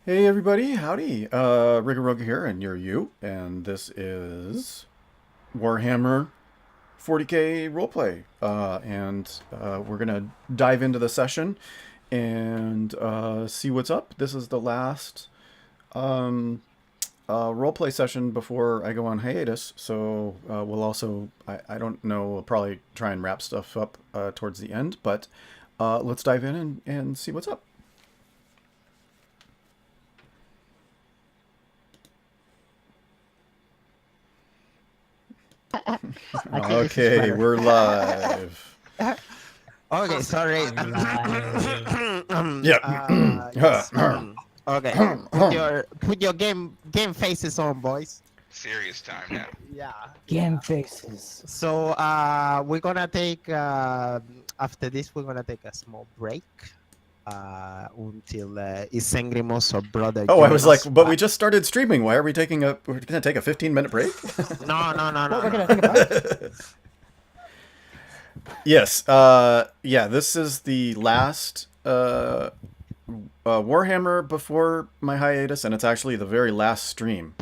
Hey everybody, howdy. Rigaroga here, and you're you, and this is Warhammer 40k roleplay. We're gonna dive into the session and see what's up. This is the last um, roleplay session before I go on hiatus, so we'll also, I don't know, we'll probably try and wrap stuff up towards the end, but let's dive in and see what's up. I think this is Okay, better. we're live. Okay, sorry. Yeah. Yes. Okay, put your game faces on, boys. Serious time now. Yeah. Game faces. So we're gonna take after this we're gonna take a small break until Ysengrimus of brother. Oh, I was like, join us but we back. just started streaming. Why are we taking a? We're gonna take a 15-minute break? No. What we're gonna think about? Yes. Yeah. This is the last Warhammer before my hiatus, and it's actually the very last stream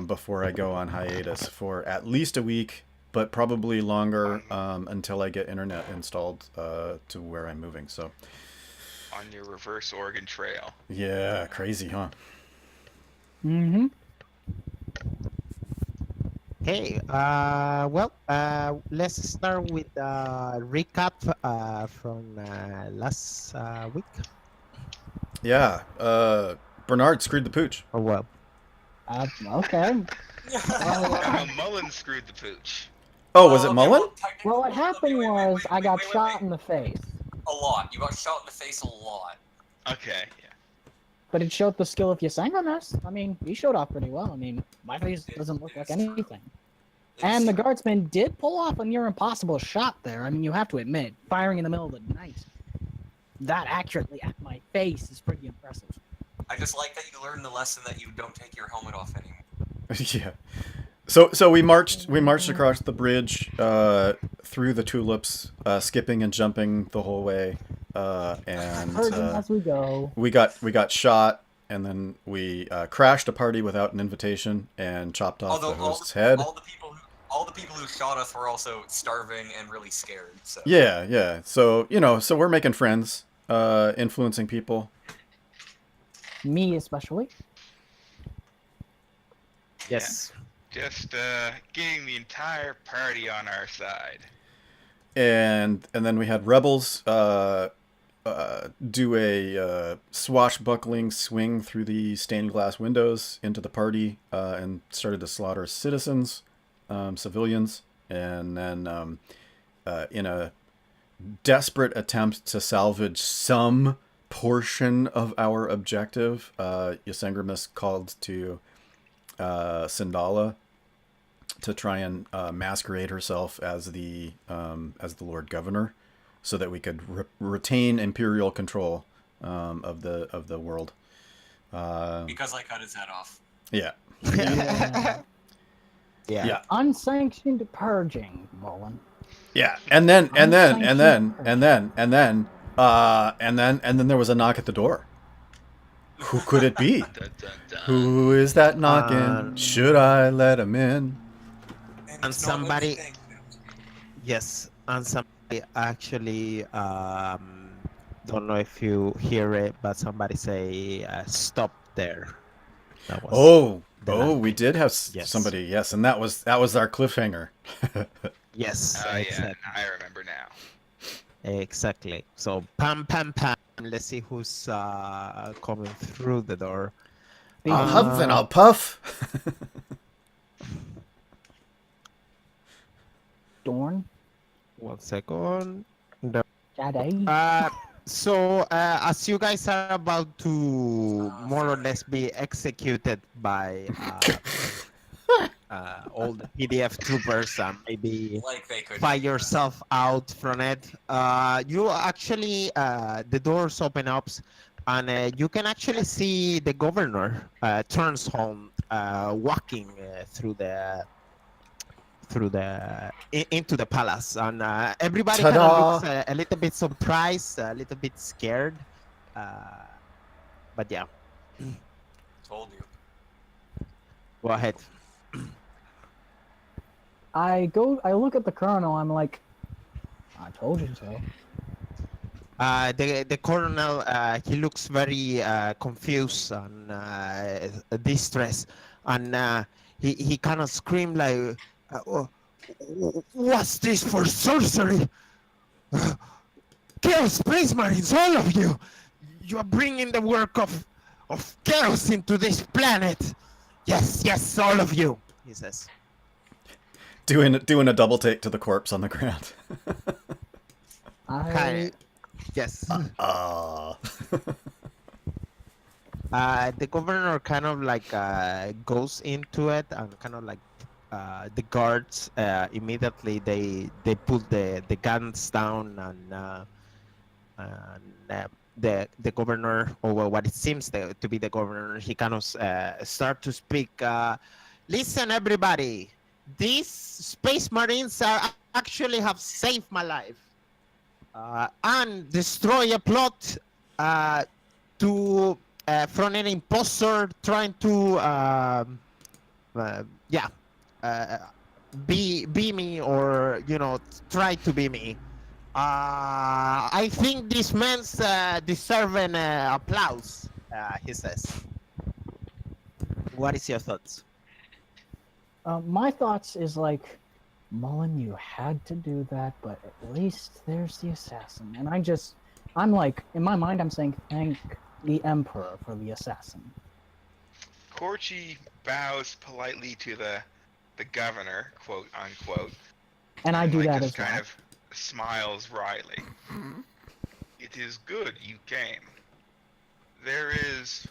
before I go on hiatus for at least a week, but probably longer until I get internet installed to where I'm moving. So. On your reverse Oregon Trail. Yeah, crazy, huh? Mm-hmm. Okay. Let's start with recap from last week. Yeah. Bernard screwed the pooch. Oh well. Okay. Mullen screwed the pooch. Oh, was it Mullen? Well, what happened was I got shot in the face, A lot. You got shot in the face a lot. Okay, yeah. but it showed the skill of Ysengrimus. I mean, he showed off pretty well. I mean, my face doesn't look like anything. And the guardsman did pull off a near impossible shot there. I mean, you have to admit, firing in the middle of the night that accurately at my face is pretty impressive. I just like that you learned the lesson that you don't take your helmet off anymore. Yeah. So we marched across the bridge through the tulips, skipping and jumping the whole way, and Purging as we go. we got shot, and then we crashed a party without an invitation and chopped off Although the host's head. all the people who shot us were also starving and really scared. So Yeah. So so we're making friends, influencing people. Me especially. Yes. Just getting the entire party on our side. And then we had rebels do a swashbuckling swing through the stained glass windows into the party and started to slaughter citizens, civilians, and then in a desperate attempt to salvage some portion of our objective, Ysengrimus called to Sindala to try and masquerade herself as the Lord Governor, so that we could retain imperial control of the world. because I cut his head off. Yeah. Yeah. Unsanctioned purging, Mullen. Yeah. And then there was a knock at the door. Who could it be? Dun, dun, dun. Who is that knocking? Should I let him in? And somebody, yes, and somebody actually, don't know if you hear it, but somebody say, "Stop there." That was We did have Yes. somebody. Yes, and that was our cliffhanger. yes, Oh, yeah, exactly. I remember now. Exactly. So pam. Let's see who's coming through the door. I'll huff and I'll puff. Dorn. 1 second. Jade. So as you guys are about to more or less be executed by all the PDF troopers and maybe Like they could. find yourself out from it, you actually the doors open up and you can actually see the governor turns home walking into the palace, and everybody kind Ta-da! of looks a little bit surprised, a little bit scared, but yeah. Told you. Go ahead. I look at the colonel. I'm like, I told you so. The colonel, he looks very confused and distressed, and he kind of screamed like, "Oh, what's this for sorcery? Chaos Space Marines, all of you! You are bringing the work of chaos into this planet! Yes, yes, all of you!" he says. Doing a double take to the corpse on the ground. Kind yes. Ah. The governor kind of like goes into it and kind of like the guards immediately they put the guns down and the governor, or well, what it seems to be the governor, he kind of start to speak. Listen, everybody, these space marines are actually have saved my life and destroy a plot to from an imposter trying to be me, or try to be me. I think this man's deserving applause, he says. What is your thoughts? My thoughts is like, Mullen, you had to do that, but at least there's the assassin. And I'm like, in my mind, I'm saying, thank the Emperor for the assassin. Corchi bows politely to the governor, quote unquote. And I do that just as well. kind of smiles wryly. It is good you came. There is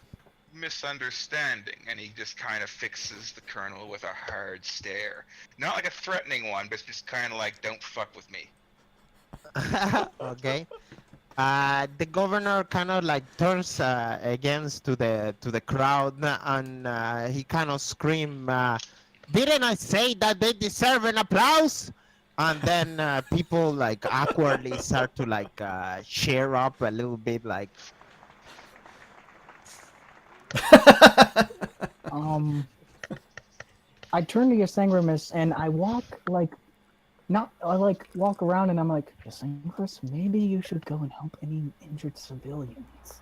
misunderstanding, and he just kind of fixes the colonel with a hard stare. Not like a threatening one, but just kind of like, don't fuck with me. Okay. The governor kind of like turns against to the crowd, and he kind of scream, "Didn't I say that they deserve an applause?" And then people like awkwardly start to like cheer up a little bit, like. I turn to Ysengrimus and I walk like, walk around and I'm like, Ysengrimus, maybe you should go and help any injured civilians.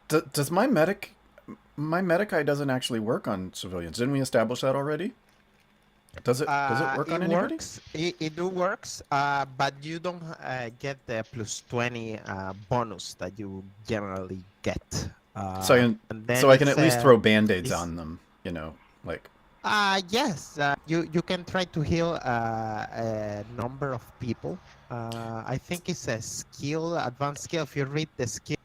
Does my medic eye doesn't actually work on civilians? Didn't we establish that already? Does it work on anybody? It do works, but you don't get the +20 bonus that you generally get. So I can at least throw band-aids on them, like. Yes, you can try to heal a number of people. I think it's a skill, advanced skill. If you read the skill,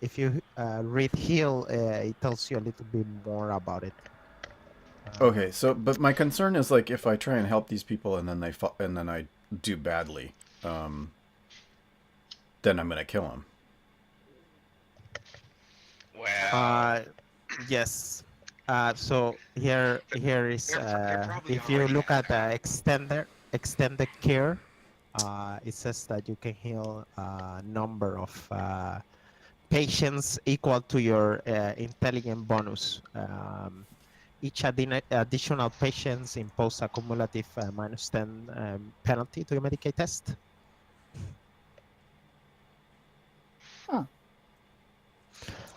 if you read heal, it tells you a little bit more about it. Okay, but my concern is like if I try and help these people and then I do badly, then I'm gonna kill them. Well, yes. So here is if you look at the extended care, it says that you can heal a number of patients equal to your intelligence bonus. Each additional patients impose a cumulative -10 penalty to your Medicaid test. Huh.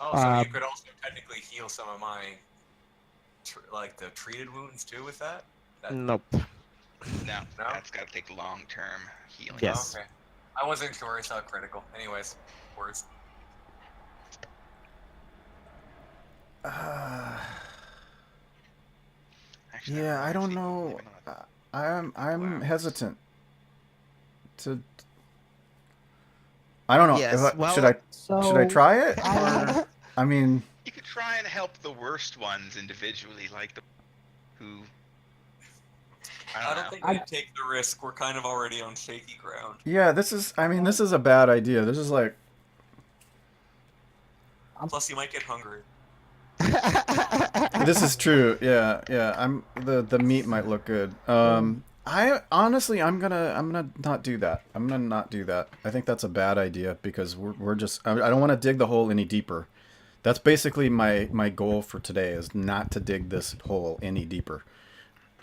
Oh, so you could also technically heal some of my, the treated wounds too with that? Nope. no, that's got to take long-term healing. Yes. Okay. I wasn't sure. It's not critical. Anyways, words. Actually, Yeah, I don't know. I'm hesitant to. I don't know. Yes, Should I try it? Or, I mean, you could try and help the worst ones individually, like who. I don't think I'd take the risk. We're kind of already on shaky ground. yeah, this is a bad idea. This is like. Plus, you might get hungry. This is true. Yeah. The meat might look good. I honestly, I'm gonna not do that. I'm gonna not do that. I think that's a bad idea because we're just. I don't want to dig the hole any deeper That's basically my goal for today is not to dig this hole any deeper.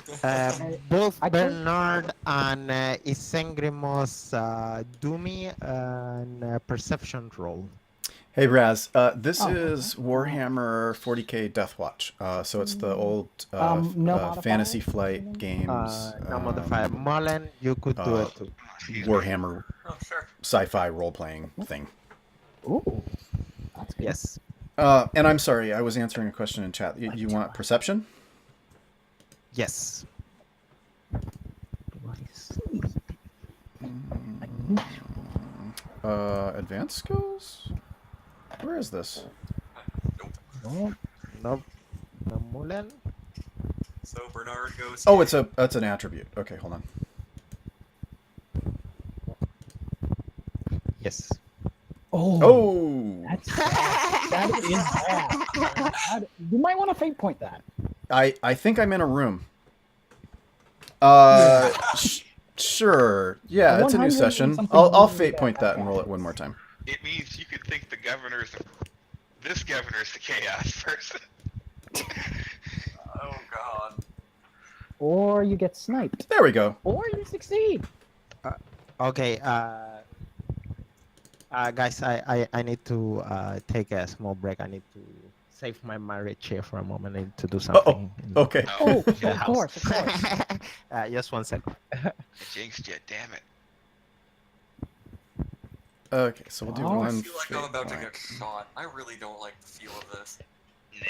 Both I told- Bernard and Ysengrimus do me a perception roll. Hey Raz, this Oh, is Warhammer 40k Deathwatch. So it's the old no modifier? Fantasy Flight games. No modifier. Mullen, you could do it too. Excuse me. Warhammer Oh, sure. sci-fi role-playing thing. Ooh, that's good. Yes. And I'm sorry, I was answering a question in chat. You want perception? Yes. What is- Advanced skills? Where is this? Nope. Well, Nope. No Mullen. So Bernard goes. Oh, it's an attribute. Okay, hold on. Yes. Oh, That's bad. That is bad. You might want to fate point that. I think I'm in a room. Sure. Yeah, it's a new 100 session. something I'll million fate point that bad and roll it guys. one more time. It means you could think this governor's the chaos person. Oh God. Or you get sniped. There we go. Or you succeed. Okay. Guys, I need to take a small break. I need to save my marriage here for a moment. I need to do something. Okay. Oh, the of house. course, of course. Just 1 second. I jinxed you, damn it. Okay, so we'll do Oh, I one. feel like fate I'm about to point. get shot. I really don't like the feel of this. Nah.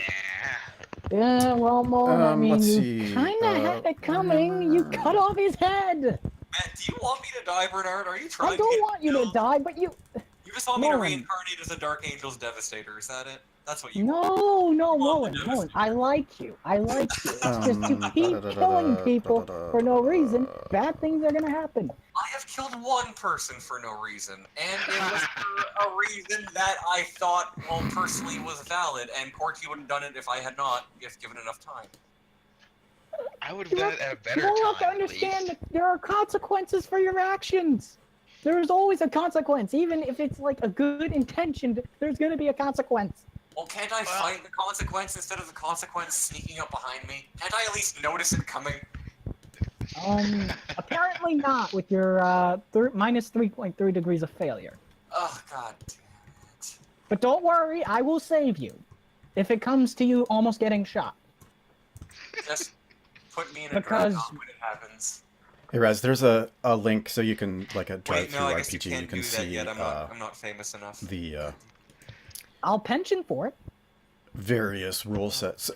Yeah, well, Mullen, I mean, let's you see, kind of had it coming. You cut off his head. Man, do you want me to die, Bernard? Are you trying I don't to get want you to killed? die, but you... You just want me to Mullen. reincarnate as a Dark Angel's Devastator, is that it? That's what you No, want. no, Well, Mullen, the Mullen, I like you. I like you. It's just you Um, keep killing da-da-da-da-da, people for no reason. da-da-da. Bad things are gonna happen. I have killed one person for no reason, and it was for a reason that I thought, well, personally was valid, and Corky would have done it if I had not, if given enough time. I would have done it at a better You time. have to at understand least. that there are consequences for your actions. There is always a consequence, even if it's like a good intention. There's gonna be a consequence. Well, can't I fight the consequence instead of the consequence sneaking up behind me? Can't I at least notice it coming? Apparently not with your minus 3.3 degrees of failure. Oh, god damn it. But don't worry, I will save you. If it comes to you almost getting shot. Just put me in a Because- drop when it happens. Hey Raz, there's a link so you can like a Wait, drive-through no, I guess you RPG. can't You can do that see yet. I'm not famous enough. the I'll pension for it. various rule sets.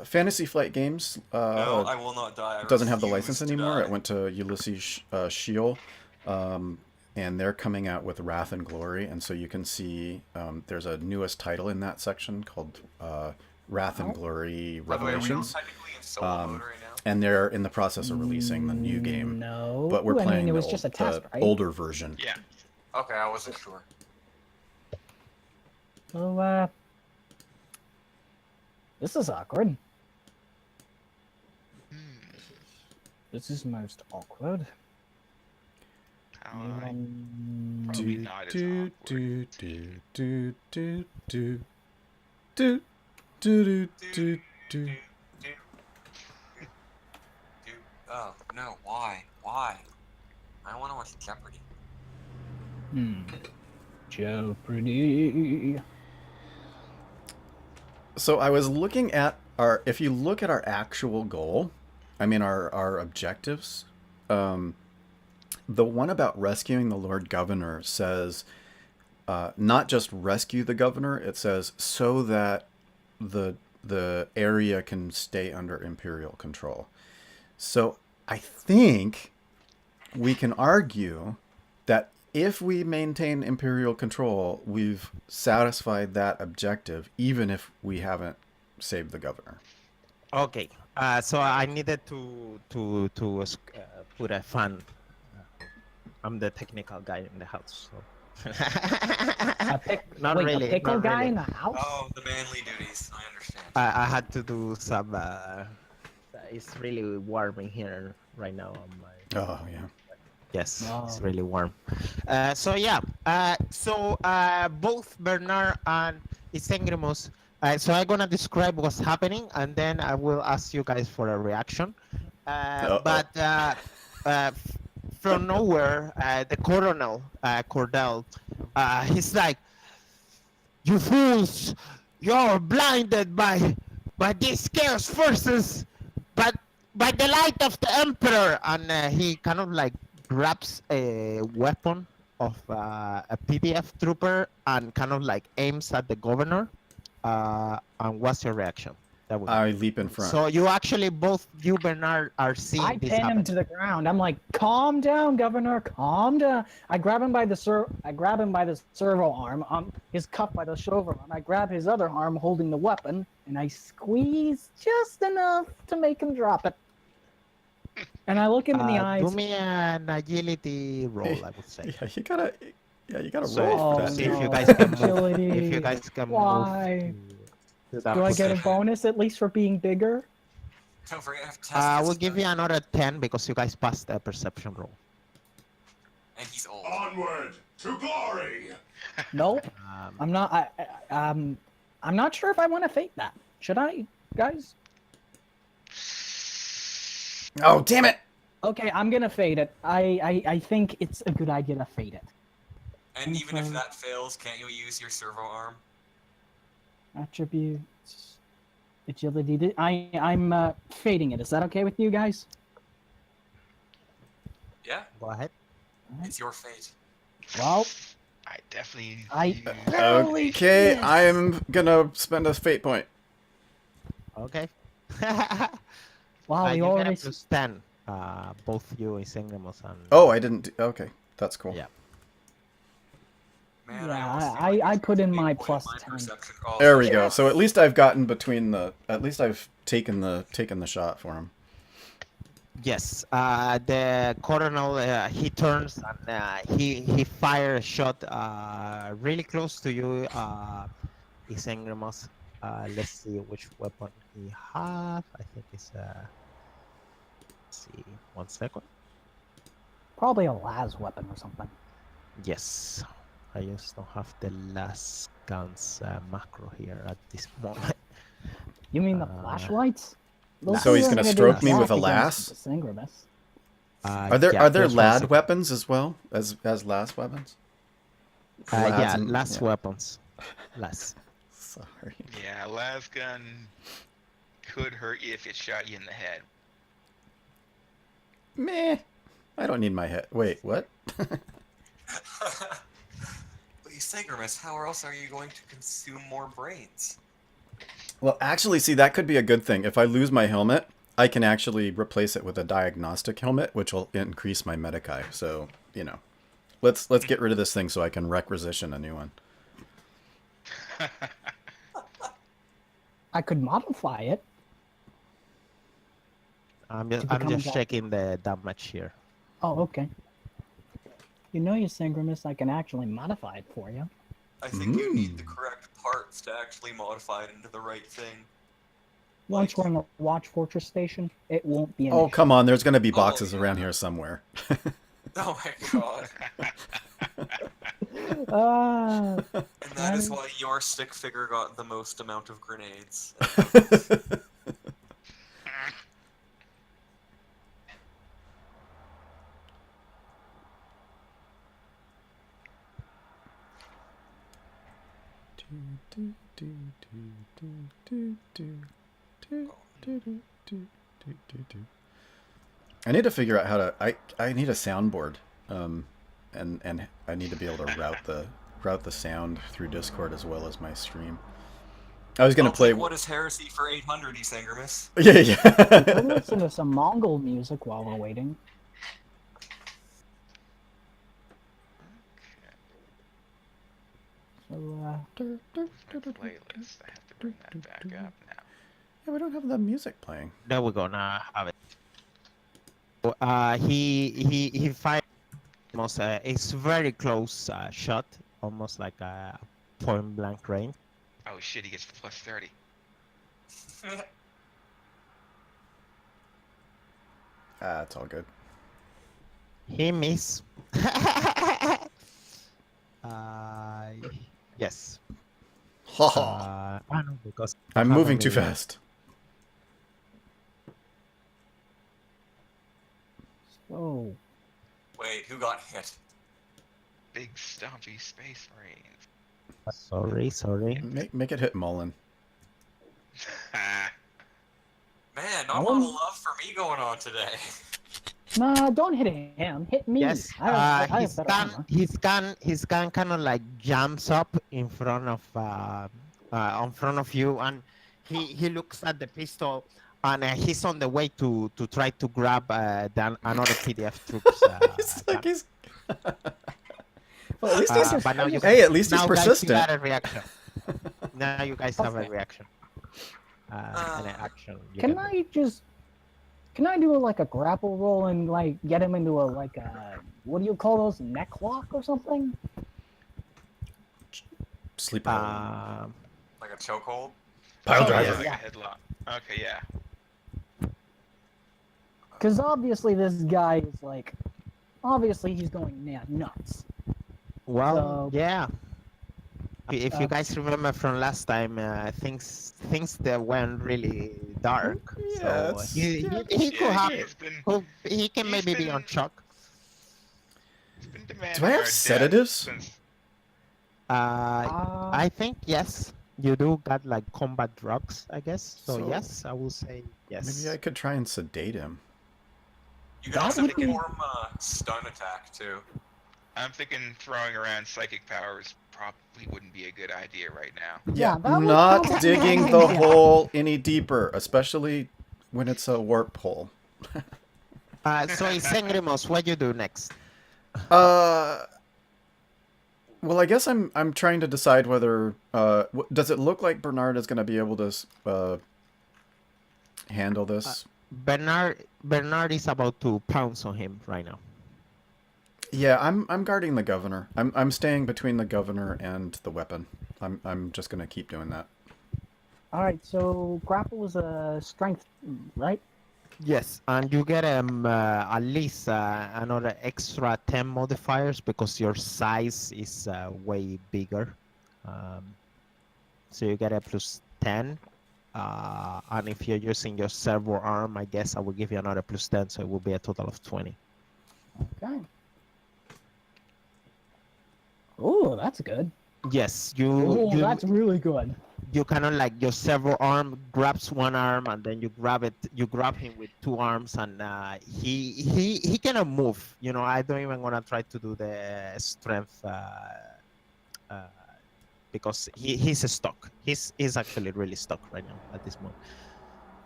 Fantasy Flight Games No, I will not die. I doesn't have the refuse license to anymore. die. It went to Ulysses Shiel, and they're coming out with Wrath and Glory. And so you can see there's a newest title in that section called Wrath and Glory By the way, are we not Revelations. technically in solo mode right now? And they're in the process of releasing the new game, No. but we're I playing mean, it was the, just a test, the right? older version. Yeah. Okay, I wasn't sure. So, this is awkward. This is most awkward. How I Um, probably not as awkward. do do do do do do do do. Oh, no, why? Why? I want to watch Jeopardy. Jeopardy. So I was looking at our. If you look at our actual goal, I mean our objectives. The one about rescuing the Lord Governor says, not just rescue the governor. It says so that the area can stay under Imperial control. So I think we can argue that if we maintain Imperial control, we've satisfied that objective, even if we haven't saved the governor. Okay. So I needed to put a fun. I'm the technical guy in the house. So. Not Wait, really. a pickle not guy really. in the house? Oh, the manly duties. I understand. I had to do some. It's really warm in here right now. Oh yeah. Yes, it's Wow. really warm. So yeah. So both Bernard and Ysengrimus. So I'm gonna describe what's happening, and then I will ask you guys for a reaction. But from nowhere, the Colonel Cordell, he's like, "You fools! You're blinded by these chaos forces, but by the light of the Emperor!" And he kind of like grabs a weapon of a PDF trooper and kind of like aims at the governor. And what's your reaction? That would I leap in front. So you actually both you Bernard are seeing I this pin happen. him to the ground. I'm like, calm down, Governor, calm down. I grab him by the servo arm. He's cuffed by the shoulder arm. I grab his other arm holding the weapon, and I squeeze just enough to make him drop it. And I look him in the eyes. Do me an agility roll, I would say. Yeah, you gotta So roll for Oh, that. see if you no. guys can move. Agility. If you guys can Why? move. To that Do I get a position. bonus at least for being bigger? Don't forget, I have to test I this will give you again. another 10 because you guys passed the perception roll. And he's old. Onward to glory! Nope. I'm not. I'm not sure if I want to fake that. Should I, guys? Oh, damn it! Okay, I'm gonna fade it. I think it's a good idea to fade it. And even if Okay. that fails, can't you use your servo arm? Attributes, agility. I'm fading it. Is that okay with you guys? Yeah, Go ahead. it's your fate. Well, I definitely. I barely Okay, missed. I am gonna spend a fate point. Okay. Wow, we you get already. a plus 10. Both you, Ysengrimus, and Oh, I didn't. Okay, that's cool. Yeah. Man, Yeah, almost feel I like put in it's a my big point plus in my 10. perception. Oh, There we go. yes. So at least I've gotten between the. At least I've taken the shot for him. Yes, the colonel he turns and he fires a shot really close to you, Ysengrimus. Let's see which weapon he have. I think it's let's see, 1 second. Probably a las weapon or something. Yes, I just don't have the last guns macro here at this moment. You mean the flashlights? Those So he's things gonna are stroke me do with a exact lass? against Ysengrimus. Are there Yeah, just 1 lad second. weapons as well as last weapons? Yeah, Lads and- last yeah. weapons. Last. Sorry. Yeah, las gun could hurt you if it shot you in the head. Meh. I don't need my head. Wait, what? But Ysengrimus, how else are you going to consume more brains? Well, actually, see, that could be a good thing. If I lose my helmet, I can actually replace it with a diagnostic helmet, which will increase my Medicae. So, you know, let's get rid of this thing so I can requisition a new one. I could modify it. I'm To become just a- checking the damage here. Oh, okay. You know, Ysengrimus, I can actually modify it for you. I think you need the correct parts to actually modify it into the right thing. Once we're in the Watch Fortress station, it won't be an Oh, issue. come on. There's going to be Oh, boxes yeah. around here somewhere. Oh my god. Ah, And that is Right. why your stick figure got the most amount of grenades. I need to figure out how to. I need a soundboard, and I need to be able to route the sound through Discord as well as my stream. I was gonna I'll play. take What is Heresy for 800, Ysengrimus? Yeah, we'll yeah. listen to some Mongol music while we're waiting. So, Playlist. I have to bring that back up now. Yeah, we don't have the music playing. There we go. Now I have it. He fired almost. It's very close shot, almost like a point blank range. Oh shit, he gets plus 30. Ah, it's all good. He missed. Yes. I know because I I'm don't have moving too any- fast. Oh, Wait, who got hit? Big stumpy space marines. Sorry. Make it hit Mullen. Man, I not a lot of wouldn't- love for me going on today. nah, don't hit him. Hit me. Yes, I have his better gun, armor. his gun kind of like jumps up in front of you, and he looks at the pistol, and he's on the way to try to grab another PDF troops. He's like gun. he's. Well, at least he's. But now you Hey, at least he's now guys, you persistent. got a reaction. Now you guys have a Okay. reaction. An action. you Can can- Can I do like a grapple roll and like get him into a what do you call those, neck lock or something? Sleep. Like a chokehold? Pile Oh, driver. Like yeah. a headlock. Okay, yeah. Because obviously this guy is like, obviously he's going nuts. Well, So- yeah. If you Uh, guys remember from last time, things that went really dark. Yeah, So it's- he could have. He can he's maybe be been- on shock. He's been demanding Do I have our death sedatives? since- I think yes. You do got like combat drugs, I guess. So, So- yes, I will say yes. Maybe I could try and sedate him. You can That also would be- perform stun attack too. I'm thinking throwing around psychic powers probably wouldn't be a good idea right now. Yeah, that would Not probably- digging the Yeah. hole any deeper, especially when it's a warp hole. So Ysengrimus, what you do next? Well, I guess I'm trying to decide whether does it look like Bernard is going to be able to handle this? Bernard is about to pounce on him right now. Yeah, I'm guarding the governor. I'm staying between the governor and the weapon. I'm just going to keep doing that. All right, so grapple is a strength, right? Yes, and you get at least another extra 10 modifiers because your size is way bigger. So you get a plus 10. And if you're using your servo arm, I guess I will give you another plus 10, so it will be a total of 20. Okay. Oh, that's good. Yes, Oh, that's really good. you kind of like your servo arm grabs one arm and then you grab him with two arms, and he cannot move. I don't even want to try to do the strength because he's stuck. He's actually really stuck right now at this moment.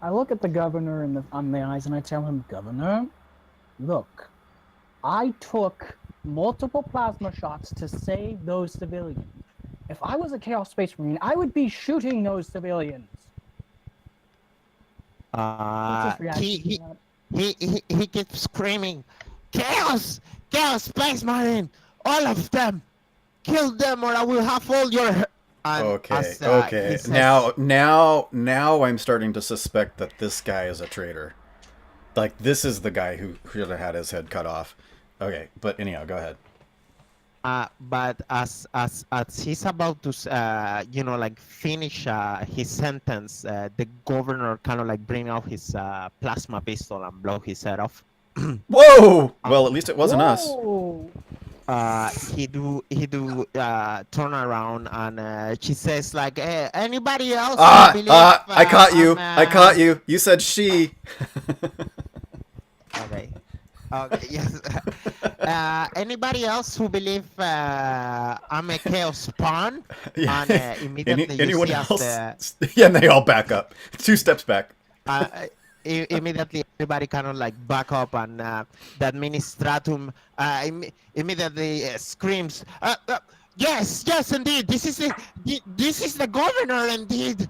I look at the governor on the eyes and I tell him, Governor, look, I took multiple plasma shots to save those civilians. If I was a Chaos Space Marine, I would be shooting those civilians. What's his reaction He to that? he keeps screaming, Chaos Space Marine, all of them, kill them or I will have all your. And Okay, as, he okay. says- Now I'm starting to suspect that this guy is a traitor. Like, this is the guy who should have had his head cut off. Okay, but anyhow, go ahead. But as he's about to finish his sentence, the governor kind of like bring out his plasma pistol and blow his head off. Whoa! Well, at least it wasn't us. Whoa! He turn around and she says like, hey, anybody else? believe, I caught you. I'm, I caught you. You said she. Okay. Okay. Yes. Anybody else who believe I'm a chaos pawn? Yeah. And immediately Anyone you see else? Yeah, and they all back up. 2 steps back. immediately everybody kind of like back up, and the administratum immediately screams, yes, indeed, this is the governor, indeed.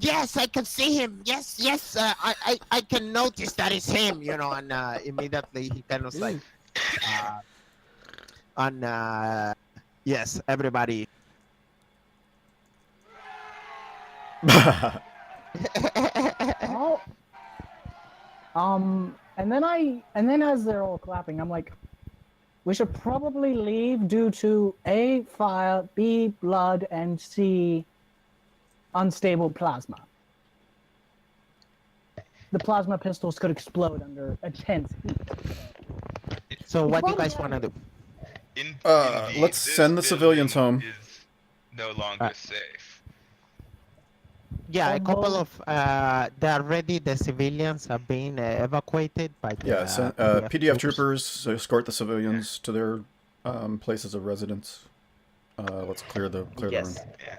Yes, I can see him. Yes, I can notice that it's him, and immediately he kind of like, yes, everybody. Oh. And then as they're all clapping, I'm like, we should probably leave due to A, fire, B, blood, and C, unstable plasma. The plasma pistols could explode under intense heat. So what do you Well, guys yeah. want to do? Indeed, Let's this send the civilians building home. Is no longer safe. Yeah, a couple Well, of already the civilians are being evacuated by the Yeah, send, PDF troopers escort the civilians to their places of residence. Let's clear the room. Yes. Yeah.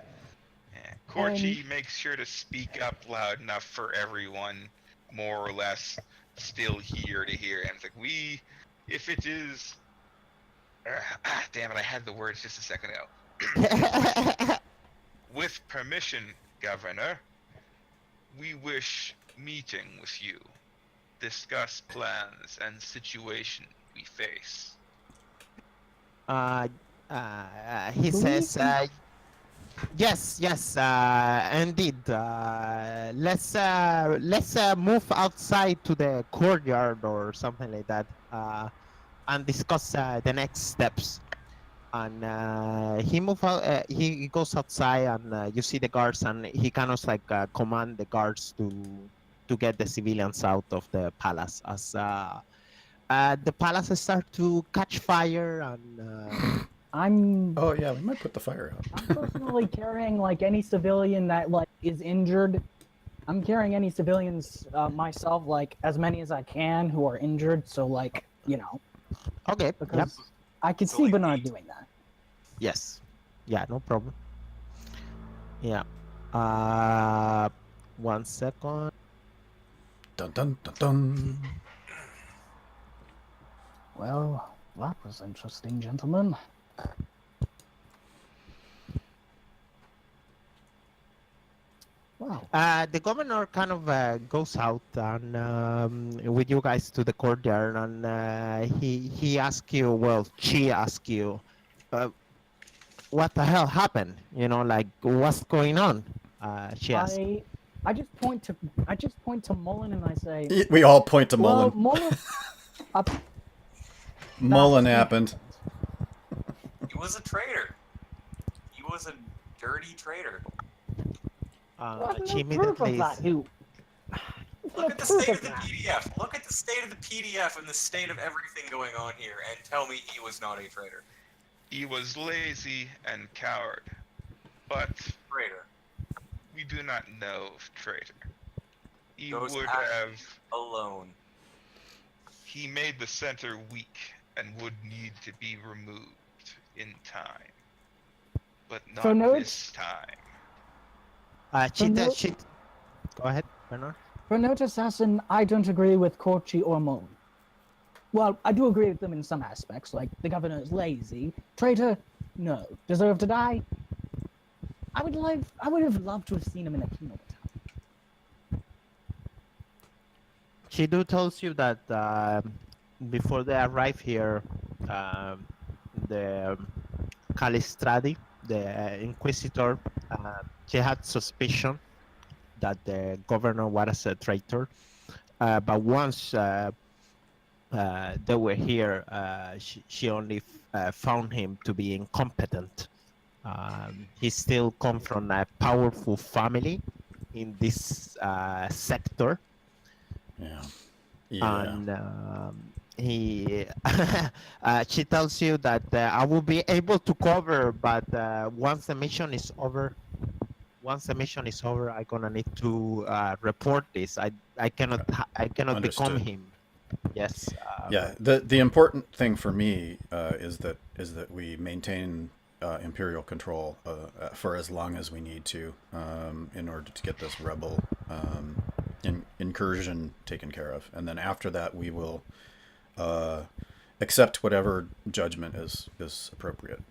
Corchi makes sure to speak up loud enough for everyone, more or less, still here to hear. And it's like, if it is, damn it, I had the words just a second ago. With permission, Governor, we wish meeting with you, discuss plans and situation we face. He says, yes, indeed. Let's move outside to the courtyard or something like that, and discuss the next steps. And he move out. He goes outside, and you see the guards, and he kind of like command the guards to get the civilians out of the palace as the palace start to catch fire and. Oh yeah, we might put the fire out. I'm personally carrying like any civilian that like is injured. I'm carrying any civilians myself, like as many as I can who are injured. So like Okay. because I could So, see like, Bernard doing that. Yes. Yeah, no problem. Yeah. 1 second. Dun dun dun dun. Well, that was interesting, gentlemen. Wow. The governor kind of goes out and with you guys to the courtyard, and he asks you. Well, she asks you, what the hell happened? Like what's going on? She asks. I just point to Mullen and I say, We all point to well, Mullen. Mullen. Mullen happened. He was a traitor. He was a dirty traitor. She Proof of immediately. that, who? Look at the state of the PDF. Look at the state of the PDF and the state of everything going on here, and tell me he was not a traitor. He was lazy and coward, but Traitor. we do not know if traitor. He Those would actions have. alone. He made the center weak and would need to be removed in time, but not So note- this time. She no- she. Go ahead, Bernard. For Note Assassin, I don't agree with Corchi or Mullen. Well, I do agree with them in some aspects, like the governor is lazy. Traitor, no. Deserve to die? I would have loved to have seen him in a penal battalion. She tells you that before they arrive here, the Calistradi, the Inquisitor, she had suspicion that the governor was a traitor. But once they were here, she only found him to be incompetent. He still comes from a powerful family in this sector. Yeah. And she tells you that I will be able to cover, but once the mission is over, I'm gonna need to report this. I cannot become Understood. him. Yes. Yeah. The important thing for me is that we maintain imperial control for as long as we need to in order to get this rebel incursion taken care of, and then after that we will accept whatever judgment is appropriate.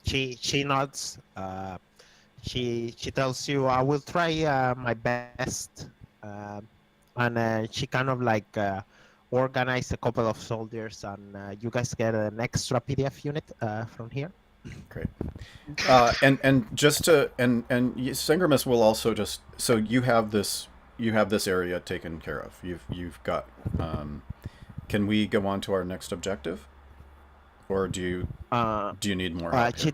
She nods. She tells you, I will try my best, and she kind of like organize a couple of soldiers, and you guys get an extra PDF unit from here. Great. And just to and Ysengrimus will also just so you have this area taken care of. You've got. Can we go on to our next objective, or do you need more help here?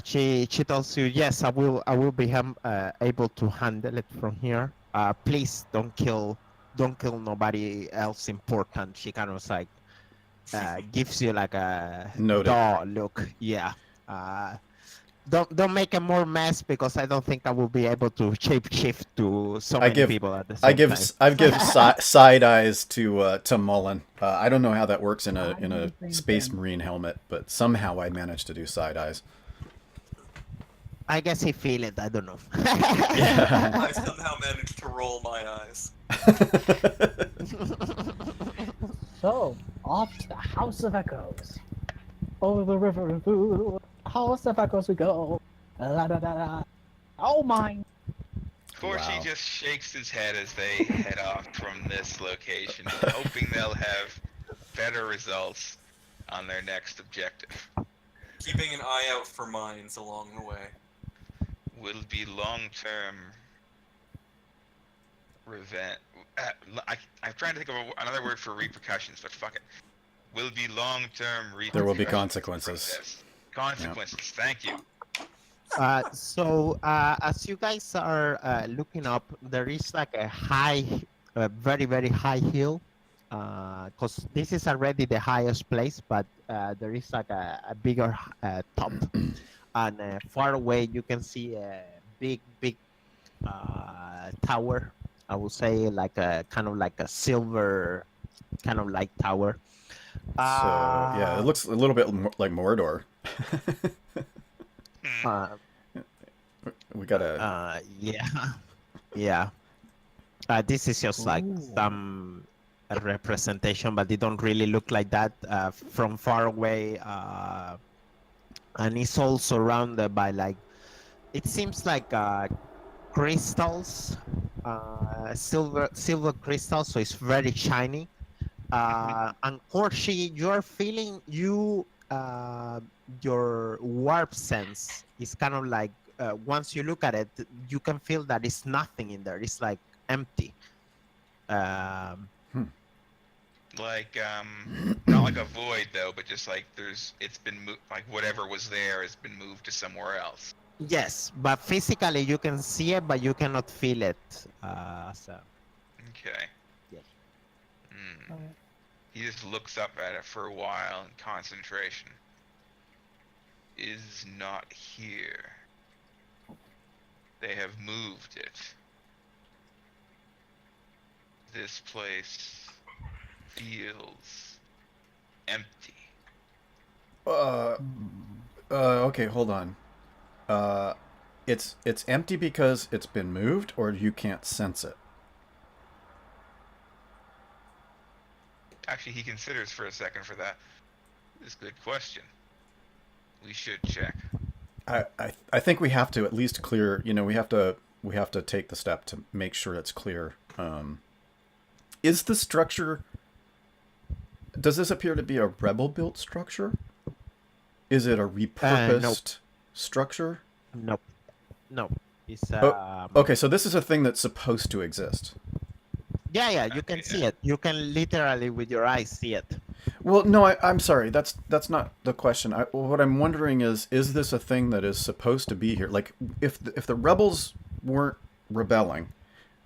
She tells you, yes, I will be able to handle it from here. Please don't kill nobody else important. She kind of like gives you like a Noted. dog look. Yeah. Don't make a more mess because I don't think I will be able to shapeshift to so I many give people at the I same give time. I give side eyes to Mullen. I don't know how that works in I a do the same Space thing. Marine helmet, but somehow I managed to do side eyes. I guess he feel it. I don't know. I somehow managed to roll my eyes. So, off to the House of Echoes. Over the river and through the House of Echoes we go. La da da da. Oh my! Corsi Wow. just shakes his head as they head off from this location, hoping they'll have better results on their next objective. Keeping an eye out for mines along the way. Will be long-term revenge. I'm trying to think of another word for repercussions, but fuck it. Will be long-term repercussions. There will be from consequences. this. Consequences. Thank you. So as you guys are looking up, there is like a very very high hill, because this is already the highest place, but there is like a bigger top, and far away you can see a big tower. I would say like a kind of like a silver kind of light tower. So yeah, it looks a little bit like Mordor. Uh, We gotta. yeah, yeah. This is just like Ooh. some representation, but they don't really look like that from far away. And it's all surrounded by like, it seems like crystals, silver crystals. So it's very shiny. And Corshi, you're feeling your warp sense is kind of like once you look at it, you can feel that it's nothing in there. It's like empty. Like not like a void though, but just like it's been like whatever was there has been moved to somewhere else. Yes, but physically you can see it, but you cannot feel it. So Okay. Yes. Hmm. He just looks up at it for a while in concentration. Is not here. They have moved it. This place feels empty. Okay, hold on. It's empty because it's been moved, or you can't sense it. Actually, he considers for a second for that. This is a good question. We should check. I think we have to at least clear. You know, we have to take the step to make sure it's clear. Is the structure? Does this appear to be a rebel-built structure? Is it a repurposed structure? nope, no. It's Okay, so this is a thing that's supposed to exist. yeah, you can see it. You can literally with your eyes see it. Well, no, I'm sorry. That's not the question. What I'm wondering is this a thing that is supposed to be here? Like, if the rebels weren't rebelling,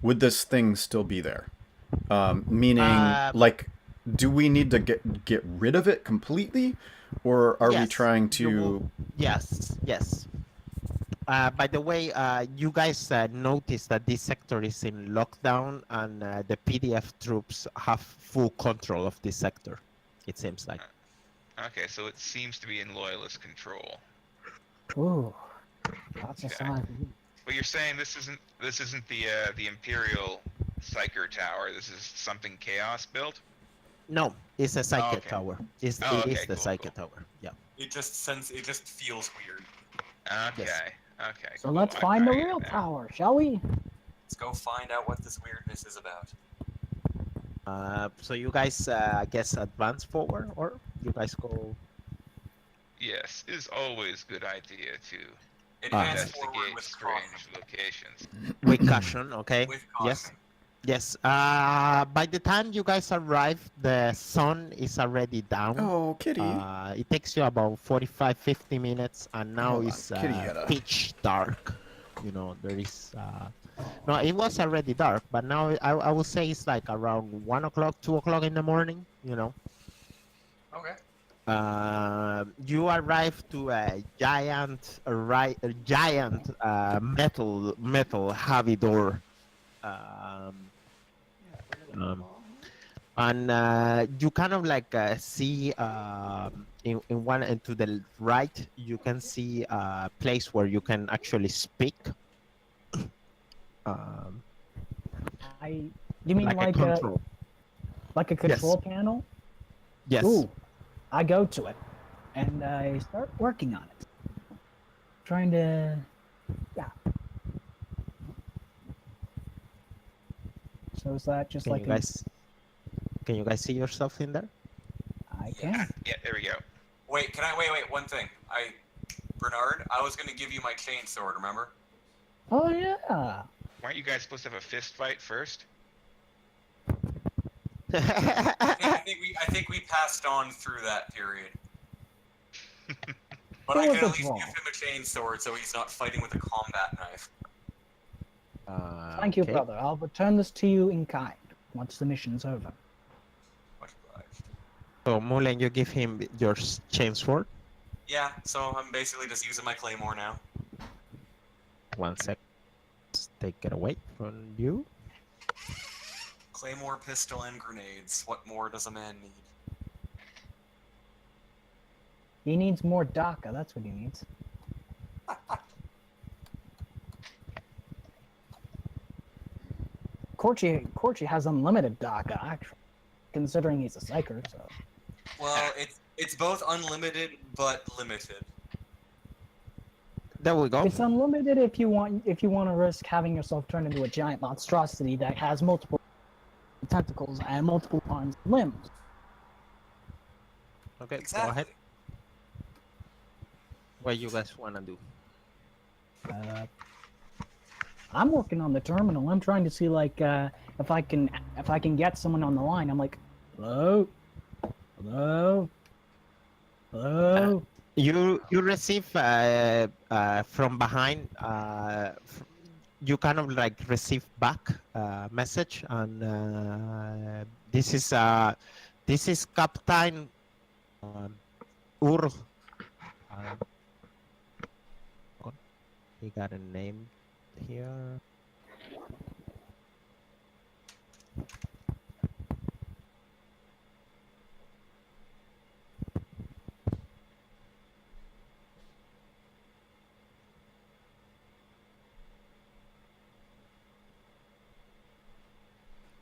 would this thing still be there? Meaning, like, do we need to get rid of it completely, or are we Yes, trying you to? will- Yes. By the way, you guys notice that this sector is in lockdown, and the PDF troops have full control of this sector. It seems like. Okay, so it seems to be in loyalist control. Ooh, that's a Okay. sign. But you're saying this isn't the Imperial Psyker Tower. This is something Chaos built. No, it's a psychic okay. tower. It is okay, the cool, psychic cool. tower. Yeah. It just feels weird. Okay. Yes. Okay. So cool. let's I find the get it real now. tower, shall we? Let's go find out what this weirdness is about. So you guys, I guess, advance forward, or you guys go. Yes, it is always a good idea to Advance forward investigate with strange caution. locations. With caution, okay? With Yes. caution. Yes. By the time you guys arrive, the sun is already down. Oh, Kitty. It takes you about 45, 50 minutes, and now Hold on, it's Kitty had a... pitch dark. You know, there is. No, it was already dark, but now I would say it's like around 1 o'clock, 2 o'clock in the morning. You know. Okay. You arrive to a giant, metal heavy door. And you kind of like see in one and to the right, you can see a place where you can actually speak. You mean like a control? control panel? Yes. Ooh, I go to it, and I start working on it. Trying to, yeah. So is that just Can like you guys? Can you guys see yourself in there? I can. Yeah, there we go. Wait, can I wait? One thing. Bernard, I was gonna give you my chain sword. Remember? Oh yeah. Weren't you guys supposed to have a fist fight first? I think we passed on through that period. But I Who can was at it least wrong? give him a chain sword so he's not fighting with a combat knife. Thank you, Okay. brother. I'll return this to you in kind once the mission's over. Much obliged. So Mulen, you give him your chain sword. Yeah, so I'm basically just using my claymore now. 1 sec. Let's take it away from you. Claymore, pistol, and grenades. What more does a man need? He needs more DACA, that's what he needs. Corchi has unlimited DACA, actually, considering he's a psyker, so... Well, it's both unlimited but limited. There we go. It's unlimited if you want to risk having yourself turn into a giant monstrosity that has multiple tentacles and multiple arms and limbs. Okay, Exactly. go ahead. What you guys wanna do? I'm working on the terminal. I'm trying to see like if I can get someone on the line. I'm like, hello, hello, hello. You receive from behind. You kind of like receive back message, and this is Captain Ur. He got a name here.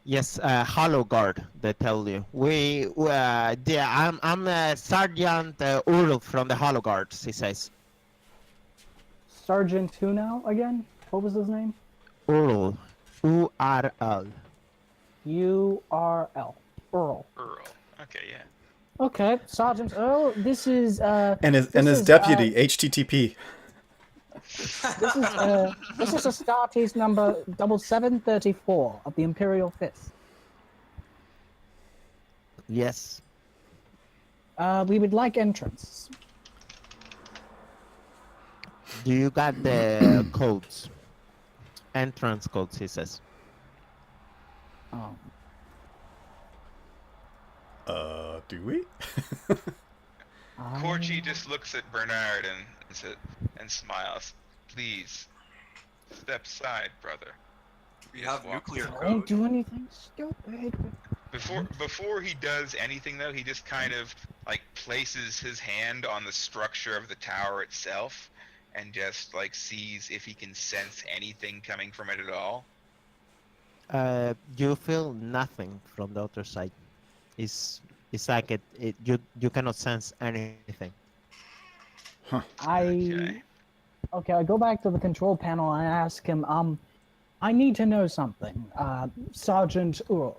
Yes, Hollow Guard. They tell you. I'm Sergeant Url from the Hollow Guards. He says. Sergeant who now again? What was his name? Url, URL. URL. Earl. Earl. Okay, yeah. Okay, Sergeant Earl. This is And his deputy, HTTP. this is Astartes number 7734 of the Imperial Fifth. Yes. We would like entrance. Do you got the codes? Entrance codes, he says. Oh. Do we? Corchi just looks at Bernard and smiles. Please, step aside, brother. We have nuclear Don't code. do anything stupid. Before he does anything though, he just kind of like places his hand on the structure of the tower itself and just like sees if he can sense anything coming from it at all. You feel nothing from the other side. It's like you cannot sense anything. Okay, I go back to the control panel and I ask him, I need to know something, Sergeant Ur.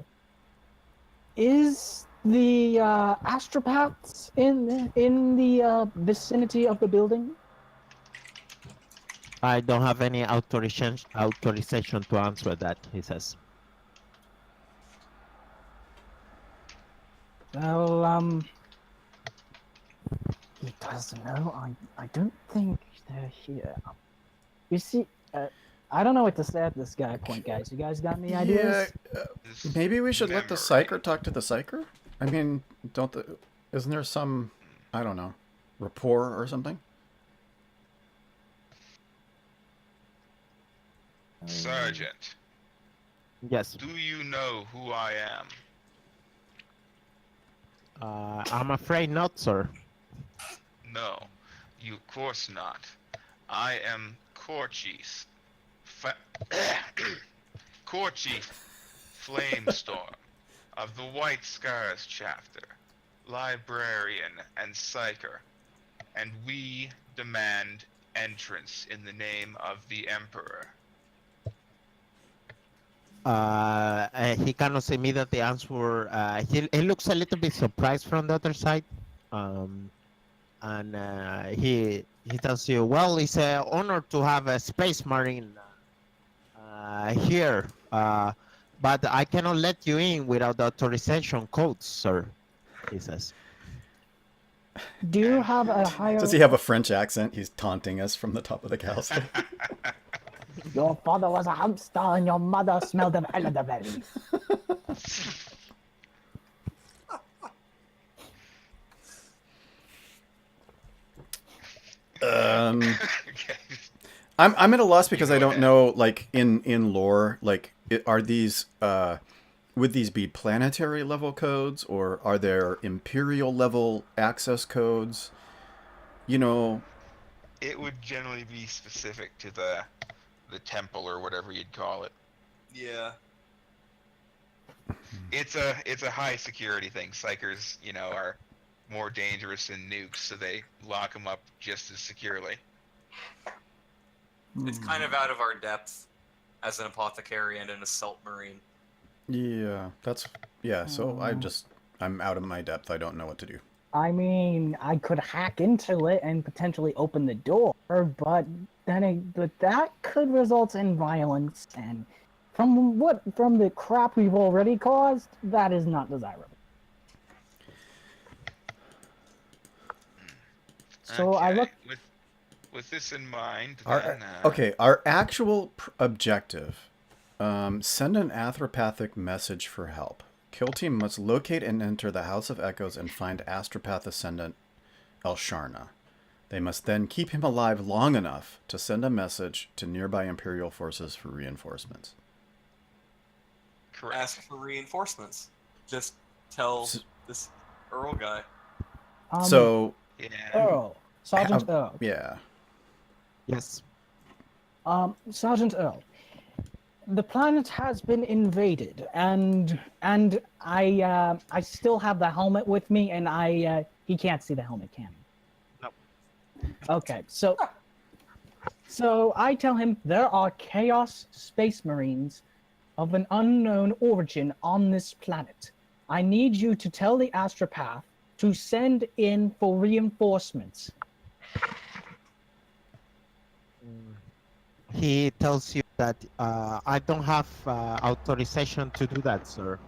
Is the astropaths in the vicinity of the building? I don't have any authorization to answer that, he says. Well, he doesn't know. I don't think they're here. You see, I don't know what to say at this point, guys. You guys got any ideas? This Maybe we should let the memory. psyker talk to the psyker? I mean, isn't there some, I don't know, rapport or something? Sergeant, Yes. do you know who I am? I'm afraid not, sir. No, you of course not. I am Corps Chief. Corps Chief Flamestorm of the White Scars chapter, librarian and psyker, and we demand entrance in the name of the Emperor. He cannot immediately answer. He looks a little bit surprised from the other side, and he tells you, "Well, it's an honor to have a space marine here, but I cannot let you in without the authorization codes, sir." He says. Do you have a higher? Does he have a French accent? He's taunting us from the top of the castle. Your father was a hamster and your mother smelled of elderberries. Okay. I'm at a loss because I don't know, like, in lore, like, are these would these be planetary level codes, or are there imperial level access codes? You know, It would generally be specific to the temple or whatever you'd call it. Yeah. It's a high security thing. Psychers, are more dangerous than nukes, so they lock them up just as securely. It's kind of out of our depth as an apothecary and an assault marine. yeah, so I'm out of my depth. I don't know what to do. I mean, I could hack into it and potentially open the door, but but that could result in violence, and from the crap we've already caused, that is not desirable. So I look. With this in mind, Our then, our actual objective: send an astropathic message for help. Kill team must locate and enter the House of Echoes and find astropath ascendant Elsharna. They must then keep him alive long enough to send a message to nearby Imperial forces for reinforcements. correct. Ask for reinforcements. Just tell this Earl guy. So, Yeah. Earl, Sergeant Earl. yeah. Yes. Sergeant Earl, the planet has been invaded, and I still have the helmet with me, and he can't see the helmet, can he? No. Okay, so I tell him there are Chaos Space Marines of an unknown origin on this planet. I need you to tell the astropath to send in for reinforcements. He tells you that I don't have authorization to do that, sir.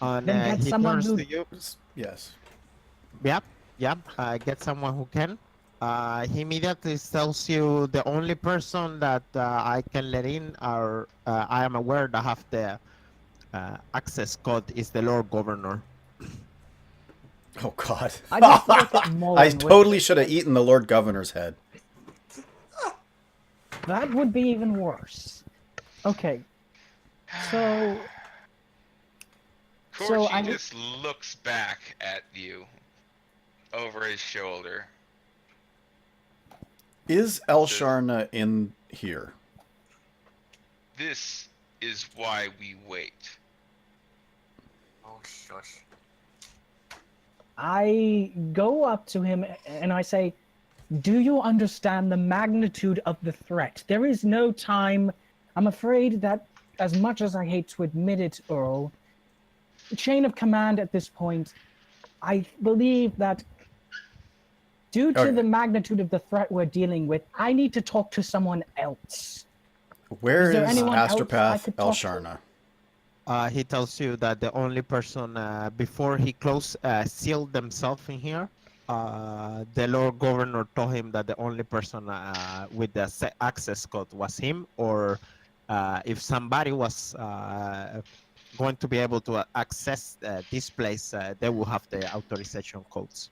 And Then get he someone turns who- to you. Yes. Yep. Get someone who can. He immediately tells you the only person that I can let in are I am aware that have the access code is the Lord Governor. Oh God. I just look at Mullen I with- totally should have eaten the Lord Governor's head. That would be even worse. Okay. So Corchi I- just looks back at you over his shoulder. Is Elsharna in here? This is why we wait. Oh, shush. I go up to him and I say, do you understand the magnitude of the threat? There is no time. I'm afraid that, as much as I hate to admit it, Earl, chain of command at this point, I believe that due to Okay. the magnitude of the threat we're dealing with, I need to talk to someone else. Where Is there is anyone else I Astropath could talk to? Elsharna? he tells you that the only person before he sealed themselves in here, the Lord Governor told him that the only person with the access code was him, or if somebody was going to be able to access this place, they will have the authorization codes.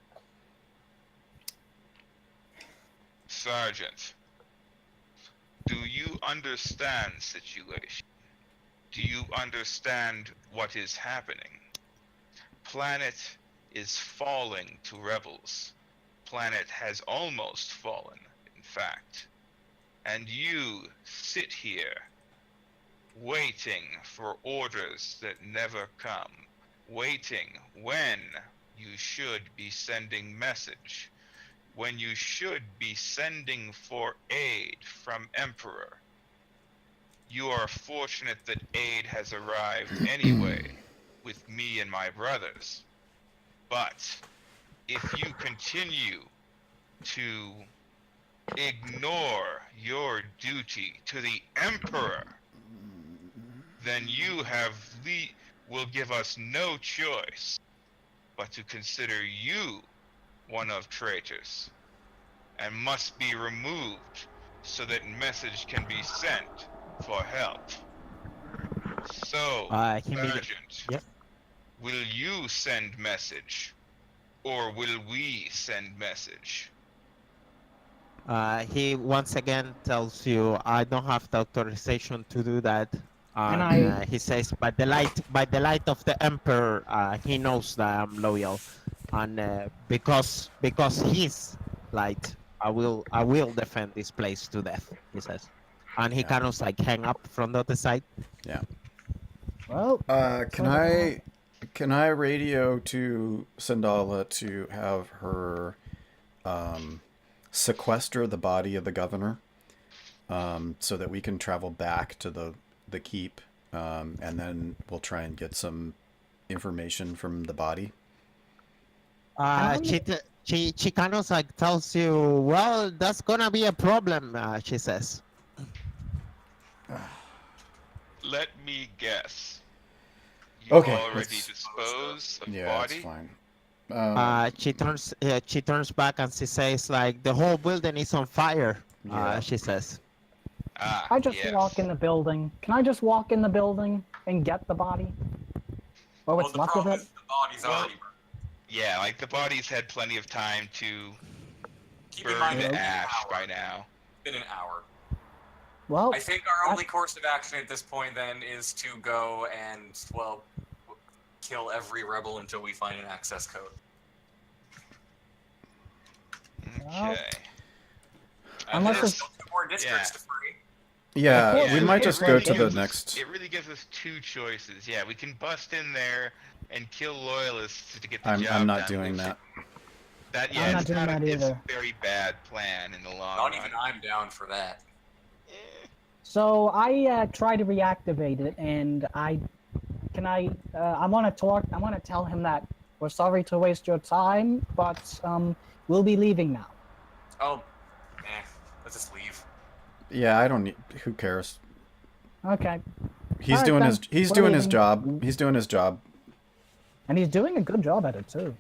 Sergeant, do you understand situation? Do you understand what is happening? Planet is falling to rebels. Planet has almost fallen, in fact. And you sit here, waiting for orders that never come, waiting when you should be sending message, when you should be sending for aid from Emperor. You are fortunate that aid has arrived anyway, with me and my brothers. But if you continue to ignore your duty to the Emperor, then you will give us no choice but to consider you one of traitors, and must be removed so that message can be sent for help. So, Sergeant, Yep. will you send message, or will we send message? He once again tells you, I don't have the authorization to do that. And He says, by the light of the Emperor, he knows that I'm loyal, and because he's light, I will defend this place to death. He says, and he Yeah. kind of like hang up from the other side. Yeah. Well, Can I radio to Sandala to have her sequester the body of the governor, so that we can travel back to the keep, and then we'll try and get some information from the body. She kind of like tells you, well, that's gonna be a problem. She says. Let me guess. You Okay, already let's- disposed of Yeah, body? that's fine. She turns back and she says, like, the whole building is on fire. Yeah. She says. I just yes. walk in the building. Can I just walk in the building and get the body? Or Well, what's the left of problem it? is the body's already burned. Yeah, like the body's had plenty of time to Keep in burn mind, to it's been an ash hour. by now. It's been an hour. Well, I think our only course of action at this point then is to go and, well, kill every rebel until we find an access code. Well, Okay. unless there's it's- still 2 more districts Yeah. to free. Yeah, course, we yeah, might it just really go to the gives next. It really gives us 2 choices. Yeah, we can bust in there and kill loyalists to get the I'm job not done, doing which- that. Yeah, I'm not it's doing that it's either. a very bad plan in the long Not run. even I'm down for that. so I try to reactivate it, and I want to talk. I want to tell him that we're sorry to waste your time, but we'll be leaving now. Oh, let's just leave. Yeah, I don't need. Who cares? Okay. He's Alright, doing then. his. He's We're doing his leaving. job. He's doing his job. And he's doing a good job at it too.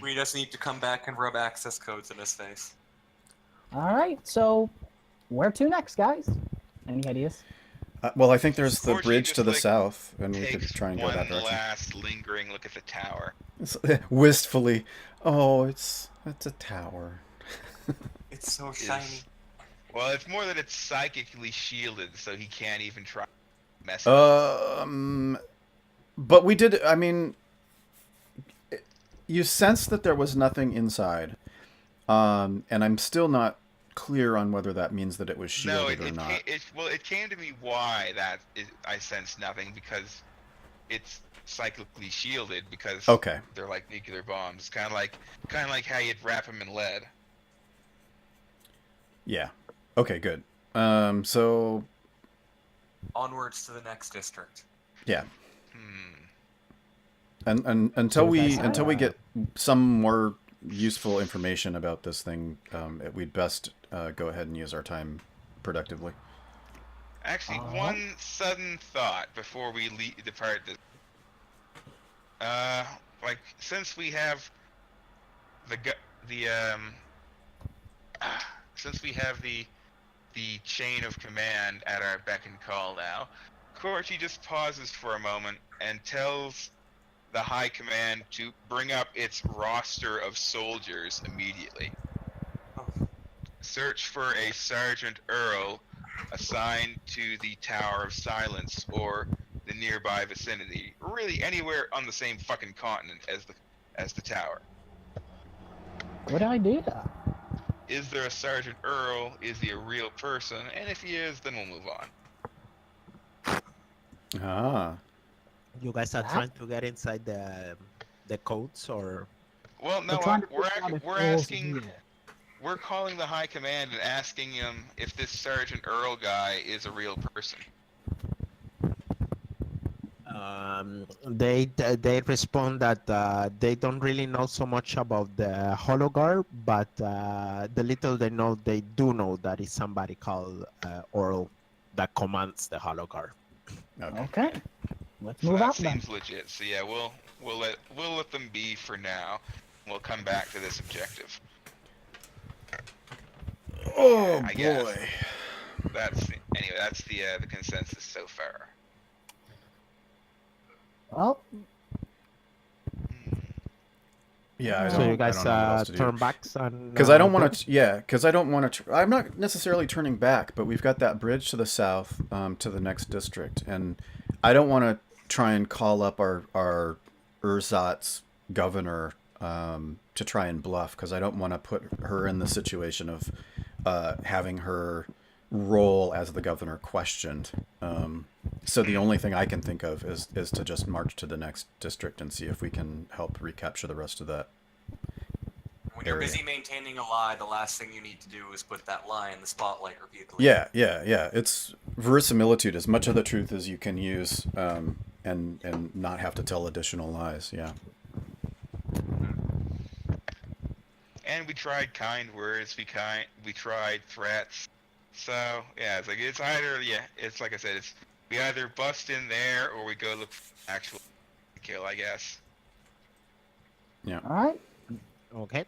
We just need to come back and rub access codes in his face. All right. So, where to next, guys? Any ideas? Well, I think there's the Fortunately, bridge just, to the like, south, and we could Takes try and go one that direction. last lingering look at the tower. Wistfully, oh, it's a tower. It's so shiny. Well, it's more that it's psychically shielded, so he can't even try message. But we did. I mean, you sense that there was nothing inside, and I'm still not clear on whether that means that it was shielded or not. It came to me why I sense nothing, because it's cyclically shielded, because Okay. they're like nuclear bombs. Kind of like how you'd wrap them in lead. Yeah. Okay. Good. So Onwards to the next district. yeah. And until we get some more useful information about this thing, we'd best go ahead and use our time productively. Actually, Uh-huh. one sudden thought before we depart this. Like, since we have since we have the chain of command at our beck and call now, Corti just pauses for a moment and tells the High Command to bring up its roster of soldiers immediately. Search for a Sergeant Earl assigned to the Tower of Silence or the nearby vicinity. Really anywhere on the same fucking continent as the tower. Good idea. Is there a Sergeant Earl? Is he a real person? And if he is, then we'll move on. Ah. You guys are That- trying to get inside the codes, or Well, no, trying to we're figure out if we're Earl's asking. real. We're calling the High Command and asking him if this Sergeant Earl guy is a real person. they respond that they don't really know so much about the hologuard, but the little they know, they do know that it's somebody called Oral that commands the hologuard. Okay. Okay. Let's So move that out then. seems legit. So yeah, we'll let them be for now. We'll come back to this objective. Oh I guess. boy. That's the consensus so far. Well, Yeah. I So don't, you guys I don't know what else to do. turn backs and Because I don't want to, because I don't want to. I'm not necessarily turning back, but we've got that bridge to the south, to the next district, and I don't want to try and call up our Urzat's governor to try and bluff, because I don't want to put her in the situation of having her role as the governor questioned. So the only thing I can think of is to just march to the next district and see if we can help recapture the rest of that. When you're area. busy maintaining a lie, the last thing you need to do is put that lie in the spotlight repeatedly. Yeah. It's verisimilitude, as much of the truth as you can use, and not have to tell additional lies. Yeah. And we tried kind words. We tried threats. So yeah, it's either it's like I said, we either bust in there or we go look for actual kill, I guess. Yeah. all right. Okay.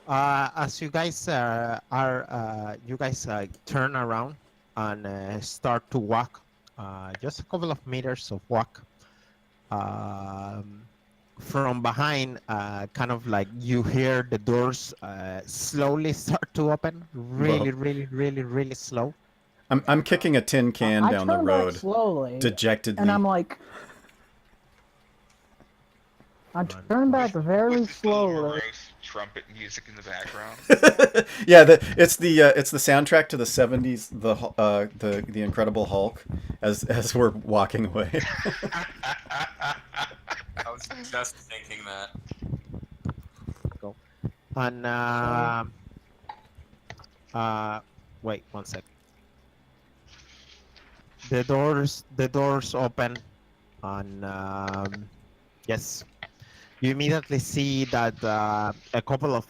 As you guys turn around and start to walk, just a couple of meters of walk. From behind, kind of like you hear the doors slowly start to open, really slow. I'm kicking a tin can I down the turn road back slowly, dejectedly. and I'm like, I turn back very With the little slowly. morose trumpet music in the background. Yeah, it's the soundtrack to the '70s, the Incredible Hulk, as we're walking away. I was just thinking that. And wait one sec. The doors open, and yes, you immediately see that a couple of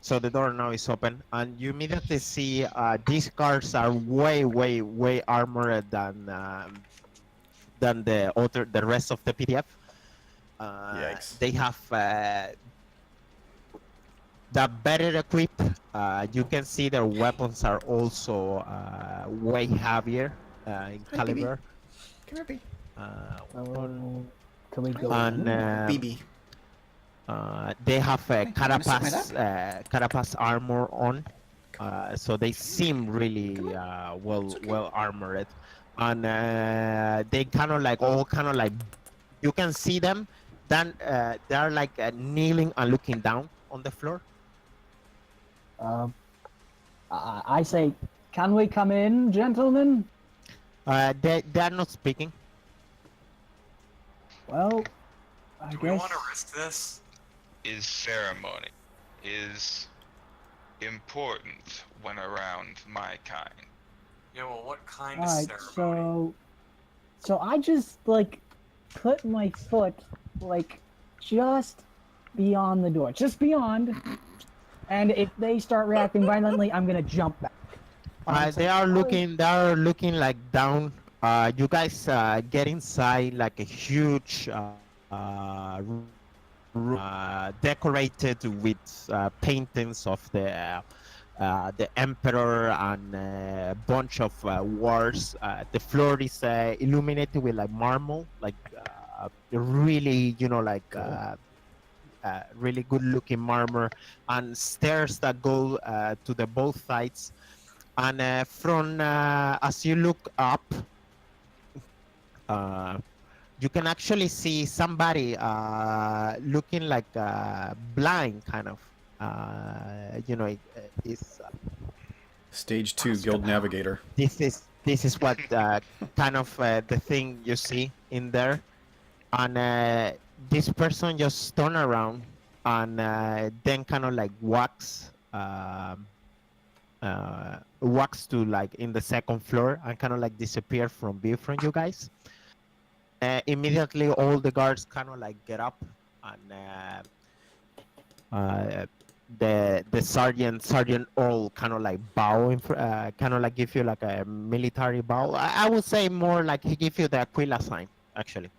so the door now is open, and you immediately see these guards are way armored than the rest of the PDF. Yikes. They have the better equipped. You can see their weapons are also way heavier in caliber. Come here, baby. Can we go And in? BB. they have a Come on, you wanna sit carapace armor on, so they seem really well armored, and they kind of like you can see them. Then they are like kneeling and looking down on the floor. I say, can we come in, gentlemen? They are not speaking. Well, I Do we guess. want to risk this? Is ceremony is important when around my kind. Yeah, well, what kind All of right, ceremony? so I just like put my foot like just beyond the door, just beyond, and if they start reacting violently, I'm gonna jump back. They are looking. They are looking like down. You guys get inside like a huge room, decorated with paintings of the emperor and a bunch of wars. The floor is illuminated with like marble, like really, like really good looking marmor, and stairs that go to the both sides. And from as you look up, you can actually see somebody looking like blind, kind of. It's Stage 2 Guild Navigator. this is what kind of the thing you see in there, and this person just turn around and then kind of like walks to like in the second floor and kind of like disappear from view from you guys. Immediately all the guards kind of like get up, and the sergeant all kind of like bow, kind of like give you like a military bow. I would say more like he give you the Aquila sign, actually.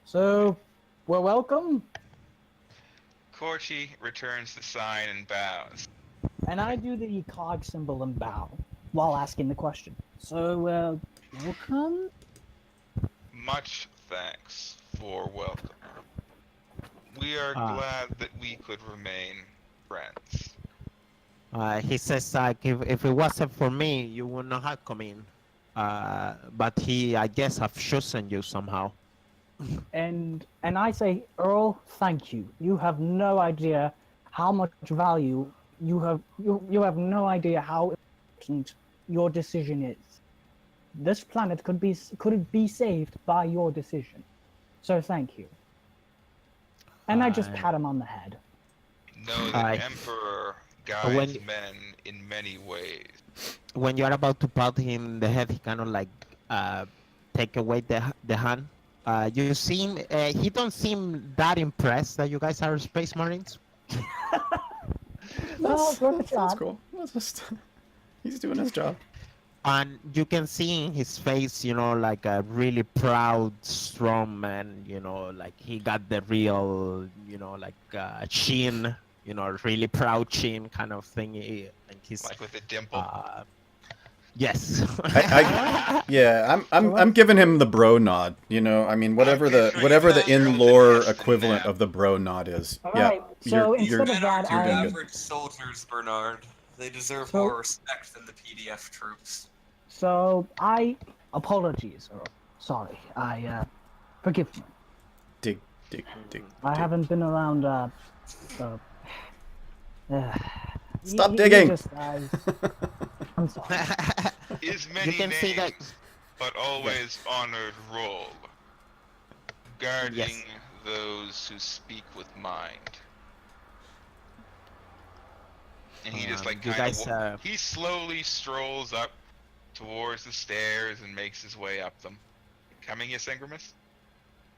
So, we're welcome, Corchi returns the sign and bows. and I do the cog symbol and bow while asking the question. So, welcome. Much thanks for welcome. We are glad that we could remain friends. He says like if it wasn't for me, you would not have come in. But he, I guess, have chosen you somehow. And I say, Earl, thank you. You have no idea how much value you have. You have no idea how important your decision is. This planet could be saved by your decision. So thank you. And I just pat him on the head. Know that Emperor guides men in many ways. When you are about to pat him in the head, he kind of like take away the hand. You seem he don't seem that impressed that you guys are Space Marines. Well, That's cool. That's just, he's doing his job. And you can see in his face, like a really proud, strong man, like he got the real, like chin, really proud chin kind of thing. And he's Like with a dimple. Yes. I'm giving him the bro nod. I mean, whatever the in lore equivalent of the bro nod is. All yeah. right. So instead of Men aren't that, your I average soldiers, Bernard. They deserve So- more respect than the PDF troops. So apologies, Earl. Sorry. Forgive me. Dig. I haven't been around. Stop digging. I'm sorry. Is You many can names, see that. but always honored role. Guarding those who speak with mind. And he just like you kind guys, of he slowly strolls up towards the stairs and makes his way up them. Coming, Ysengrimus?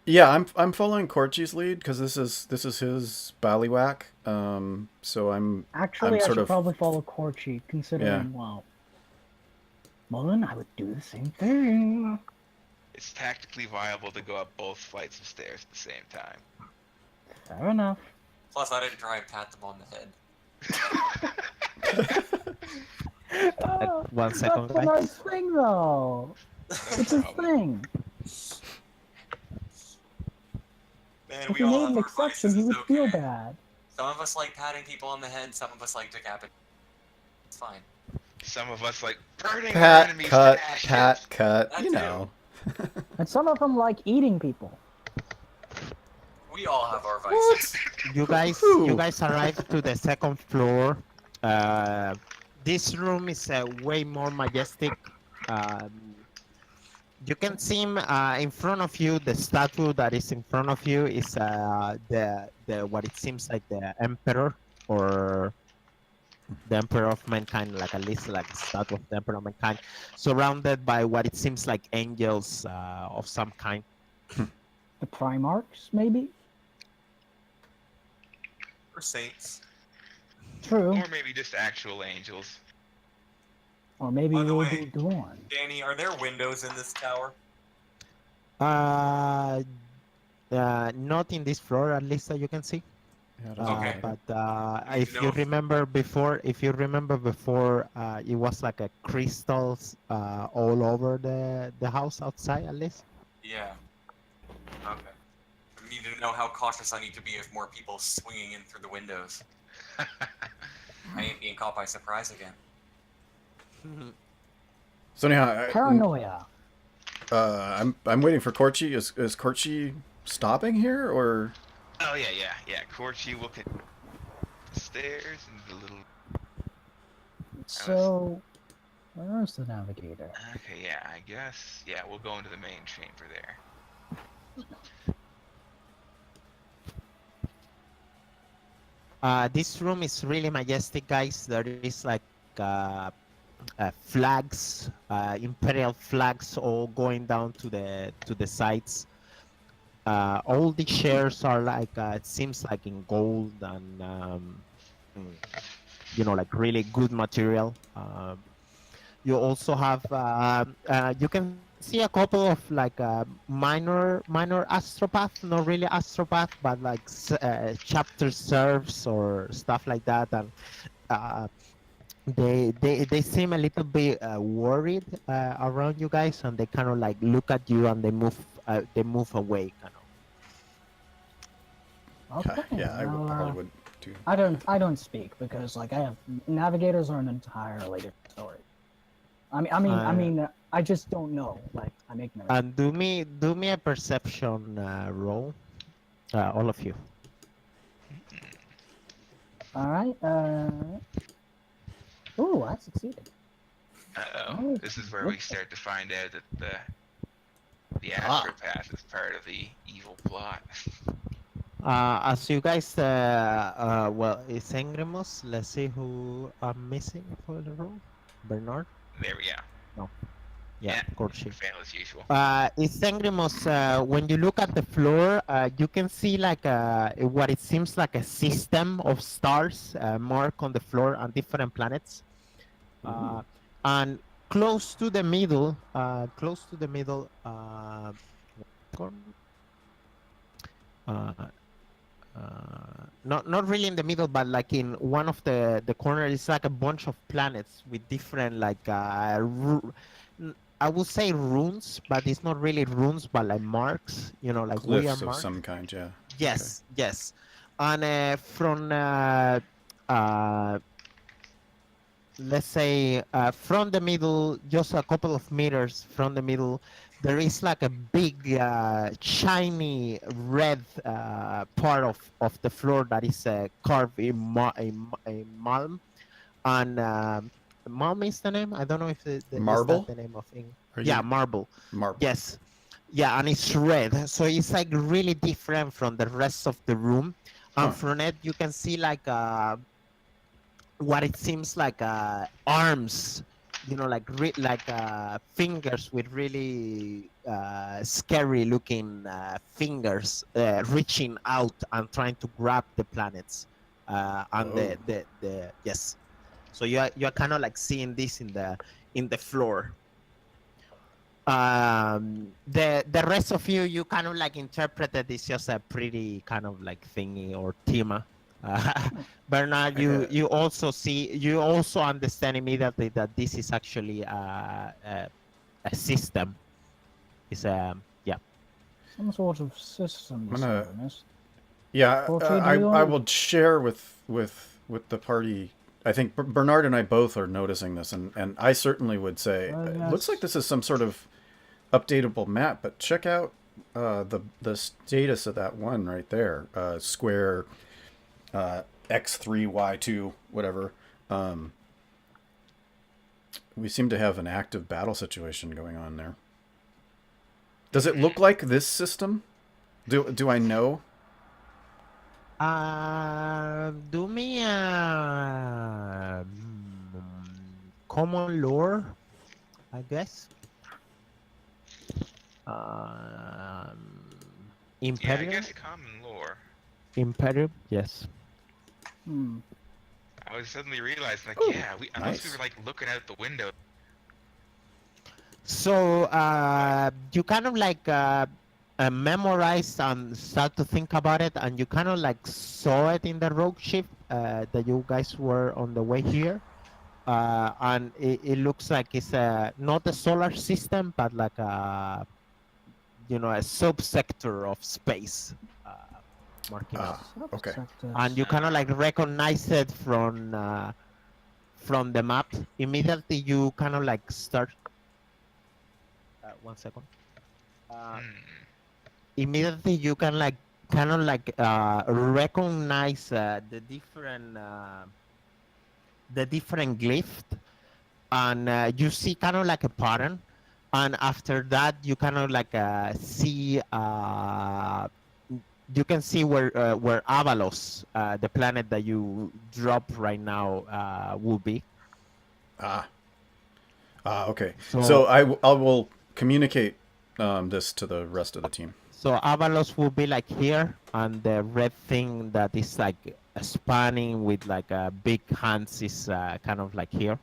Yeah, I'm following Corchi's lead because this is his ballywhack. So I'm Actually, I'm I sort should of probably follow Corchi, considering, well, Mullen, I would do the same thing. It's tactically viable to go up both flights of stairs at the same time. Fair enough. Plus, I didn't try and pat them on the head. 1 second, That's a nice thing, though. It's his thing. Man, If we he all made have an our exception, vices, he would feel okay? bad. Some of us like patting people on the head, some of us like decapitating. It's fine. Some of us like burning our pat, enemies cut, to ashes. cut. That You too. know. And some of them like eating people. We all have our vices. You guys Woohoo. arrive to the second floor. This room is way more majestic. You can see in front of you, the statue that is in front of you is the what it seems like the emperor, or the emperor of mankind, like at least like a statue of the emperor of mankind, surrounded by what it seems like angels of some kind. The Primarchs, maybe? Or saints. True. Or maybe just actual angels. Or maybe By the we'll way- be Dorn. Danny, are there windows in this tower? Uh, not in this floor, at least that you can see. Yeah, it doesn't Okay. look like But I need if to you know if- remember before, it was like a crystals all over the house outside, at least. Yeah. Okay. I need to know how cautious I need to be if more people swinging in through the windows. I ain't being caught by surprise again. So anyhow, Paranoia. I'm waiting for Corchi. Is Corchi stopping here or? Oh yeah. Corchi will get the stairs and the little. So, where's the navigator? Okay, yeah, I guess. Yeah, we'll go into the main chamber there. This room is really majestic, guys. There is like flags, imperial flags, all going down to the sides. All the chairs are like it seems like in gold and like really good material. You also have you can see a couple of like minor astropath, not really astropath, but like chapter serfs or stuff like that, and they seem a little bit worried around you guys, and they kind of like look at you and they move away, kind of. Okay. Yeah, I well, probably would too. I don't speak because like navigators are an entirely different story. I mean, I just don't know. Like, I'm ignorant. And do me a perception roll, all of you. All right. Ooh, I succeeded. Uh-oh. This is where we start to find out that the Ah. astropath is part of the evil plot. As you guys, well, Ysengrimus, let's see who I'm missing for the role. Bernard? There we go. Yeah, Corchi. Fail as usual. Ysengrimus, when you look at the floor, you can see like what it seems like a system of stars marked on the floor on different planets. And close to the middle, not really in the middle, but like in one of the corners, it's like a bunch of planets with different like I would say runes, but it's not really runes, but like marks, like we are Glyphs of marked. some kind, yeah. Yes, yes. And from let's say from the middle, just a couple of meters from the middle, there is like a big shiny red part of the floor that is carved in malm. And malm is the name? I don't know if Marble? is that the name of thing. Are Yeah, you- marble. Marble. Yes. Yeah, and it's red. So it's like really different from the rest of the room. And Huh. from it, you can see like what it seems like arms, like fingers with really scary looking fingers reaching out and trying to grab the planets. And the yes. So you're kind of like seeing this in the floor. The rest of you kind of like interpreted it's just a pretty kind of like thingy or tema. Bernard, you also understand immediately that this is actually a system. It's yeah. Some sort of system. I'm gonna- Ysengrimus. Yeah, Corchi, do I you wanna- will share with the party. I think Bernard and I both are noticing this, and I certainly would say it looks like this is some sort of updatable map. But check out the status of that one right there, square X3 Y2 whatever. We seem to have an active battle situation going on there. Does it look like this system? Do I know? Do me common lore, I guess. Yeah, I Imperium. guess common lore. Imperium. Yes. Hmm. I was suddenly realizing, like, Ooh, yeah, unless we nice. were like looking out the window, So you kind of like memorize and start to think about it, and you kind of like saw it in the rogue ship that you guys were on the way here. And it looks like it's not a solar system, but like a a subsector of space marking out. Okay. And you kind of like recognize it from the map. Immediately you kind of like start. 1 second. Immediately you can like kind of like recognize the different glyphs, and you see kind of like a pattern, and after that you kind of like see you can see where Avalos, the planet that you drop right now, will be. Okay. So- So I will communicate this to the rest of the team. So Avalos will be like here, and the red thing that is like spanning with like big hands is kind of like here.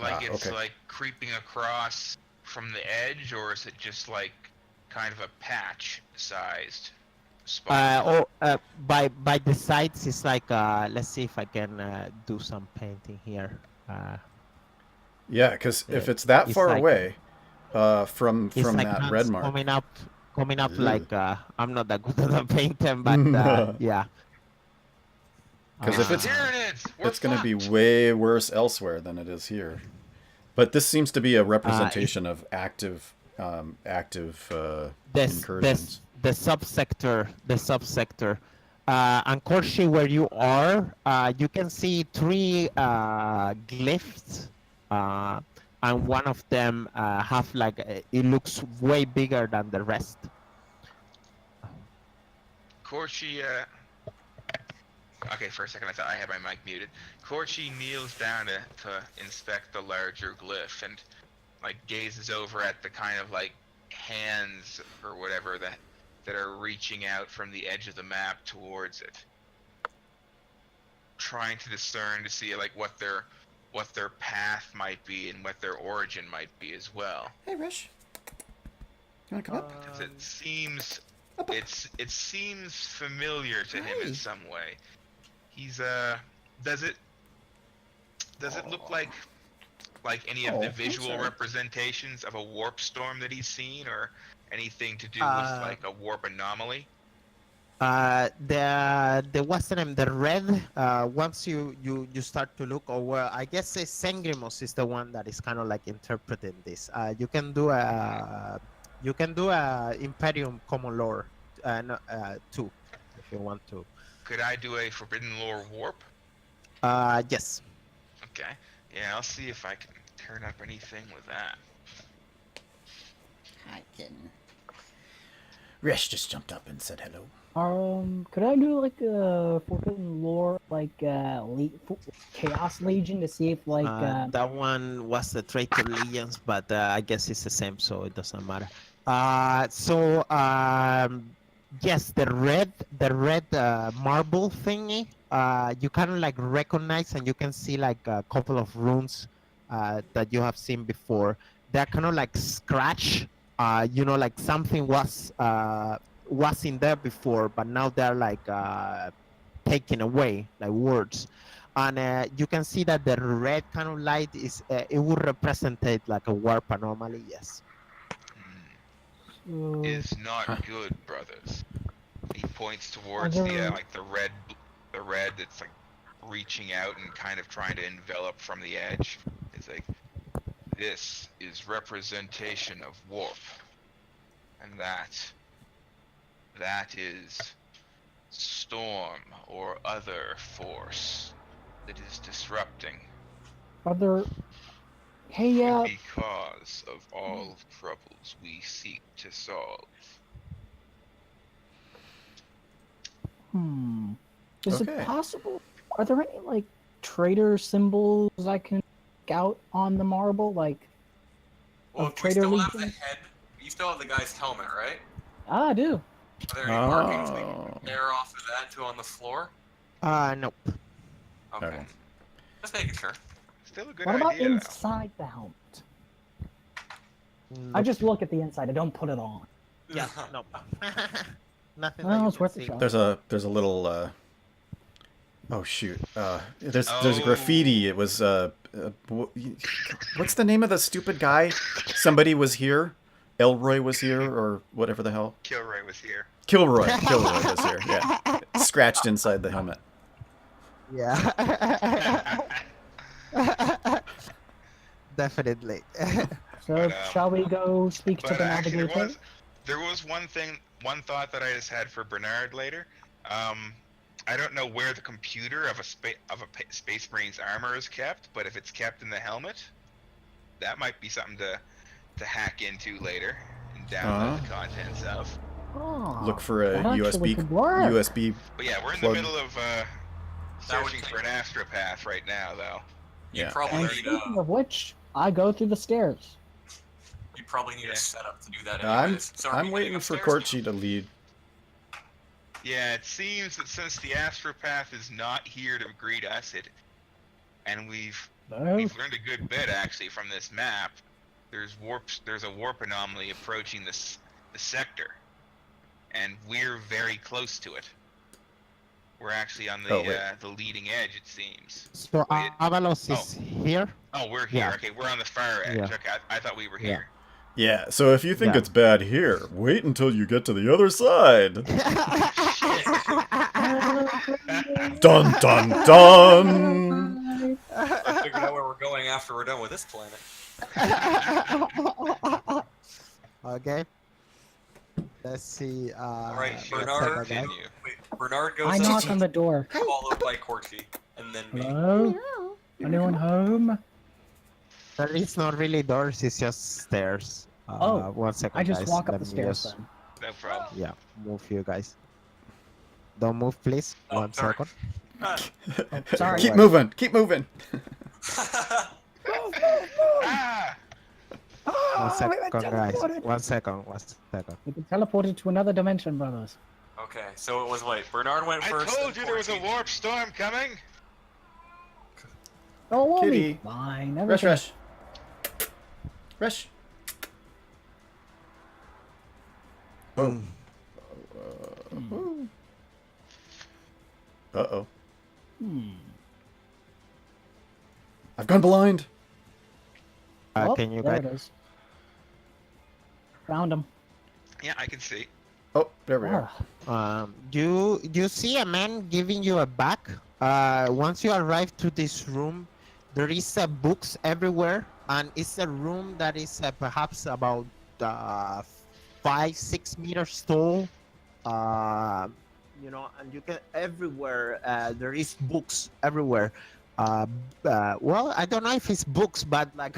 Like it's okay. like creeping across from the edge, or is it just like kind of a patch-sized spot? By the sides, it's like let's see if I can do some painting here. Yeah, because if it's that it's far like- away from It's like that hands red mark, coming up Ugh. like I'm not that good at the painting, but yeah. because if it's Tyranids, we're it's going to be fucked. way worse elsewhere than it is here. But this seems to be a representation of active incursions. the subsector. And Korshi, where you are, you can see 3 glyphs, and one of them have like it looks way bigger than the rest. Korchi, okay, for a second I thought I had my mic muted. Korchi kneels down to inspect the larger glyph and like gazes over at the kind of like hands or whatever that are reaching out from the edge of the map towards it, trying to discern to see like what their path might be and what their origin might be as well. Hey, Rish. You want to come up? Because it seems it seems familiar to him in some way. He's does it look like any of the visual representations of a warp storm that he's seen, or anything to do with like a warp anomaly? What's the name? The red. Once you start to look, or well, I guess Ysengrimus is the one that is kind of like interpreting this. You can do a Imperium Common Lore, too, if you want to. Could I do a Forbidden Lore warp? Yes. Okay. Yeah, I'll see if I can turn up anything with that. I can. Rish just jumped up and said hello. Could I do like a Forbidden Lore, like Chaos Legion to see if like that one was the Traitor Legions, but I guess it's the same, so it doesn't matter. Yes, the red marble thingy, you kind of like recognize, and you can see like a couple of runes that you have seen before. They're kind of like scratch, like something was in there before, but now they're like taken away, like words. And you can see that the red kind of light is it would represent like a warp anomaly. Yes. Is not good, brothers. He points towards Are the there- like the red that's like reaching out and kind of trying to envelop from the edge. It's like, this is representation of warp, and that is storm or other force that is disrupting. are there? Hey, Could be cause of all troubles we seek to solve. Is Okay. it possible? Are there any like traitor symbols I can pick out on the marble? Like, Well, Of if we Traitor still have the Legion? head, you still have the guy's helmet, right? I do. Are there any markings we can Oh. compare off of that to on the floor? Nope. Okay. Okay. Just making sure. Still a good What about idea, though. inside the helmet? I just look at the inside. I don't put it on. Yeah, no. Nothing Well, that you it's can worth a see. shot. There's a little oh shoot. There's Oh. graffiti. It was what's the name of the stupid guy? Somebody was here. Elroy was here, or whatever the hell. Kilroy was here. Kilroy was here. Yeah, scratched inside the helmet. Yeah. Definitely. So, But, shall we go speak to But the actually, navigator? there was one thought that I just had for Bernard later. I don't know where the computer of a Space Marine's armor is kept, but if it's kept in the helmet, that might be something to hack into later and download the contents of. Oh, Look for a that actually USB could work. USB. But yeah, we're in Plug. the middle of That would searching for an astropath right now, though. You Yeah. probably And need speaking of which, I go through the stairs. you probably need Yeah. a setup to do that. I'm Anyways. So are we I'm heading waiting for upstairs? Corchi to lead. Yeah, it seems that since the astropath is not here to greet us, and we've No. learned a good bit actually from this map. There's a warp anomaly approaching the sector, and we're very close to it. We're actually on Oh, wait. the leading edge, it seems. So Wait. Avalos is here. Oh, we're here. Yeah. Okay, we're on the far edge. Yeah. Okay, I thought we were Yeah. here. Yeah. So if you think Yeah. it's bad here, wait until you get to the other side. Dun dun dun. I figured out where we're going after we're done with this planet. Okay. Let's see. Alright, Shall one Bernard, second, guys. continue. Wait, Bernard I goes knock up, on the door. followed by Corky, and then me. Hello? Anyone home? There is not really doors, it's just stairs. Oh, 1 second, I just guys. walk up Let the me stairs just- then. No problem. Yeah, move you guys. Don't move, please. Oh, 1 sorry. second. Sorry. Keep moving. Keep moving. Ah! 1 second, we were guys. teleported. 1 second. 1 second. We been teleported to another dimension, brothers. Okay, so it was wait. Bernard went I first. told then you there was a Corky. warp storm coming. Oh, we'll Kitty. be fine. Rush, Everything- rush. Rush. Oh. Uh-oh. I've gone blind. Oh, Can you there guys? it is. Found him. Yeah, I can see. Oh, there we are. Ah, You see a man giving you a bag. Once you arrive to this room, there is books everywhere, and it's a room that is perhaps about 5-6 meters tall. You know, and you can everywhere. There is books everywhere. Well, I don't know if it's books, but like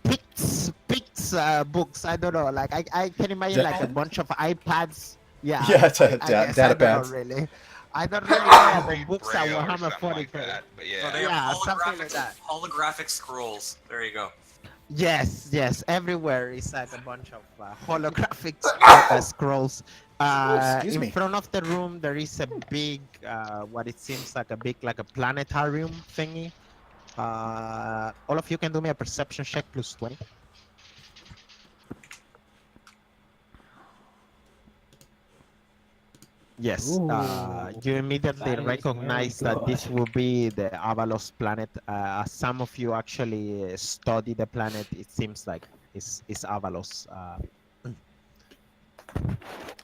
Pix books. I don't know. Like I can imagine like a bunch of iPads. Yeah. Yeah, it's a I guess, I data don't know pads. really. I don't really know Probably the books at Braille or Warhammer something 40k. like that, but So yeah. they Yeah, have something like holographic, that. holographic scrolls. There you go. Yes. Everywhere is like a bunch of holographic scrolls. Excuse In me. front of the room, there is a big, what it seems like a planetarium thingy. All of you can do me a perception check plus 20. Yes, Ooh, you immediately that is recognize very that this good. will be the Avalos planet. As some of you actually study the planet, it seems like it's Avalos.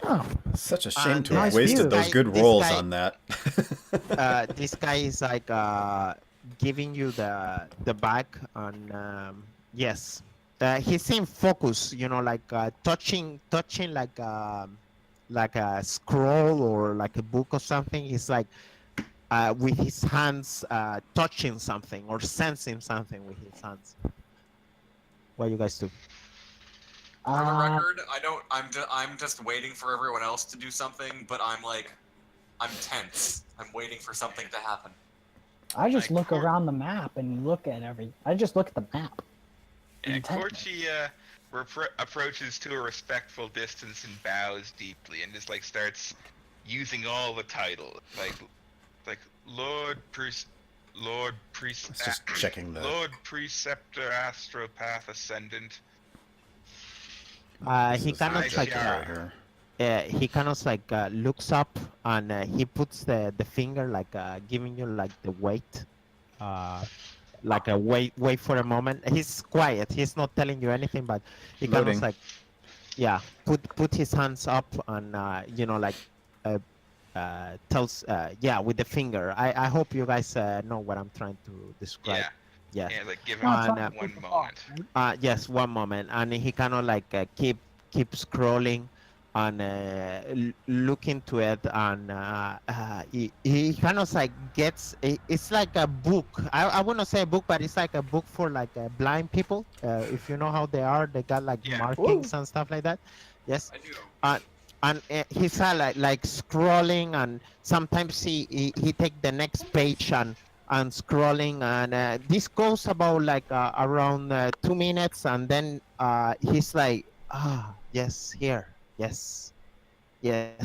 oh, Such a shame And to have nice wasted view. those This good guy- rolls on that. This guy is like giving you the bag, and yes, he's in focus. You know, like touching like a scroll or like a book or something. He's like with his hands touching something or sensing something with his hands. What you guys do? For the uh, record, I'm just waiting for everyone else to do something, but I'm tense. I'm waiting for something to happen. I just Like, look Cor- around the map and look at I just look at the map. And Intently. Corchi approaches to a respectful distance and bows deeply, and just like starts using all the titles, like Lord Priest, It's just checking the. Lord Preceptor, Astropath Ascendant, This he is the kind of objective like right here. he kind of like looks up and he puts the finger like giving you like the weight, like a wait for a moment. He's quiet. He's not telling you anything, but he kind Loading. of like put his hands up and like uh, tells with the finger. I hope you guys know what I'm trying to describe. Yeah. Yeah. Yeah, like give Not him trying to one take the moment. thought, right? Yes, one moment, and he kind of like keep scrolling and look into it, and he kind of like gets it's like a book. I wouldn't say a book, but it's like a book for like blind people. If you know how they are, they got like Yeah. markings and stuff like that. Yes, I do. and he's like scrolling, and sometimes he take the next page and scrolling, and this goes about like around 2 minutes, and then he's like, yes, here, yes,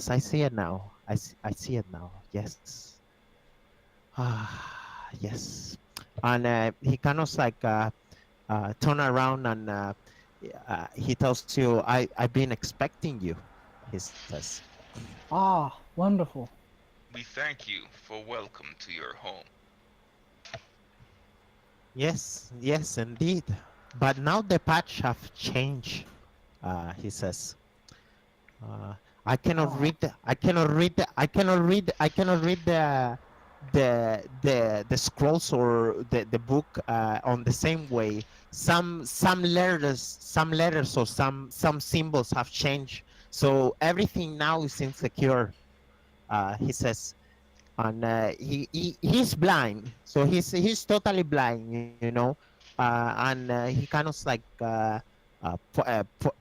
I see it now, I see it now, yes, yes, and he kind of like turn around, and he tells you, I've been expecting you, he says. Ah, wonderful. We thank you for welcome to your home. Yes, indeed. But now the patch have changed, he says. I cannot Ah. read. I cannot read. I cannot read. I cannot read the scrolls or the book on the same way. Some letters or some symbols have changed. So everything now is insecure. He says. And he's blind, so he's totally blind, and he kind of like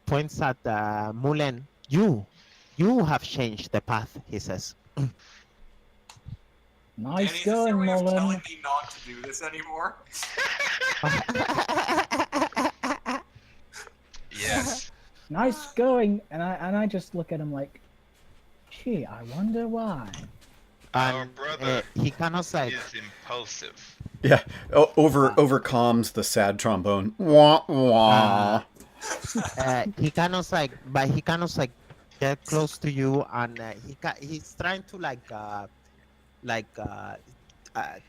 points at Mulen. You have changed the path, he says. Nice Danny, is this going, your way of telling Mullen. me not to do this anymore? Yes. Nice going. And I just look at him like, gee, I wonder why. Our And brother he kind of like is impulsive. Yeah, overcomes the sad trombone. Wah wah. he kind of like, but he kind of like get close to you, and he's trying to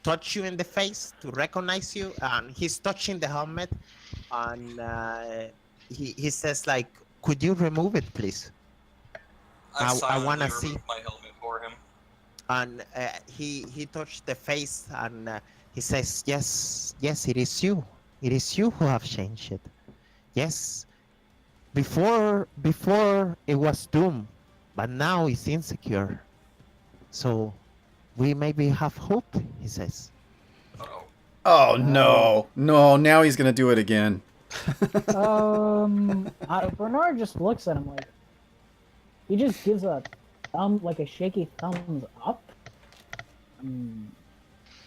touch you in the face to recognize you, and he's touching the helmet, and he says like, could you remove it, please? I I silently wanna removed see. my helmet for him. And he touched the face, and he says, yes, it is you, who have changed it. Yes, before it was doom, but now it's insecure, so we maybe have hope, he says. Uh-oh. Oh no, now he's gonna do it again. Bernard just looks at him like, he just gives a like a shaky thumbs up.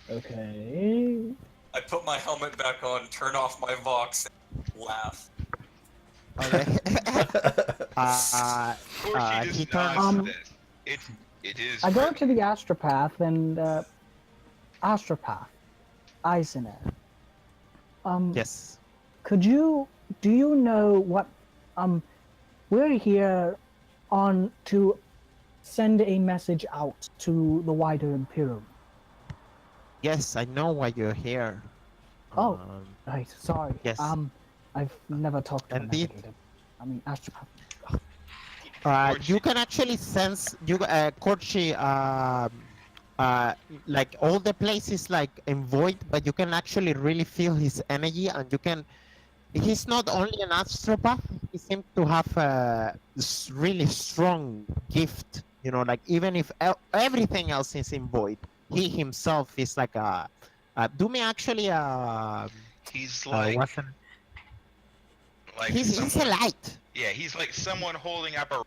Okay. I put my helmet back on, turn off my Vox, and laugh. Okay. Of course, he He just turns. nods to this. It is. I go friendly. to the astropath and astropath, Eisener. Yes. Do you know what we're here on to send a message out to the wider Imperium. Yes, I know why you're here. Oh. Um, Right, sorry. Yes. I've never talked to a Indeed. navigator. I mean astropath. you can actually sense Korchi, like all the places like in void, but you can actually really feel his energy, and you can. He's not only an astropath; he seems to have a really strong gift. Like even if everything else is in void, he himself is like a. Do me actually He's like he's a someone, light. yeah, he's like someone holding up a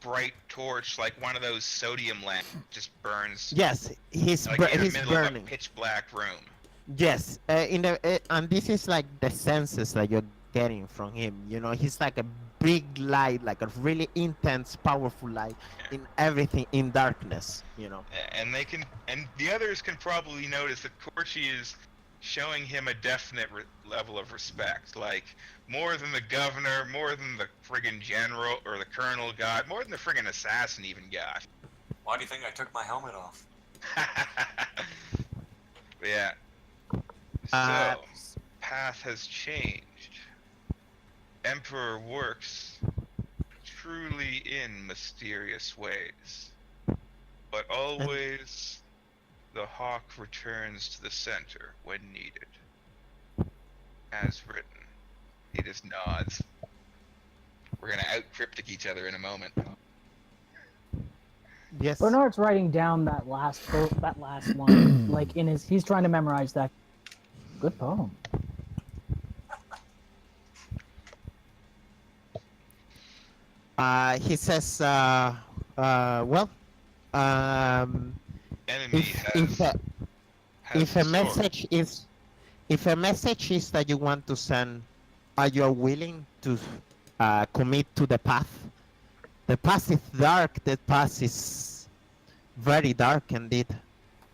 bright torch, like one of those sodium lamps, just burns. Yes, he's Like in the he's middle of a burning. pitch black room. Yes, and this is like the senses that you're getting from him. He's like a big light, like a really intense, powerful light in everything, in darkness. And they can, and the others can probably notice that Korchi is showing him a definite level of respect, like more than the governor, more than the friggin' general or the colonel got, more than the friggin' assassin even got. Why do you think I took my helmet off? Yeah. Uh, So, path has changed. Emperor works truly in mysterious ways, but always the hawk returns to the center when needed. As written. He just nods. We're gonna out-cryptic each other in a moment. yes. Bernard's writing down that last one, like he's trying to memorize that. Good poem. He says, well, Enemy if has a sword. message is if a message is that you want to send, are you willing to commit to the path? The path is dark. The path is very dark indeed,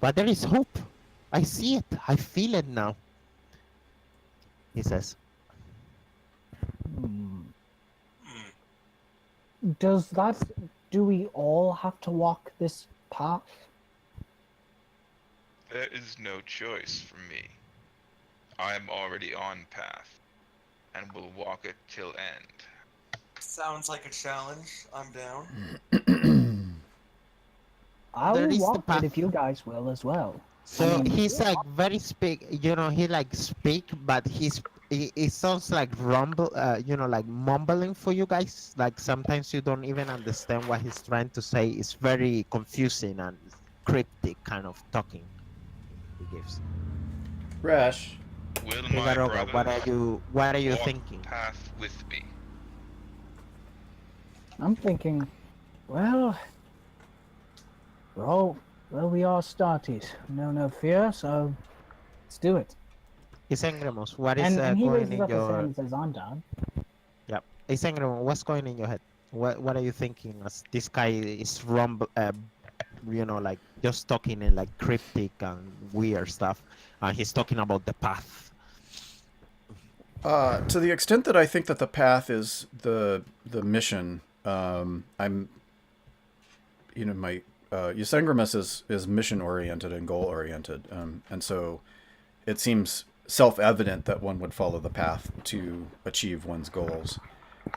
but there is hope. I see it. I feel it now. He says. Do we all have to walk this path? There is no choice for me. I am already on path, and will walk it till end. Sounds like a challenge. I'm down. I There will is the walk path. it if you guys will as well. So I mean, he's like very speak, he like speak, but it sounds like rumble, like mumbling for you guys. Like sometimes you don't even understand what he's trying to say. It's very confusing and cryptic kind of talking he gives. Rash. Will my Rigaroga, brother what are you walk thinking? the path with me? I'm thinking, well, we all started. No fear, so let's do it. Ysengrimus, what is And he going raises in up his hand your and says, I'm down. Ysengrimus, what's going in your head? What are you thinking as this guy is like just talking in like cryptic and weird stuff, and he's talking about the path. To the extent that I think that the path is the mission, I'm, my Ysengrimus is mission oriented and goal oriented, and so it seems self-evident that one would follow the path to achieve one's goals.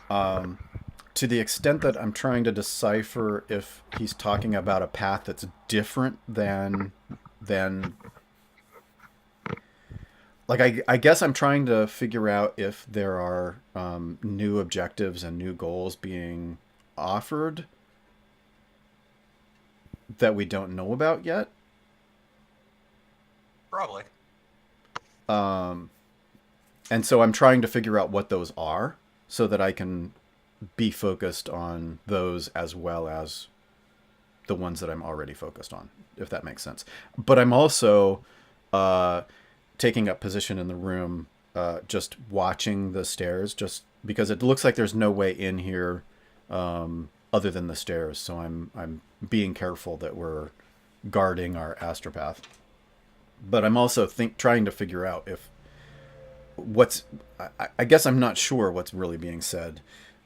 To the extent that I'm trying to decipher if he's talking about a path that's different than like I guess I'm trying to figure out if there are new objectives and new goals being offered that we don't know about yet. Probably. And so I'm trying to figure out what those are so that I can be focused on those as well as the ones that I'm already focused on, if that makes sense. But I'm also taking up position in the room, just watching the stairs, just because it looks like there's no way in here other than the stairs. So I'm being careful that we're guarding our astropath. But I'm also trying to figure out if I guess I'm not sure what's really being said.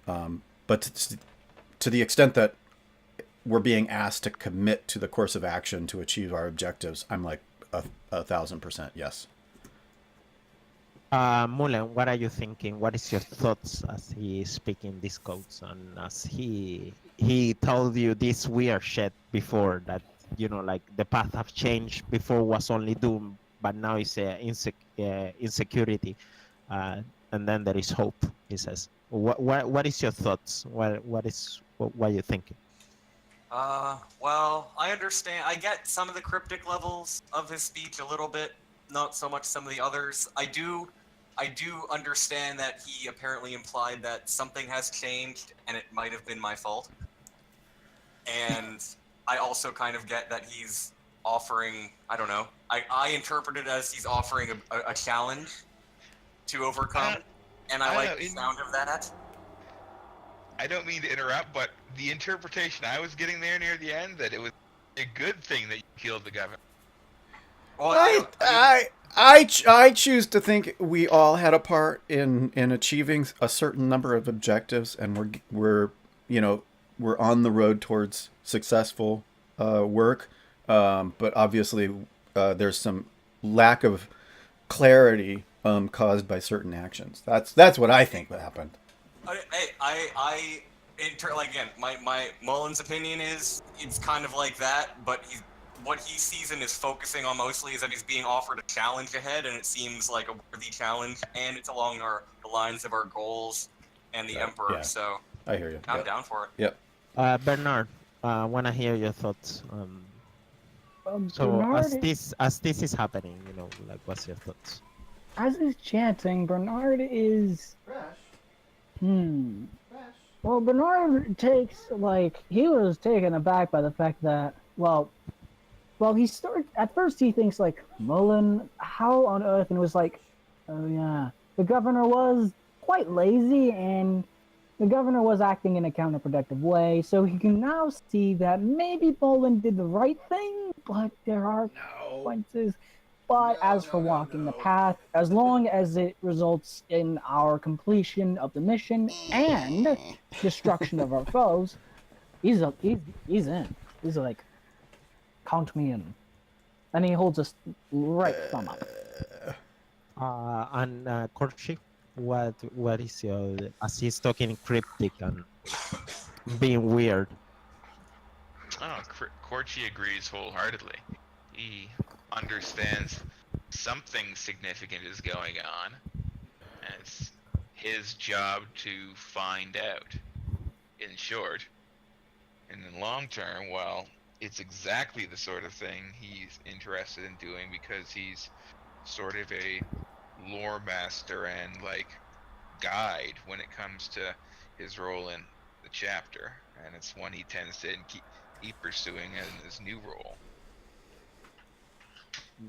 But to the extent that we're being asked to commit to the course of action to achieve our objectives, I'm like 1,000% yes. Mulen, what are you thinking? What is your thoughts as he is speaking these codes and as he told you this weird shit before that, like the path have changed? Before was only doom, but now it's insecurity, and then there is hope. He says, what is your thoughts? What are you thinking? Well, I understand. I get some of the cryptic levels of his speech a little bit, not so much some of the others. I do understand that he apparently implied that something has changed and it might have been my fault. And I also kind of get that he's offering, I don't know, I interpret it as he's offering a challenge to overcome, and I like the sound of that. I don't mean to interrupt, but the interpretation I was getting there near the end, that it was a good thing that you killed the governor. Well, I choose to think we all had a part in achieving a certain number of objectives, and we're we're on the road towards successful work. But obviously, there's some lack of clarity caused by certain actions. That's what I think happened. Like again, my Mullen's opinion is it's kind of like that, but what he sees and is focusing on mostly is that he's being offered a challenge ahead, and it seems like a worthy challenge, and it's along the lines of our goals and the Emperor. Yeah. So I hear you. I'm down for it. Yep. Bernard, want to hear your thoughts. So Bernard, as this is happening, like what's your thoughts? as he's chanting, Bernard is. Well, Bernard takes, he was taken aback by the fact that, at first he thinks, Mullen, how on earth, and was like, oh yeah, the governor was quite lazy, and the governor was acting in a counterproductive way, so he can now see that maybe Mullen did the right thing, but there are consequences. But as for walking the path, as long as it results in our completion of the mission and destruction of our foes, he's in. He's like, count me in. And he holds us right thumb up. And Korchi, what is your, as he's talking cryptic and being weird? Oh, Corchi agrees wholeheartedly. He understands something significant is going on, and it's his job to find out. In short, in the long term, well, it's exactly the sort of thing he's interested in doing because he's sort of a lore master and guide when it comes to his role in the chapter, and it's one he tends to keep pursuing in his new role.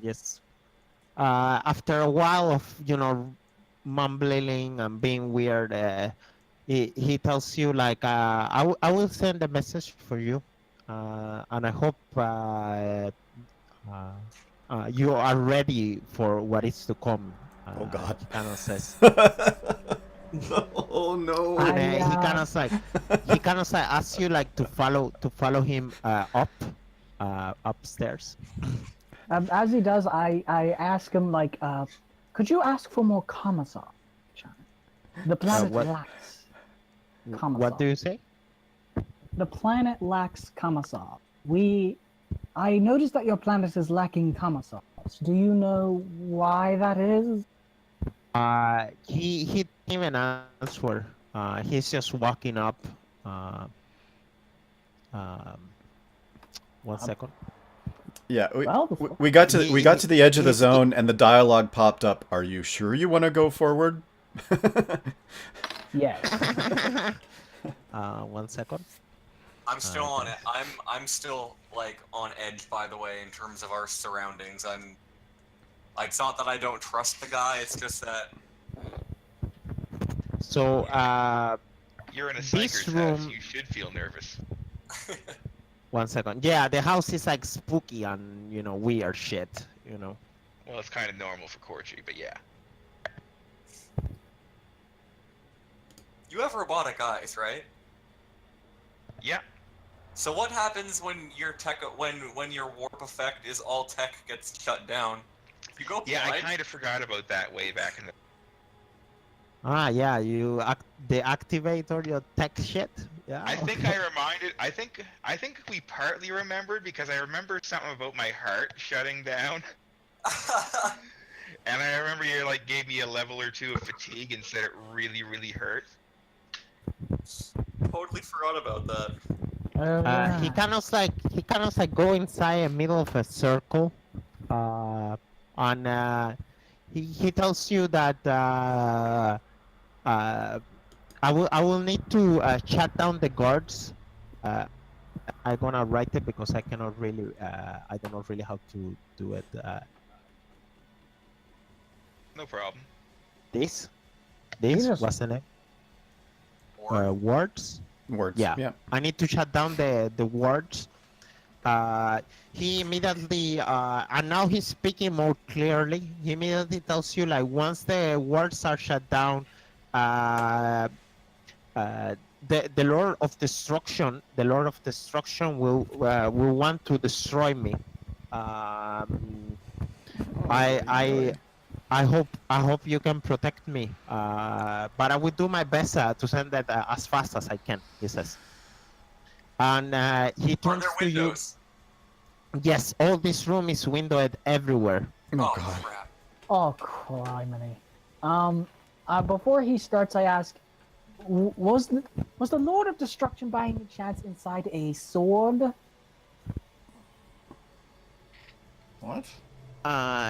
Yes. After a while of mumbling and being weird, he tells you I will send a message for you, and I hope you are ready for what is to come. Oh God. He kind of says. Oh no. And he kind of asks you to follow him upstairs. As he does, I ask him, could you ask for more commissar? The planet lacks commissar. What do you say? The planet lacks commissar. I noticed that your planet is lacking commissars. Do you know why that is? He didn't even answer. He's just walking up. 1 second. Yeah, we got to the edge of the zone, and the dialogue popped up. Are you sure you want to go forward? Yes. 1 second. I'm still on it. I'm still on edge, by the way, in terms of our surroundings. It's not that I don't trust the guy. It's just that. So You're in a psycher's house. You should feel nervous. 1 second. Yeah, the house is spooky and weird shit. Well, it's kind of normal for Corchi, but yeah. You have robotic eyes, right? Yeah. So what happens when your when your warp effect is all tech gets shut down? You go. Yeah, I kind of forgot about that way back in the. Yeah, you deactivate all your tech shit. Yeah. I think I think we partly remembered because I remember something about my heart shutting down. And I remember you gave me a level or two of fatigue and said it really, really hurt. Totally forgot about that. He kind of go inside the middle of a circle, and he tells you that I will need to shut down the guards. I'm gonna write it because I cannot really I don't know really how to do it. No problem. This Jesus. what's the name? Or Wards. Words. Yeah. I need to shut down the wards, He immediately, and now he's speaking more clearly. He immediately tells you, like, once the words are shut down, uh, the Lord of Destruction will want to destroy me. I I I hope you can protect me. But I will do my best to send that as fast as I can. He says, and he Are turns there to you. windows? Yes, all this room is windowed everywhere. Oh, Oh, God. crap. Oh, criminy. Before he starts, I ask, was the Lord of Destruction by any chance inside a sword? What?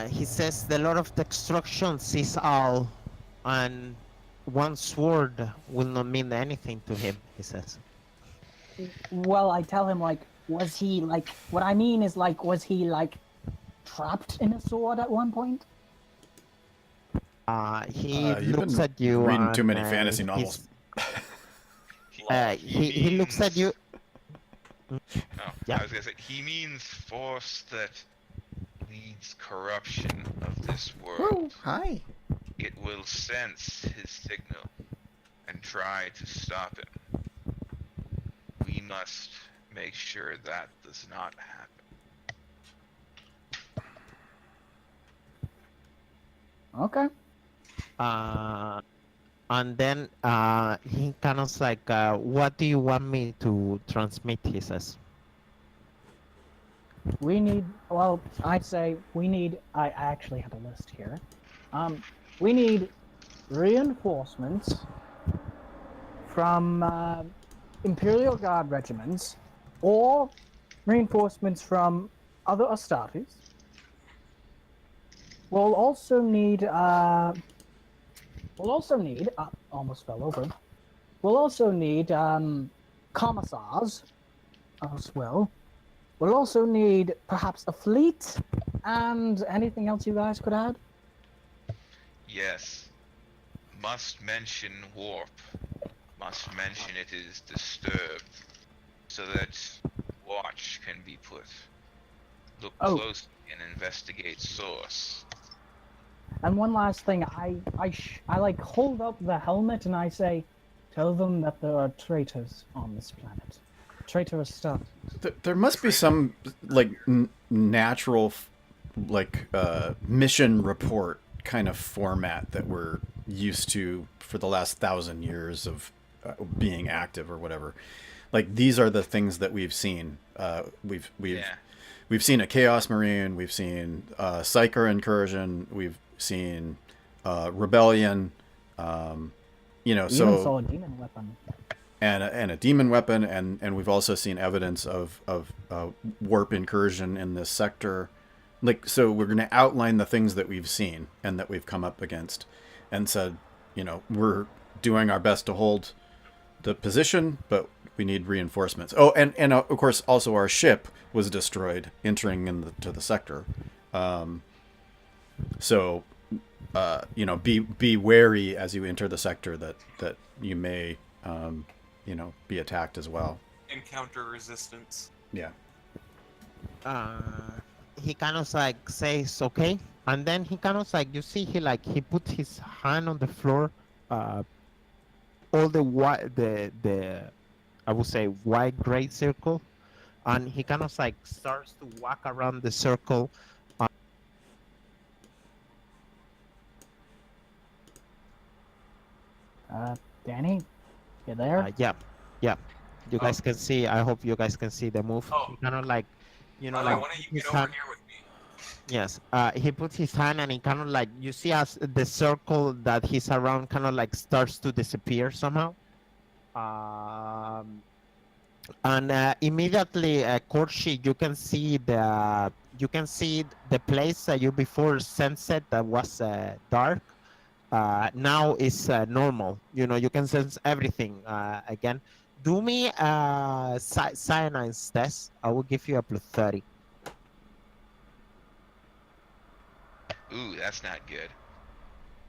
He says the Lord of Destruction sees all, and one sword will not mean anything to him. He says. Well, I tell him, like, was he, like, what I mean is, like, was he, like, trapped in a sword at one point? He You've looks been at you. reading too and, many fantasy novels. He looks at you. Oh, Yeah. I was gonna say he means force that leads corruption of this world. Hi. It will sense his signal and try to stop him. We must make sure that does not happen. Okay. And then he kind of like, what do you want me to transmit? He says. We need, well, I'd say we need, I actually have a list here. We need reinforcements from Imperial Guard regiments or reinforcements from other Astartes. We'll also need, almost fell over. We'll also need commissars as well. We'll also need perhaps a fleet and anything else you guys could add. Yes. Must mention warp. Must mention it is disturbed, so that watch can be put. Look closely and investigate source. And one last thing, I like hold up the helmet and I say, tell them that there are traitors on this planet. Traitorous stuff. There must be some like natural, like mission report kind of format that we're used to for the last 1,000 years of being active or whatever. Like these are the things that we've seen. We've seen a Chaos Marine. We've seen Psyker incursion. We've seen rebellion. You know, We so even saw a demon weapon. And a demon weapon, and we've also seen evidence of warp incursion in this sector. Like, so we're going to outline the things that we've seen and that we've come up against, and said, you know, we're doing our best to hold the position, but we need reinforcements. Oh, and of course, also our ship was destroyed entering into the sector. So, you know, be wary as you enter the sector that you may. You know, be attacked as well. Encounter resistance. Yeah. He kind of like says okay, and then he kind of like, you see, he puts his hand on the floor, all the I would say white gray circle, and he kind of like starts to walk around the circle. Danny, you there? Yeah. You guys can see. I hope you guys can see the move. Oh. He kind of like, you know, I like want you his get over hand. here with me. Yes. He puts his hand and he kind of like, you see as the circle that he's around kind of like starts to disappear somehow. And immediately, Korshi, you can see the place that you before sunset that was dark. Now is normal. You know, you can sense everything again. Do me science test. I will give you a plus 30. Ooh, that's not good.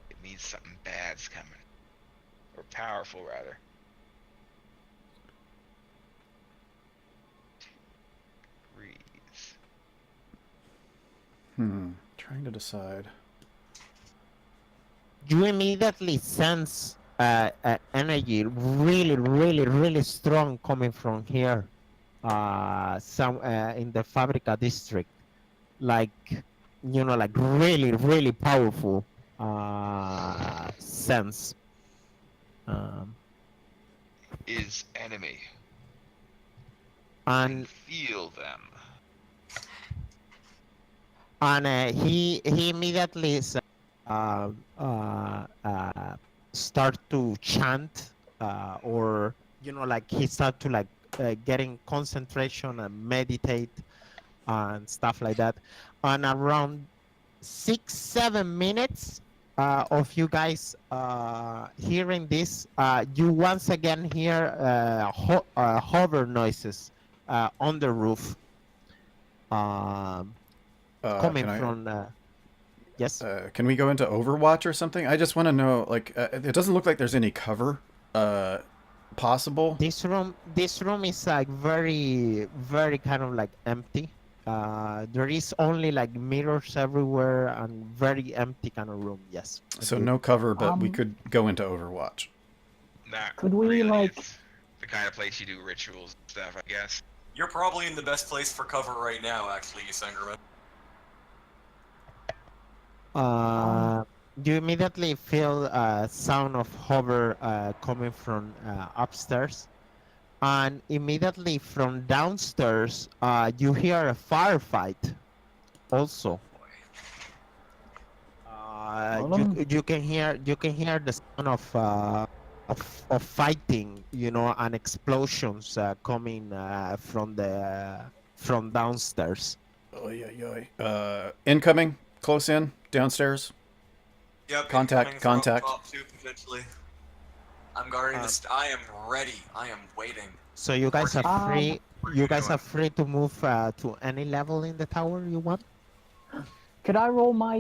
It means something bad's coming. Or powerful, rather. Trying to decide. You immediately sense energy really strong coming from here, some in the Fabrica district, like like really powerful sense. Is enemy. And Feel them. he immediately start to chant, or like he start to like getting concentration and meditate and stuff like that. And around 6-7 minutes of you guys hearing this, you once again hear hover noises on the roof, coming from yes. Can we go into Overwatch or something? I just want to know, like, it doesn't look like there's any cover possible. This room is like very kind of like empty. There is only like mirrors everywhere and very empty kind of room. Yes. So indeed. no cover, but we could go into Overwatch. Not Could we, really. like- It's the kind of place you do rituals and stuff, I guess. You're probably in the best place for cover right now, actually, Ysengrimus. You immediately feel a sound of hover coming from upstairs, and immediately from downstairs you hear a firefight also. You can hear the sound of fighting, and explosions coming from downstairs. Incoming, close in, downstairs. Yep. Contact, incoming from contact. Top two, potentially. I'm guarding the I am ready. I am waiting. So you guys are Um, free. Where You you guys going? are free to move to any level in the tower you want. Could I roll my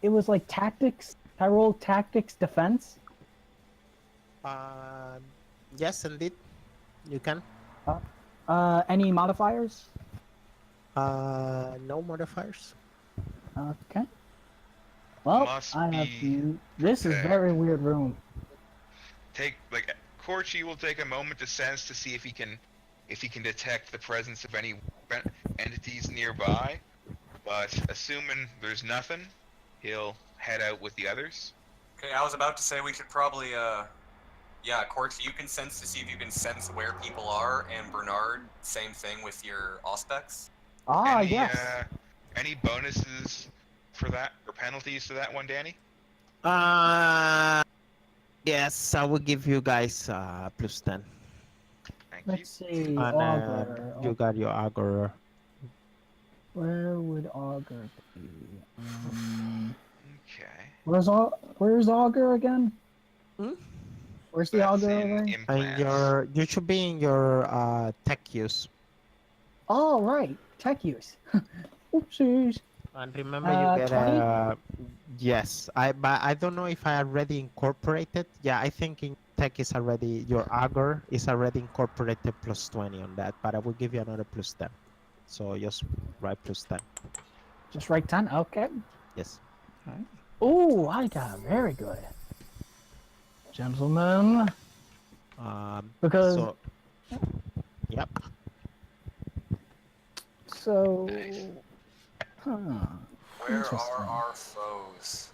it was like tactics? Can I roll tactics defense? Yes, indeed, you can. Any modifiers? No modifiers. Okay. Well, Must I have be this is prepared. very weird room. Korchi will take a moment to sense to see if he can detect the presence of any entities nearby. But assuming there's nothing, he'll head out with the others. Okay, I was about to say we should probably, yeah, Corky, you can sense to see if you can sense where people are, and Bernard, same thing with your auspex. Ah, any, yes. Any bonuses for that, or penalties to that one, Danny? Yes, I will give you guys +10. Thank you. Let's see. And Augur. you got your augur. Where would Augur be? Okay. Where's Augur again? Hmm? Where's the That's Augur in over? And implants. you should be in your tech use. Oh, right. Tech use. Oopsies. And remember, you get 20? yes. But I don't know if I already incorporated. Yeah, I think in tech is already your augur is already incorporated +20 on that. But I will give you another +10. So just write +10. Just write 10? Okay. Yes. Oh, I got it. Very good. Gentlemen. Because So, yep. so Nice. huh. Where are Interesting. our foes?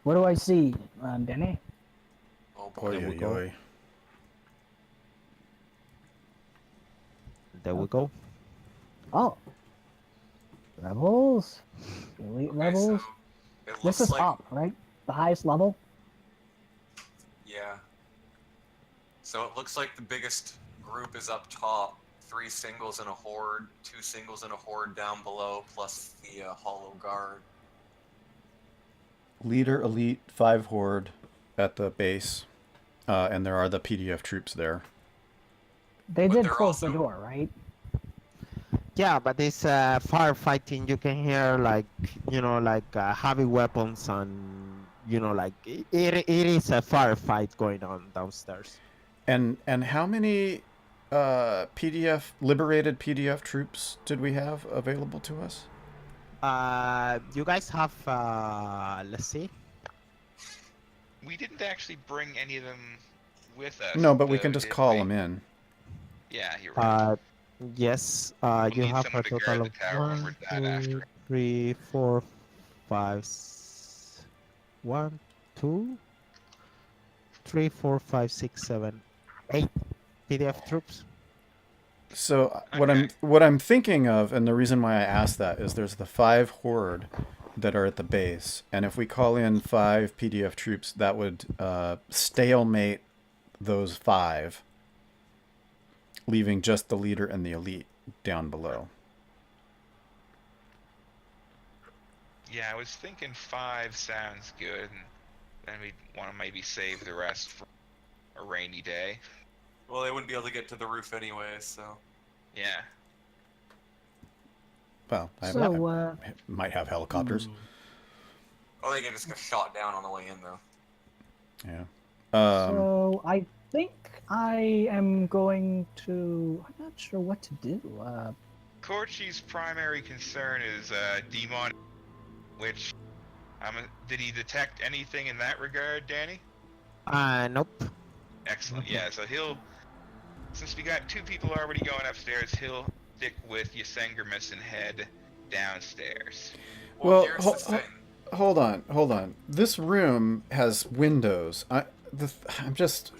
What do I see, Denny? Oh boy. There we Oy, go. oy. There we go. Oh. Levels. Elite Okay, levels. so it This looks is like, up, right? The highest level? yeah. So it looks like the biggest group is up top. 3 singles and a horde, 2 singles and a horde down below, plus the hollow guard. Leader, elite, 5 horde at the base, and there are the PDF troops there. They But did they're close the also- door, right? Yeah, but this firefighting, you can hear like heavy weapons and like it is a firefight going on downstairs. And how many liberated PDF troops did we have available to us? You guys have, let's see. We didn't actually bring any of them with us. No, but we though, can just did call we? them in. Yeah, you're right. Yes, We'll you need have someone a to guard total the of tower when we're 1, done after 2, it. 3, 4, 5, 1, 2, 3, 4, 5, 6, 7, 8 PDF troops. So Okay. what I'm thinking of, and the reason why I asked that is there's the 5 horde that are at the base, and if we call in 5 PDF troops, that would stalemate those 5, leaving just the leader and the elite down below. Yeah, I was thinking 5 sounds good, and then we'd want to maybe save the rest for a rainy day. Well, they wouldn't be able to get to the roof anyway, so. Yeah. Well, I So, might have helicopters. Oh, they can just get shot down on the way in, though. Yeah. So I think I am going to. I'm not sure what to do. Korchi's primary concern is demon, which did he detect anything in that regard, Danny? Nope. Excellent. Yeah, so since we got 2 people already going upstairs, he'll stick with Ysengrimus and head downstairs. Well, Here's the thing. hold on. This room has windows. I'm just.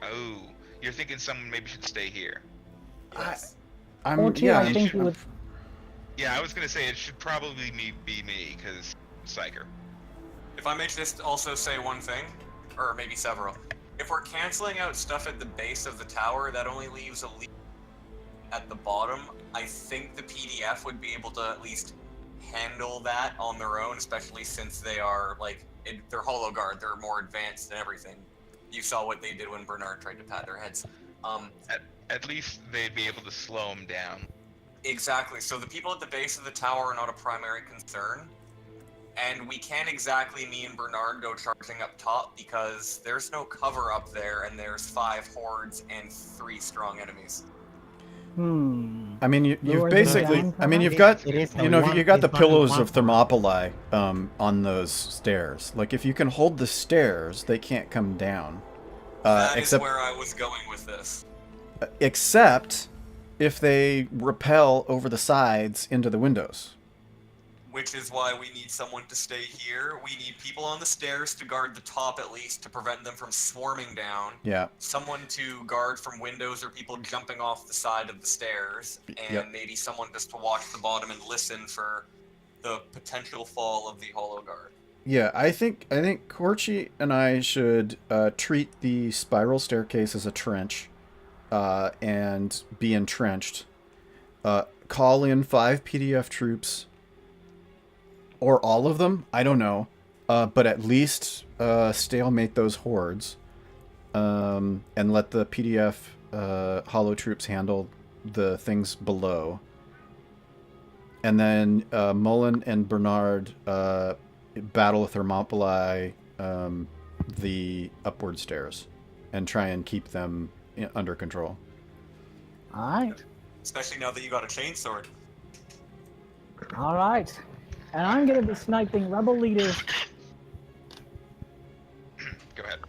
Oh, you're thinking someone maybe should stay here. Yes. I think you would. Yeah, I was gonna say it should probably be me, because Psyker. If I may just also say one thing, or maybe several. If we're canceling out stuff at the base of the tower, that only leaves a lead at the bottom. I think the PDF would be able to at least handle that on their own, especially since they are, like, they're Holo Guard, they're more advanced and everything. You saw what they did when Bernard tried to pat their heads. At least they'd be able to slow him down. Exactly, so the people at the base of the tower are not a primary concern. And we can't exactly, me and Bernard, go charging up top because there's no cover up there and there's 5 hordes and 3 strong enemies. I mean, you've Lower them basically. down, I mean, you've got. It is You know, one- you got the it's only pillars one of horde. Thermopylae on those stairs. Like, if you can hold the stairs, they can't come down. That is Except where I was going with this. except if they rappel over the sides into the windows. Which is why we need someone to stay here. We need people on the stairs to guard the top at least to prevent them from swarming down. Yeah. Someone to guard from windows or people jumping off the side of the stairs. And Yep. maybe someone just to watch the bottom and listen for the potential fall of the Holo Guard. Yeah, I think Korchi and I should treat the spiral staircase as a trench, and be entrenched. Call in 5 PDF troops, or all of them. I don't know, but at least stalemate those hordes, and let the PDF hollow troops handle the things below. And then Mullen and Bernard battle Thermopylae, the upward stairs, and try and keep them under control. Alright. Especially now that you got a chainsword. Alright. And I'm gonna be sniping rebel leaders. Go ahead.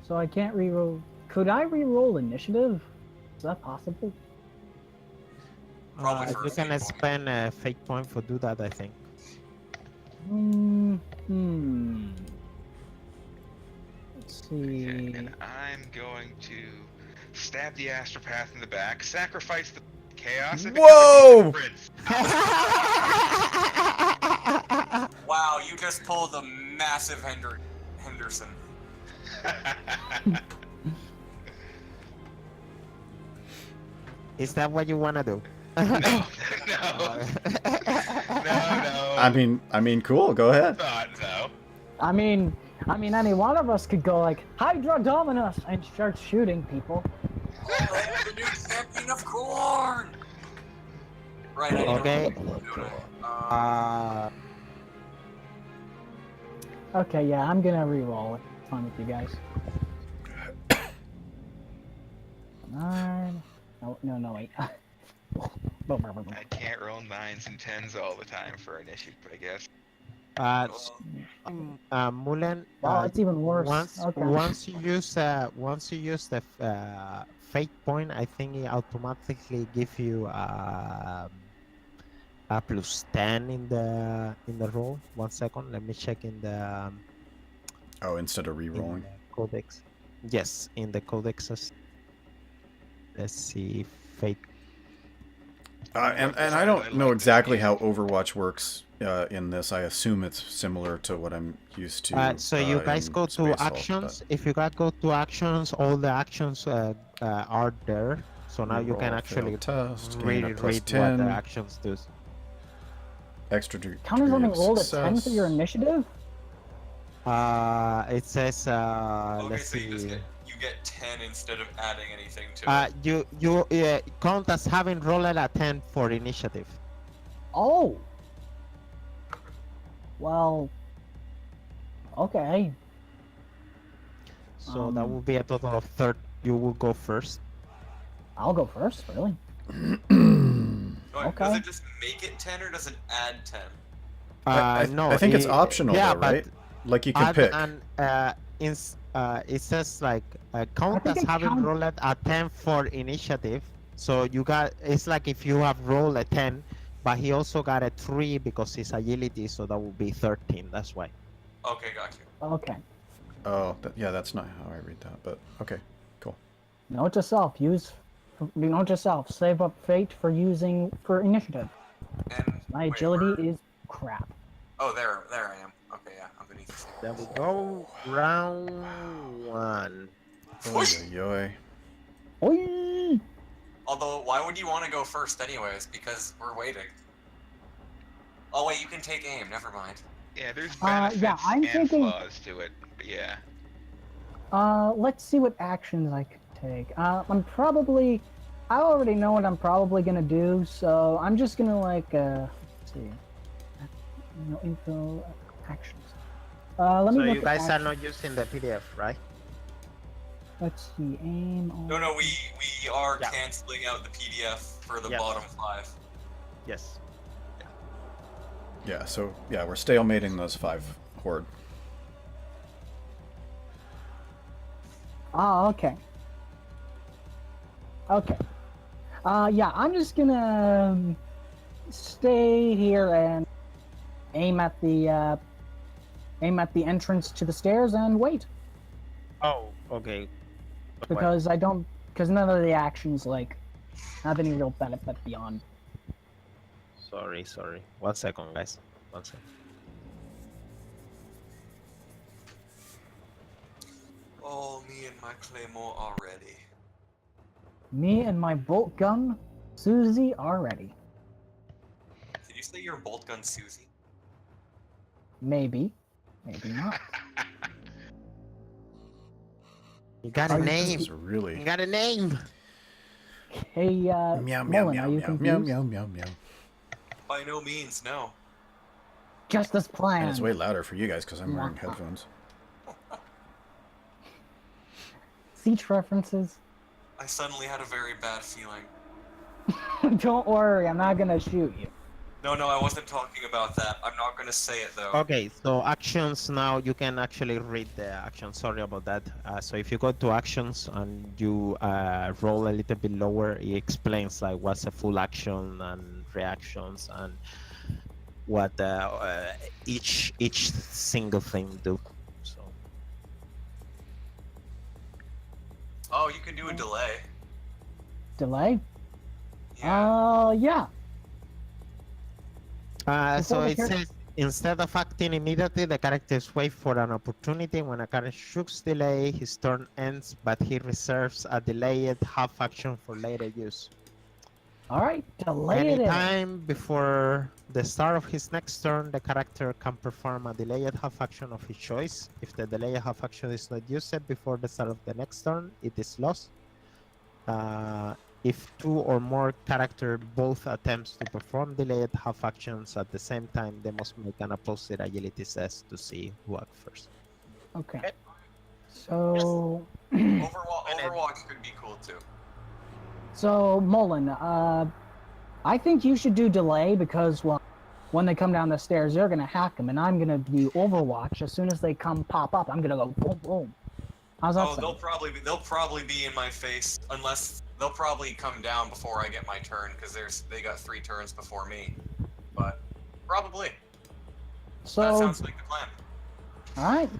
So I can't reroll. Could I reroll initiative? Is that possible? Probably for a You fate can point. spend a fate point for do that, I think. Let's see. And I'm going to stab the astropath in the back, sacrifice the chaos. and Whoa! become a prince. Wow, you just pulled a massive Henderson. Is that what you wanna do? No. No. I mean, cool. Go ahead. Thought so. I mean, any one of us could go like Hydra Dominus and start shooting people. Oh, the new champion of corn! Right, I don't Okay. know. Uh, Okay, yeah, I'm gonna reroll it. fine with you guys. 9. No, wait. I can't roll 9s and 10s all the time for initiative, I guess. Mulen, Wow, it's even worse. Once you use the fate point, I think it automatically give you a +10 in the roll. 1 second, let me check in the Oh, instead of in re-rolling. the codex. Yes, in the codexes. Let's see, fate. And I don't know exactly how Overwatch works in this. I assume it's similar to what I'm used to. So you guys in go to Space Hulk, actions. If you guys go to actions, all the actions are there. So now you can Reroll, actually failed test, gain a really plus read what 10. the actions do. Extra Count as degree having of rolled a 10 for your success. initiative? It says Okay, let's so you see. get 10 instead of adding anything to it. You count as having rolled a 10 for initiative. Oh. Well. Okay. So that will be a total of 30. You will go first. I'll go first, really. Does okay. it just make it 10 or does it add 10? No, I think it's optional, yeah, though, right? Like you can add pick. And it says like count think as it having count- rolled a 10 for initiative. So you got, it's like if you have rolled a 10, but he also got a 3 because his agility, so that would be 13. That's why. Okay, got you. Okay. Oh, yeah, that's not how I read that, but okay, cool. Note to self: note to self: save up fate for initiative. And My wait, agility where- is crap. Oh, there I am. Okay, yeah, I'm beneath you. Then we go round 1. Oy, oy, oy. Oi! Although, why would you want to go first anyways? Because we're waiting. Oh wait, you can take aim. Never mind. Yeah, there's yeah, benefits I'm and thinking- flaws to it, but yeah. Let's see what actions I could take. I already know what I'm probably gonna do, so I'm just gonna let's see. No info actions. Let me So look you at guys are actions. not using the PDF, right? Let's see, aim on... No, we are Yeah. canceling out the PDF for the Yeah. bottom 5. Yes. Yeah, so, yeah, we're stalemating those 5 horde. Okay. Okay. Yeah, I'm just gonna stay here and aim at the entrance to the stairs and wait. Oh, okay. Because none of the actions have any real benefit beyond. Sorry. 1 second, guys. 1 second. Oh, me and my claymore are ready. Me and my bolt gun, Susie, are ready. Did you say you're bolt gun Susie? Maybe not. You got a name. This is really... You got a name. Hey, Meow, meow, Mullen, meow, are you meow, confused? meow, meow, meow. By no means, no. Just as planned. And it's way louder for you guys because I'm wearing headphones. Siege references. I suddenly had a very bad feeling. Don't worry, I'm not gonna shoot you. No, I wasn't talking about that. I'm not gonna say it though. Okay, so actions now, you can actually read the actions. Sorry about that. So if you go to actions and you roll a little bit lower, it explains like what's a full action and reactions and what each single thing do. So Oh, you can do a delay. Delay? Yeah. Yeah. so Before the it char- says instead of acting immediately, the characters wait for an opportunity. When a character shoots delay, his turn ends, but he reserves a delayed half action for later use. Alright, delay it. Anytime before the start of his next turn, the character can perform a delayed half action of his choice. If the delayed half action is not used before the start of the next turn, it is lost. If 2 or more characters both attempts to perform delayed half actions at the same time, they must make an opposite agility test to see who acts first. Okay. So, Overwatch could be cool too. so Mullen, I think you should do delay because, well, when they come down the stairs, they're gonna hack them, and I'm gonna do Overwatch. As soon as they come pop up, I'm gonna go boom boom. How's that Oh, sound? they'll probably be in my face unless they'll probably come down before I get my turn because they got 3 turns before me. But probably. So, That sounds like the plan. all right,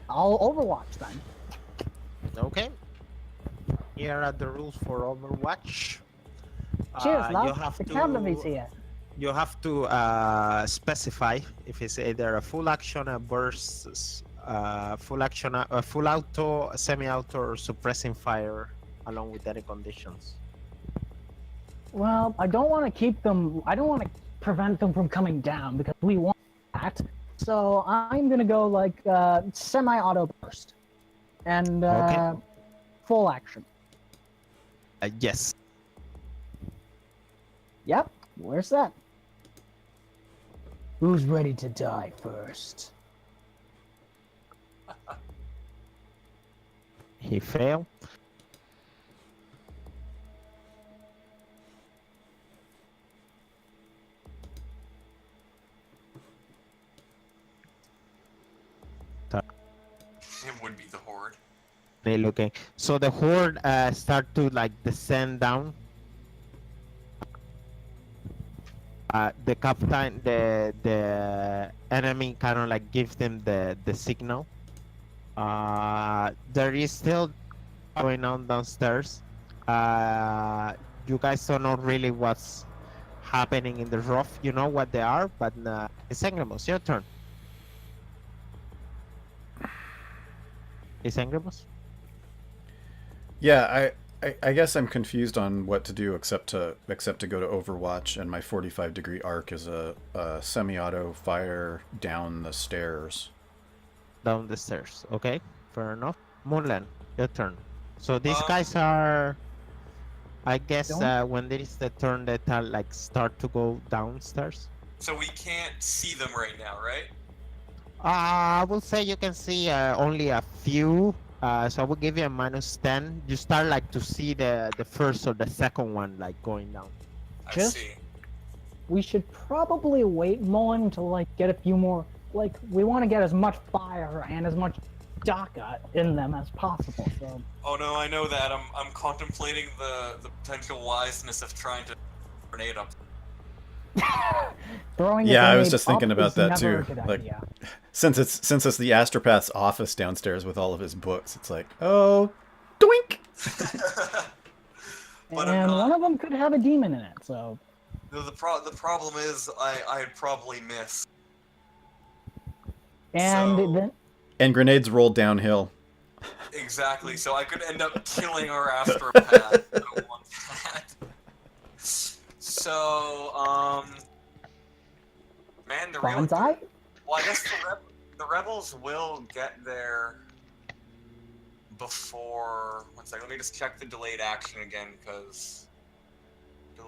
I'll Overwatch then. Okay. Here are the rules for Overwatch. Cheers, You love. have The to cavalry's here. you have to specify if it's either a full action, a burst, full action, a full auto, semi-auto, or suppressing fire, along with any conditions. Well, I don't want to keep them. I don't want to prevent them from coming down because we want that. So I'm gonna go like semi-auto burst and Okay. full action. Yes. Yep. Where's that? Who's ready to die first? He failed. It would be the horde. They looking. So the horde start to like descend down. The captain, the enemy kind of like gives them the signal. There is still going on downstairs. You guys don't know really what's happening in the roof. You know what they are, but Ysengrimus, your turn. Ysengrimus? Yeah, I guess I'm confused on what to do except to go to Overwatch, and my 45-degree arc is a semi-auto fire down the stairs. Down the stairs. Okay, fair enough. Moonland, your turn. So these guys are, I guess, when there is the turn that like start to go downstairs. So we can't see them right now, right? I will say you can see only a few. So I will give you a -10. You start like to see the first or the second one like going down. I Just- see. We should probably wait, Mullen, to like get a few more. Like we want to get as much fire and as much Daka in them as possible. So Oh no, I know that. I'm contemplating the potential wiseness of trying to grenade up. throwing. a Yeah, I was grenade just thinking up about is that never too. a good Like, idea. since it's the astropath's office downstairs with all of his books, it's like, oh, doink. But And one of them could have a demon in it. So No, the problem is I'd probably miss. and So- then And grenades roll downhill. Exactly. So I could end up killing our astropath. I don't want that. So man, the real. Bonsai. Well, I guess the rebels will get there before. One second, let me just check the delayed action again, because if the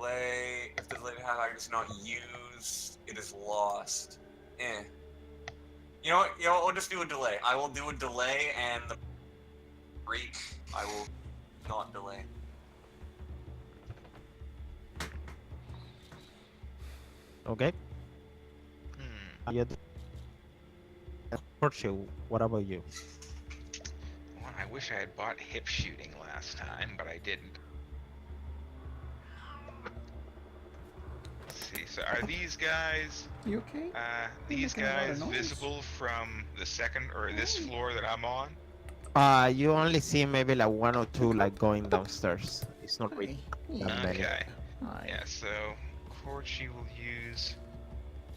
delayed action is not used, it is lost. You know what? We'll just do a delay. I will do a delay, and the break I will not delay. Okay. Horseshoe, what about you? Well, I wish I had bought hip shooting last time, but I didn't. Let's see. So are these guys? You okay? These making a lot of guys noise. visible from the second or this floor that I'm on? You only see maybe like one or two like going downstairs. It's not really that many. Okay. Hi. Yeah. So Corchi will use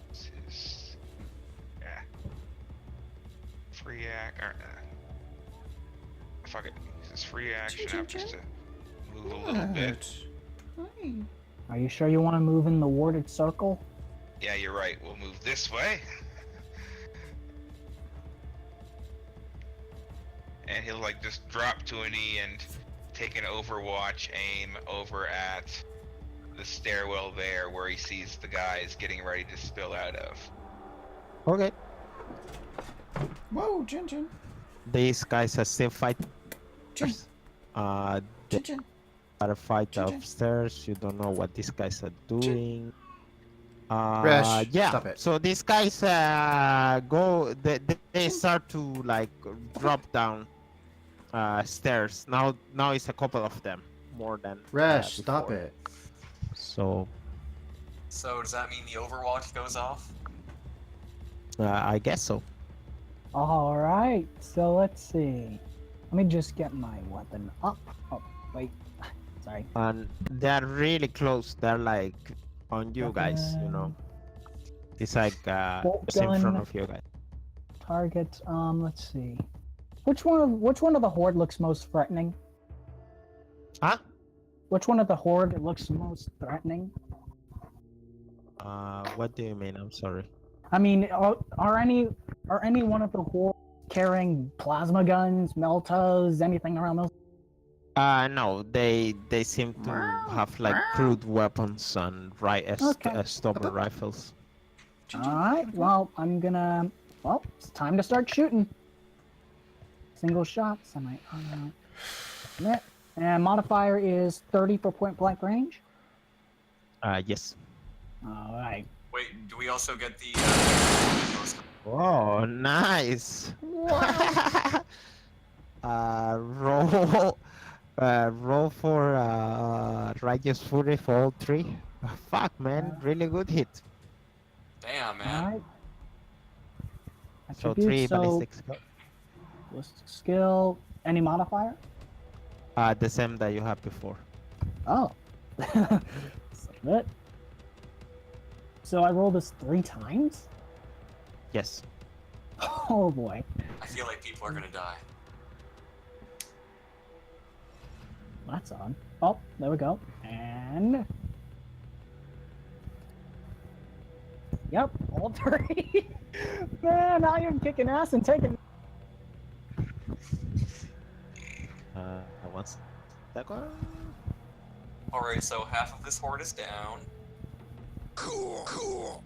his free act. Fuck it. His free action Chin, up chin, just to move a little bit. Hi. Are you sure you want to move in the warded circle? Yeah, you're right. We'll move this way. And he'll like just drop to a knee and take an Overwatch aim over at the stairwell there where he sees the guys getting ready to spill out of. Okay. Whoa, Jin Jin. these guys are still fighting. Chin, They chin, chin. are a fight Chin, chin. upstairs. You don't know what these guys are doing. Rash, Yeah. stop it. So these guys go. They start to like drop down stairs. Now it's a couple of them more than. Rash, stop before. it. So So does that mean the Overwatch goes off? I guess so. All right, so let's see. Let me just get my weapon up. Oh, wait. Sorry. And they're really close. They're like on you guys. You know. It's like Bolt just in front gun. of you guys. Target. Let's see. Which one of the horde looks most threatening? Huh? Which one of the horde looks most threatening? What do you mean? I'm sorry. I mean, are any one of the horde carrying plasma guns, meltas, anything around those? No, they seem to have like crude weapons and stubber rifles. All right. Well, it's time to start shooting. Single shots. Commit. And modifier is 30 for point blank range. Yes. All right. Wait, do we also get the? Oh, nice. Roll for Righteous Fury for all three. Fuck, man, really good hit. Damn, All man. right. So 3 Attributes, so ballistic skill. ballistic skill. Any modifier? The same that you had before. Oh. Submit. So I roll this 3 times? Yes. Oh boy. I feel like people are gonna die. That's on. Oh, there we go. And... Yep, all 3. Man, I am kicking ass and taking... What's that one? All right, so half of this horde is down. Cool.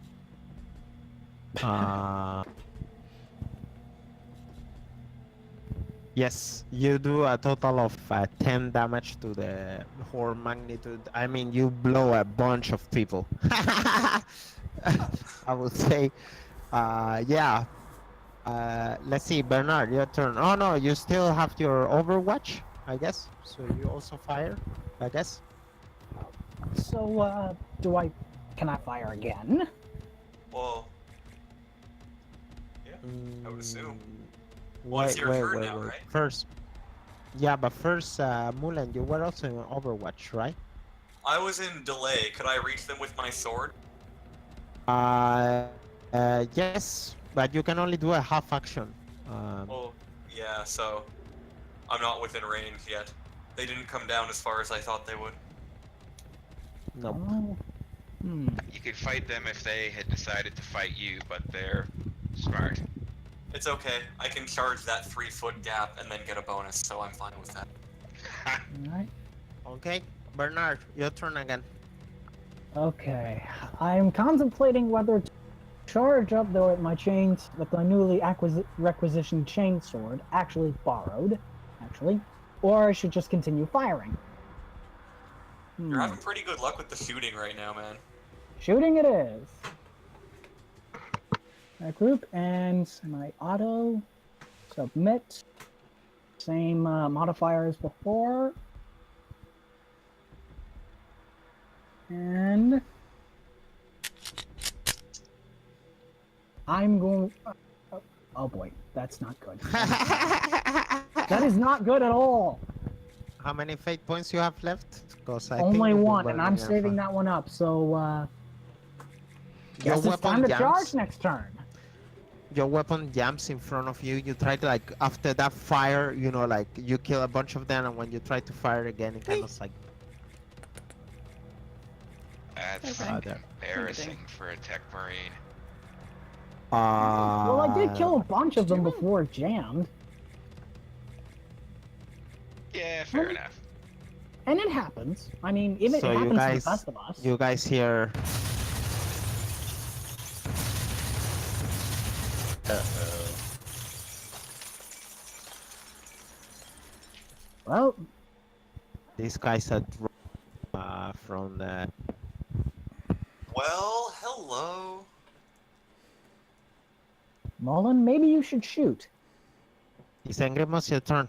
Yes, you do a total of 10 damage to the horde magnitude. I mean, you blow a bunch of people. I would say, yeah. Let's see, Bernard, your turn. Oh no, you still have your Overwatch, I guess. So you also fire, I guess. So, can I fire again? Well, I would assume. Wait, Well, it's your turn now, right? First, yeah, but first, Mulan, you were also in Overwatch, right? I was in delay. Could I reach them with my sword? Yes, but you can only do a half action. Oh, yeah. So I'm not within range yet. They didn't come down as far as I thought they would. No. Oh. You could fight them if they had decided to fight you, but they're smart. It's okay. I can charge that 3-foot gap and then get a bonus, so I'm fine with that. Alright. Okay, Bernard, your turn again. Okay. I'm contemplating whether to charge up though at my chains with my newly requisitioned chainsword, actually borrowed, or I should just continue firing. You're having pretty good luck with the shooting right now, man. Shooting it is. That group and my auto submit. Same modifier as before. And I'm going. Oh boy, that's not good. That is not good at all. How many fate points you have left? Because I Only think one, and I'm saving that one up. So guess it's time to charge next turn. Your weapon jams in front of you. You try to like after that fire, you know, like you kill a bunch of them, and when you try to fire again, it kind of like. That's there. embarrassing for a tech marine. Well, I did kill a bunch of them before it jammed. Yeah, fair enough. And it happens. I mean, it So happens you guys, to the best of us. you guys hear. Well, These guys are from the. Well, hello. Mullen, maybe you should shoot. Ysengrimus, your turn.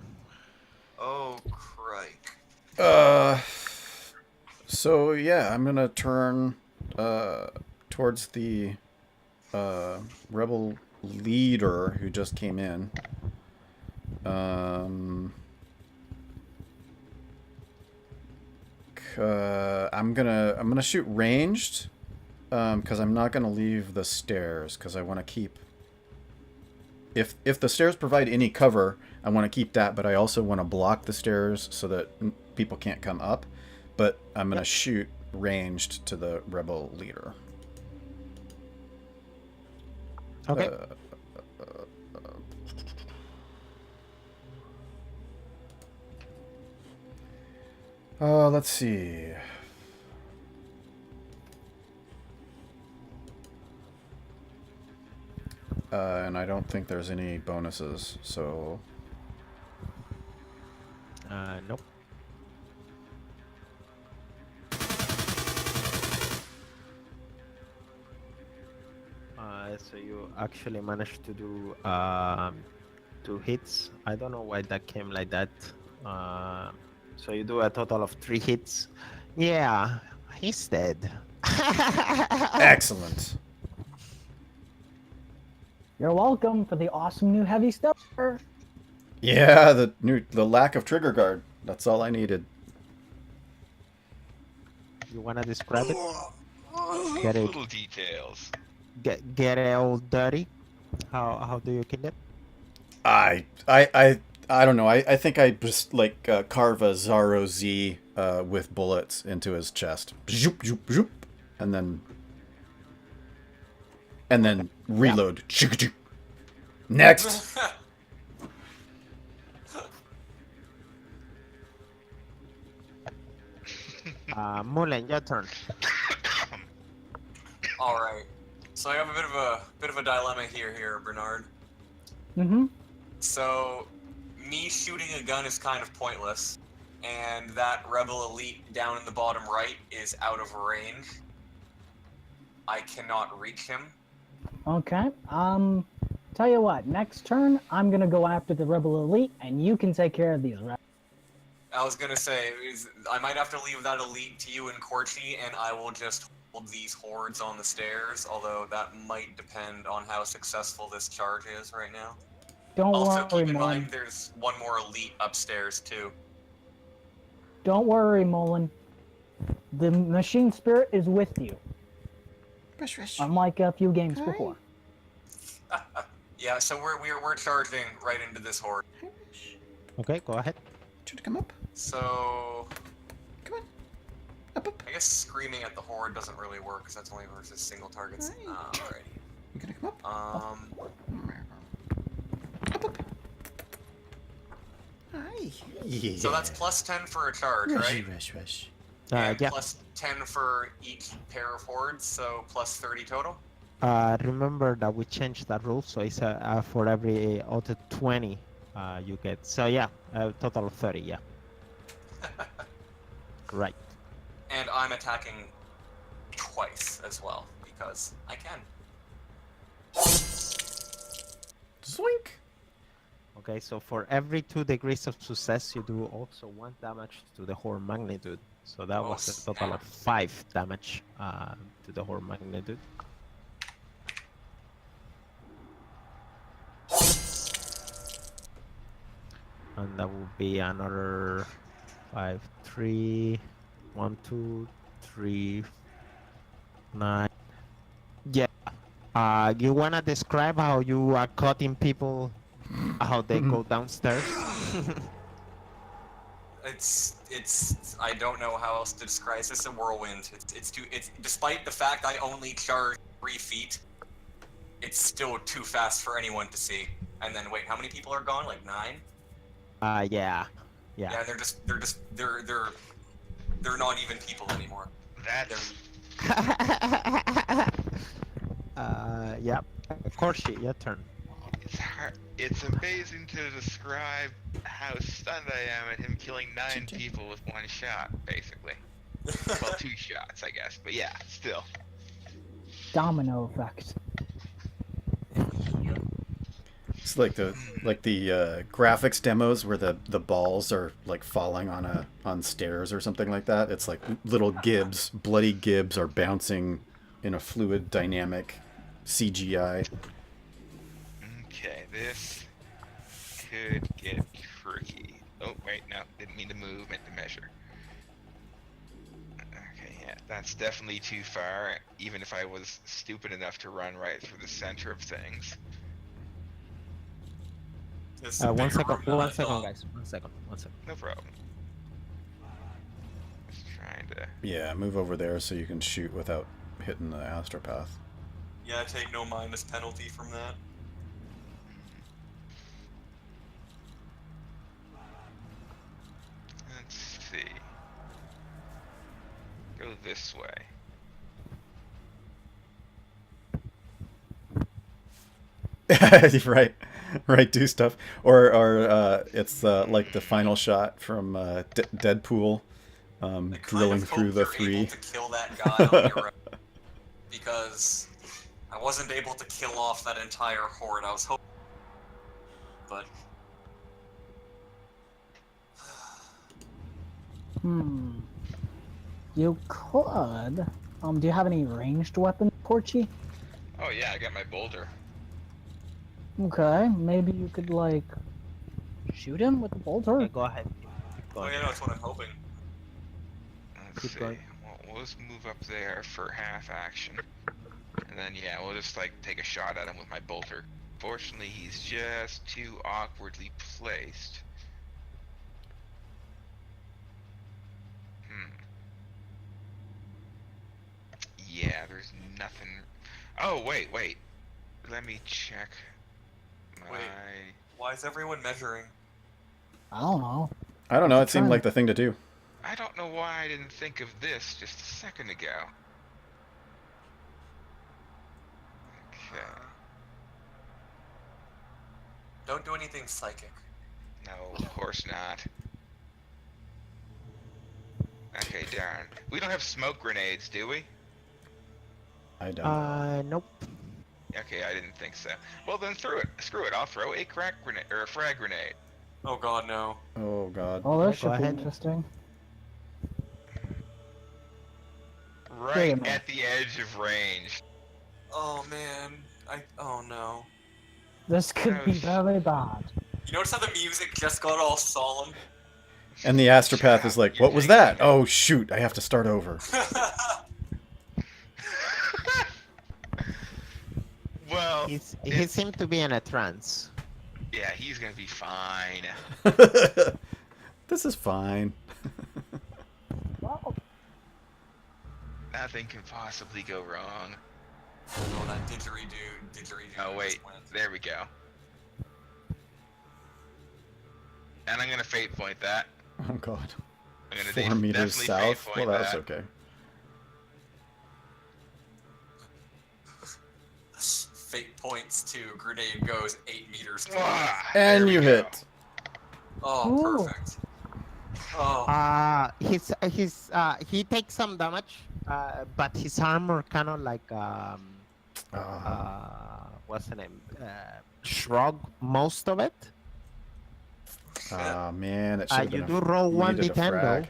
Oh, crike. So yeah, I'm gonna turn towards the rebel leader who just came in. I'm gonna shoot ranged, because I'm not gonna leave the stairs because I want to keep. If the stairs provide any cover, I want to keep that, but I also want to block the stairs so that people can't come up. But I'm gonna shoot ranged to the rebel leader. Okay. Let's see. And I don't think there's any bonuses, so... Nope. So you actually managed to do 2 hits. I don't know why that came like that. So you do a total of 3 hits. Yeah, he's dead. Excellent. You're welcome for the awesome new heavy stuff. Yeah, the lack of trigger guard. That's all I needed. You wanna describe it? Get it. Little details. Get it all dirty. How do you kill it? I don't know. I think I just like carve a Zaro Z with bullets into his chest. Zoop, zoop, zoop. And then reload. Yeah. Next. Mullen, your turn. All right. So I have a bit of a dilemma here, Bernard. Mm-hmm. So, me shooting a gun is kind of pointless, and that rebel elite down in the bottom right is out of range. I cannot reach him. Okay. Tell you what. Next turn, I'm gonna go after the rebel elite, and you can take care of these rebels. I was gonna say, I might have to leave that elite to you and Corchi, and I will just hold these hordes on the stairs, although that might depend on how successful this charge is right now. Don't Also, worry, keep in Mullen. mind there's one more elite upstairs, too. Don't worry, Mullen. The machine spirit is with you. Unlike a few games before. Yeah, so we're charging right into this horde. Okay, go ahead. Try to come up. So, Come on. Up, up. I guess screaming at the horde doesn't really work because that's only versus single targets. Alrighty. You gonna come up? Up, up. Hi. Yeah. So that's plus 10 for a charge, right? Rush. And Yeah. plus 10 for each pair of hordes, so plus 30 total. Remember that we changed that rule, so it's for every auto 20 you get. So yeah, a total of 30. Yeah. Right. And I'm attacking twice as well, because I can. Zoink. Okay, so for every 2 degrees of success, you do also 1 damage to the horde magnitude. So that Oh, was a total of 5 damage to the horde magnitude. And that will be another 5, 3, 1, 2, 3, 9. Yeah. You wanna describe how you are cutting people, how they go downstairs? It's I don't know how else to describe this. It's a whirlwind. It's despite the fact I only charge 3 feet, it's still too fast for anyone to see. And then wait, how many people are gone? Like 9? Yeah. Yeah, they're not even people anymore. That's Yeah. Corshi, your turn. It's amazing to describe how stunned I am at him killing 9 people with 1 shot, basically. Well, 2 shots, I guess, but yeah, still. Domino effect. It's like the graphics demos where the balls are like falling on stairs or something like that. It's like little gibs, bloody gibs are bouncing in a fluid dynamic CGI. Okay, this could get tricky. Oh, wait, no, didn't mean to move, meant to measure. Okay, yeah, that's definitely too far, even if I was stupid enough to run right through the center of things. It's a One bigger second, room than I one second, thought. guys. One second. No problem. Just trying to... Yeah, move over there so you can shoot without hitting the astropath. Yeah, take no minus penalty from that. Let's see. Go this way. right, do stuff, or it's like the final shot from Deadpool, I kind drilling of through hope the you're 3. able to kill that guy on your own, because I wasn't able to kill off that entire horde. I was hoping, but You could. Do you have any ranged weapons, Porchy? Oh yeah, I got my boulder. Okay, maybe you could like shoot him with the bolter. Okay, go ahead. Keep oh going. yeah, that's what I'm hoping. Let's Keep see. going. Well, we'll just move up there for half action. And then, yeah, we'll just, like, take a shot at him with my bolter. Fortunately, he's just too awkwardly placed. Yeah, there's nothing... Oh, wait. Let me check my... Wait. Why is everyone measuring? I don't know. I don't know. It seemed Trying. like the thing to do. I don't know why I didn't think of this just a second ago. Okay. Don't do anything psychic. No, of course not. Okay, darn. We don't have smoke grenades, do we? I don't. Nope. Okay, I didn't think so. Well, then screw it. I'll throw a crack grenade or a frag grenade. Oh god, no. Oh god. Oh, this Go should be ahead. interesting. Wait a Right minute. at the edge of range. Oh man. Oh no. This could be very bad. You notice how the music just got all solemn? And the astropath is like, "What was that? Oh shoot! I have to start over." Well, He seemed to be in a trance. yeah, he's gonna be fine. This is fine. Well, Nothing can possibly go wrong. Oh, that didgeridoo. Oh wait, just went. there we go. And I'm gonna fate point that. Oh god. I'm gonna 4 meters definitely south. fate Well, point that's that. okay. Fate points to grenade goes 8 meters. Ah, And there we you go. hit. Oh, Ooh. perfect. Oh, He takes some damage, but his armor kind of like what's the name? Shrug most of it. Ah man, it should have You been. do roll you one needed a d10 frag.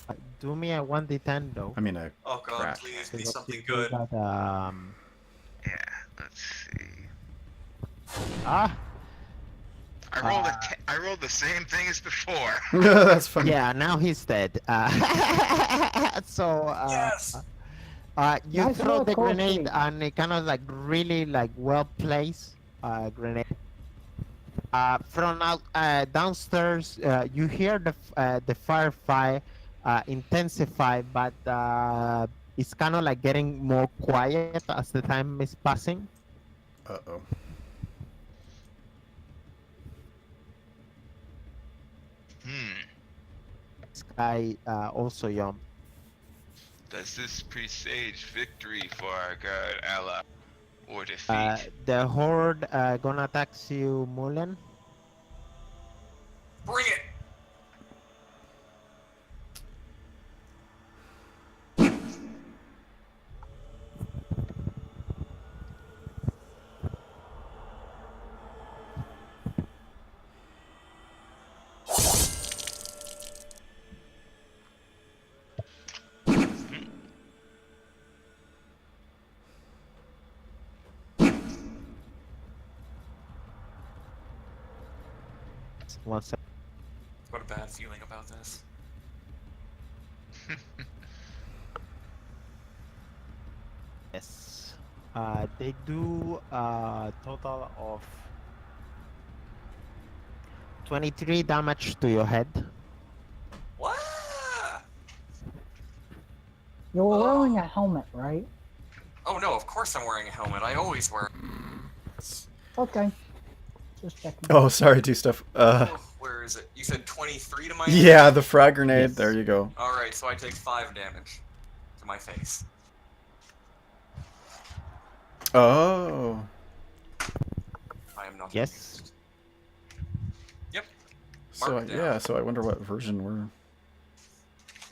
though. Do me a 1d10 though. I mean, a oh god, crap. please be Because something you do good. got, Yeah, let's see. ah, I rolled the same thing as before. That's funny. yeah. Now he's dead. So Yes! you Nice throw roll, the Corky. grenade and it kind of like really like well placed grenade. From out downstairs, you hear the firefight intensify, but it's kind of like getting more quiet as the time is passing. Uh-oh. This guy also Does this presage victory for our god ally? Or defeat. The horde gonna attack you, Mulan. Bring it! One sec. What a bad feeling about this. Yes. They do a total of 23 damage to your head. What? You're wearing a helmet, right? Oh no, of course I'm wearing a helmet. I always wear. Okay. Just checking. Oh, sorry, do stuff. Oh, where is it? You said 23 to my. Yeah, the frag grenade. Yes. There you go. All right, so I take 5 damage to my face. Oh. I am not. Yes. amused. Yep. So Mark down. yeah, so I wonder what version we're.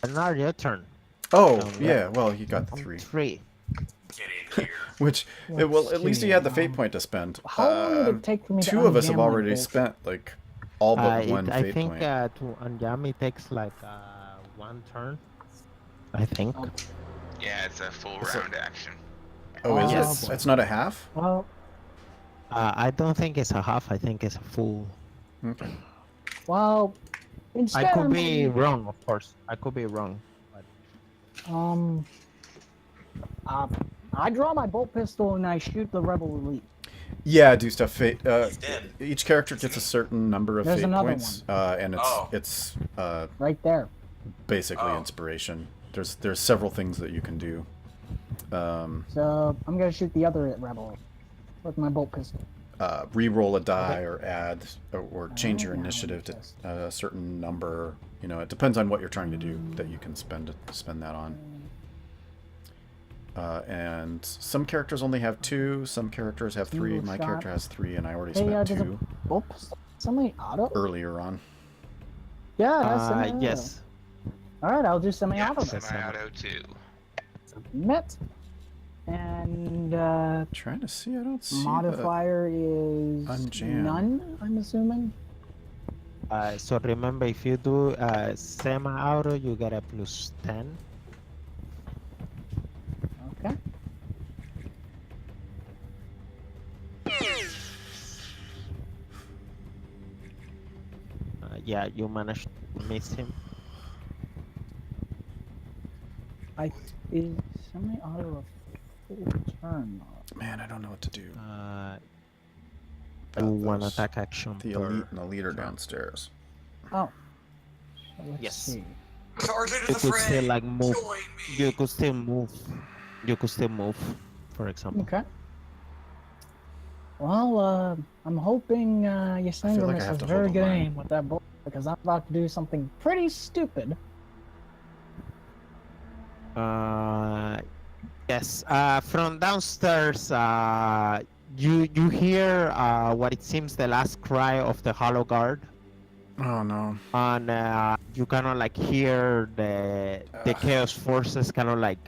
And now your turn. Oh, Um, yeah. Well, he got the 3. 3. Get in here. Which, well, Let's at least he see, had the fate point to spend. How long would it take for me to 2 of us have unjam my already bolt? spent like all but one I fate think point. to unjam it takes like 1 turn. I think. Oh. Yeah, it's a full Is it- round action. Oh, is yes. it? It's not a half. Well, I don't think it's a half. I think it's a full. Okay. well, instead I could I'm be gonna- wrong, of course. I could be wrong. But I draw my bolt pistol and I shoot the rebel elite. Yeah, do stuff. Fate. He's dead. Each character gets a certain number of There's fate another points, and Oh. it's Right there. basically Oh. inspiration. There's several things that you can do. So I'm gonna shoot the other rebel with my bolt pistol. Re-roll a die or add or change your Oh, initiative to yes. a certain number. You know, it depends on what you're trying to do that you can spend that on. And some characters only have 2. Some characters have 3. Single my shot. character has 3, and I already Hey, spent there's a 2 bolt pistol. Somebody auto? earlier on. Yeah, that's semi-auto. yes. All right, I'll do Yeah, semi-auto. then. semi-auto too. Met. And Trying to see. I don't see the- modifier is unjam. none, I'm assuming. So remember, if you do semi-auto, you get a +10. Okay. Yeah, you managed to miss him. Is semi-auto a full turn? Man, I don't know what to do. Do one those- attack action. The per elite and the leader turn. downstairs. Oh. So let's Yes. see. Charge into You the could fray. still like move. Join me. You could still move. You could still move, for example. Okay. Well, I'm hoping feel like I Ysengrimus have has to very hold the good line. aim with that bolt because I'm about to do something pretty stupid. Yes. From downstairs, you hear what it seems the last cry of the Hollow Guard, Oh no. and you kind of like hear the Chaos Forces kind of like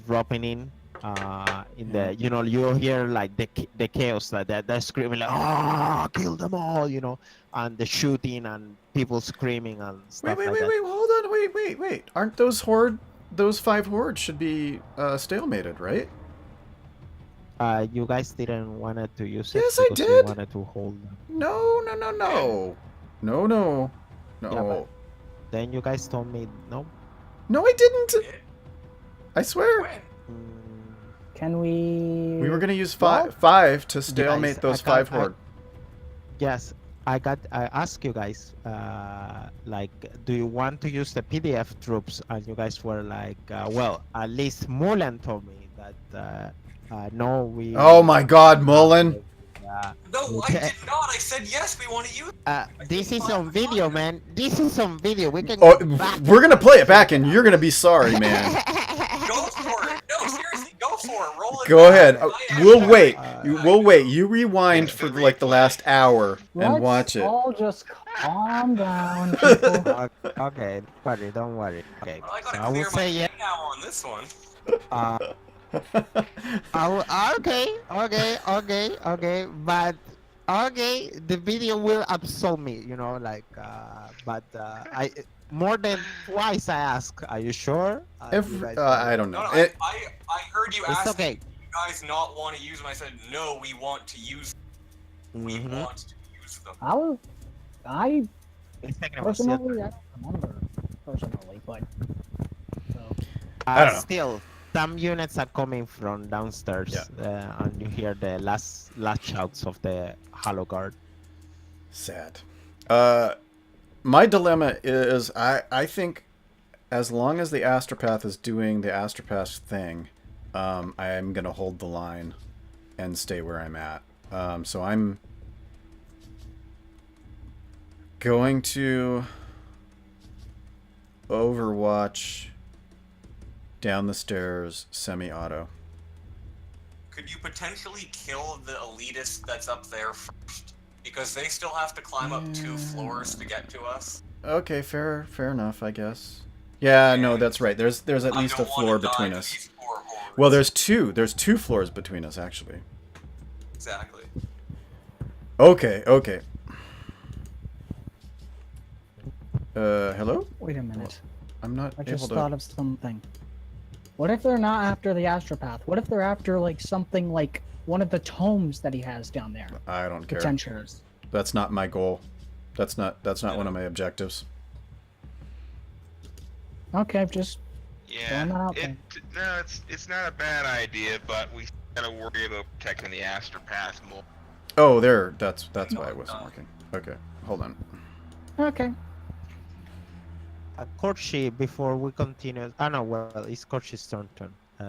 dropping in the you hear like the chaos like they're screaming like kill them all, and the shooting and people screaming and stuff Wait, like that. hold on, wait. Aren't those 5 hordes should be stalemated, right? You guys didn't want to use it Yes, I because did. you wanted to hold them. No. No. Yeah, but then you guys told me no. No, I didn't. I swear. When? Can we? We were gonna use Well, 5 to stalemate those 5 I- horde. Yes, I asked you guys, like, do you want to use the PDF troops? And you guys were like, well, at least Mulan told me that, no, we. Oh my God, Mullen. No, I Okay. did not. I said yes. We want to use. This is on video, man. This is on video. We can. Oh, go back. we're gonna play it back, and you're gonna be sorry, man. Go for it. No, seriously, go for it. Roll Go ahead. We'll wait. Uh, We'll wait. You rewind for like the last hour and Let's watch it. all just calm down, people. Okay, don't worry. Okay, I so gotta I will clear my say yeah. head now on this one. Uh, okay, but okay, the video will absolve me, like, but I more than twice I ask, are you sure? You guys don't. I don't No, know. no, I heard you It's ask okay. you guys not want to use them. I said, no, we want to use them. We Mhm. want to use them. I Ysengrimus, yeah. personally, I don't remember personally, but so I don't know. Still, some units are coming from downstairs, and you hear the last shouts of the Hollow Guard. Sad. My dilemma is I think as long as the astropath is doing the astropath thing, I'm gonna hold the line and stay where I'm at. So I'm going to Overwatch down the stairs semi-auto. Could you potentially kill the elitist that's up there first? Because they still have to climb up 2 floors to get to us. Okay, fair enough, I guess. Yeah, no, that's right. There's at I least a don't wanna floor die between to us. these poor hordes. Well, there's two. There's 2 floors between us, actually. Exactly. Okay. Hello? wait a minute. I'm not I able just to. thought of something. What if they're not after the astropath? What if they're after like something like one of the tomes that he has down there? I don't care. Potentials. That's not my goal. That's not one of my objectives. Okay, just Yeah, Throwing that out there. no, it's not a bad idea, but we gotta worry about protecting the astropath more. Oh, there. That's why it wasn't working. Okay, hold on. okay. Korchi, before we continue. Oh no, well, it's Korchi's turn.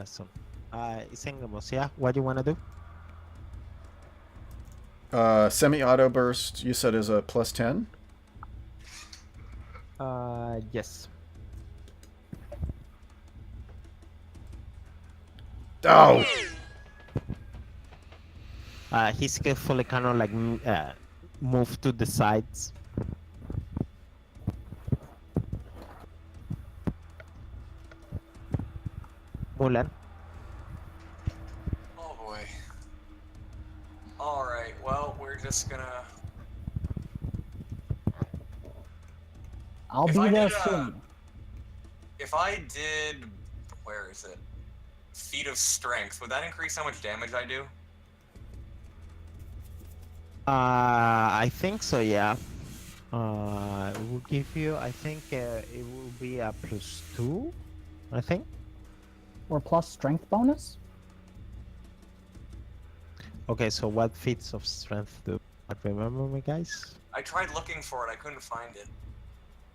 Soon. Ysengrimus, yeah. What do you wanna do? Semi-auto burst. You said is a +10. Yes. Oh. He skillfully kind of like move to the sides. Mulan. Oh boy. Alright, well, we're just gonna... I'll If be I there did, soon. If I did... Where is it? Feat of Strength, would that increase how much damage I do? I think so, yeah. It will give you, I think it will be a +2, I think. Or plus strength bonus? Okay, so what feats of strength do? Remember me, guys? I tried looking for it, I couldn't find it.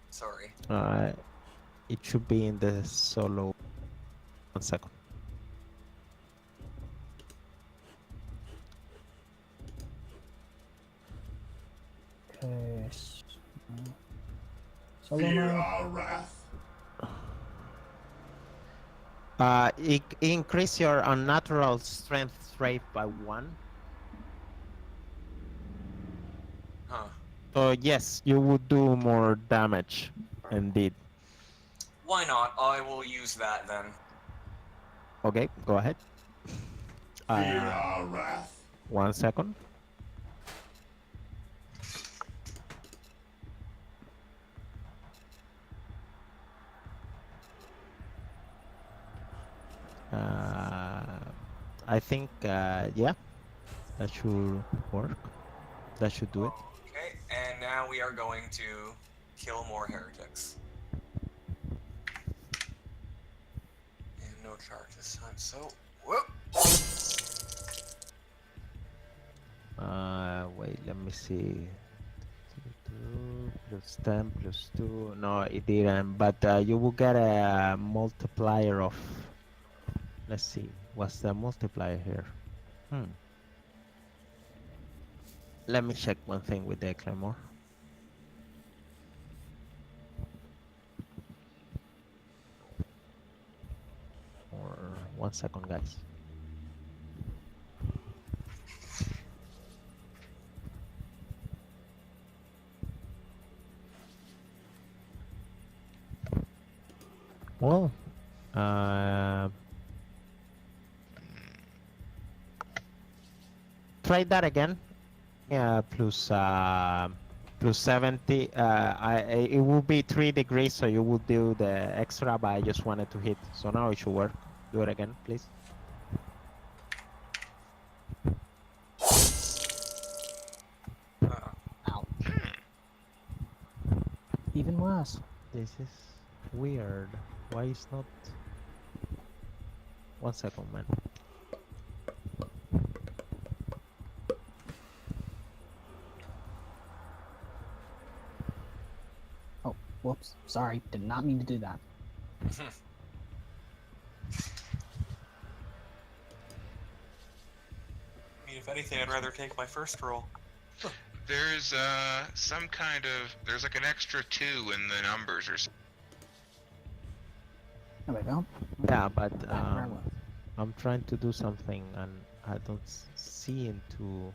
Sorry. It should be in the solo. 1 second. Okay. Fear Solo our wrath. Increase your unnatural strength rate by 1. Huh. So yes, you would do more damage, indeed. Why not? I will use that then. Okay, go ahead. Fear our wrath. 1 second. I think, yeah, that should work. That should do it. Okay, and now we are going to kill more heretics. And no charge this time, so... Whoop! Wait, let me see. 2 plus 10 plus 2. No, it didn't. But you will get a multiplier of. Let's see. What's the multiplier here? Let me check one thing with the Claymore. Or 1 second, guys. Well, try that again. Yeah, plus 70. It will be 3 degrees, so you will do the extra, but I just wanted to hit. So now it should work. Do it again, please. Ow. Even worse. This is weird. Why is not? 1 second, man. Oh, whoops. Sorry. Did not mean to do that. I mean, if anything, I'd rather take my first roll. There's some kind of there's like an extra 2 in the numbers or something. There we go. Yeah, but Back where I was. I'm trying to do something and I don't see into.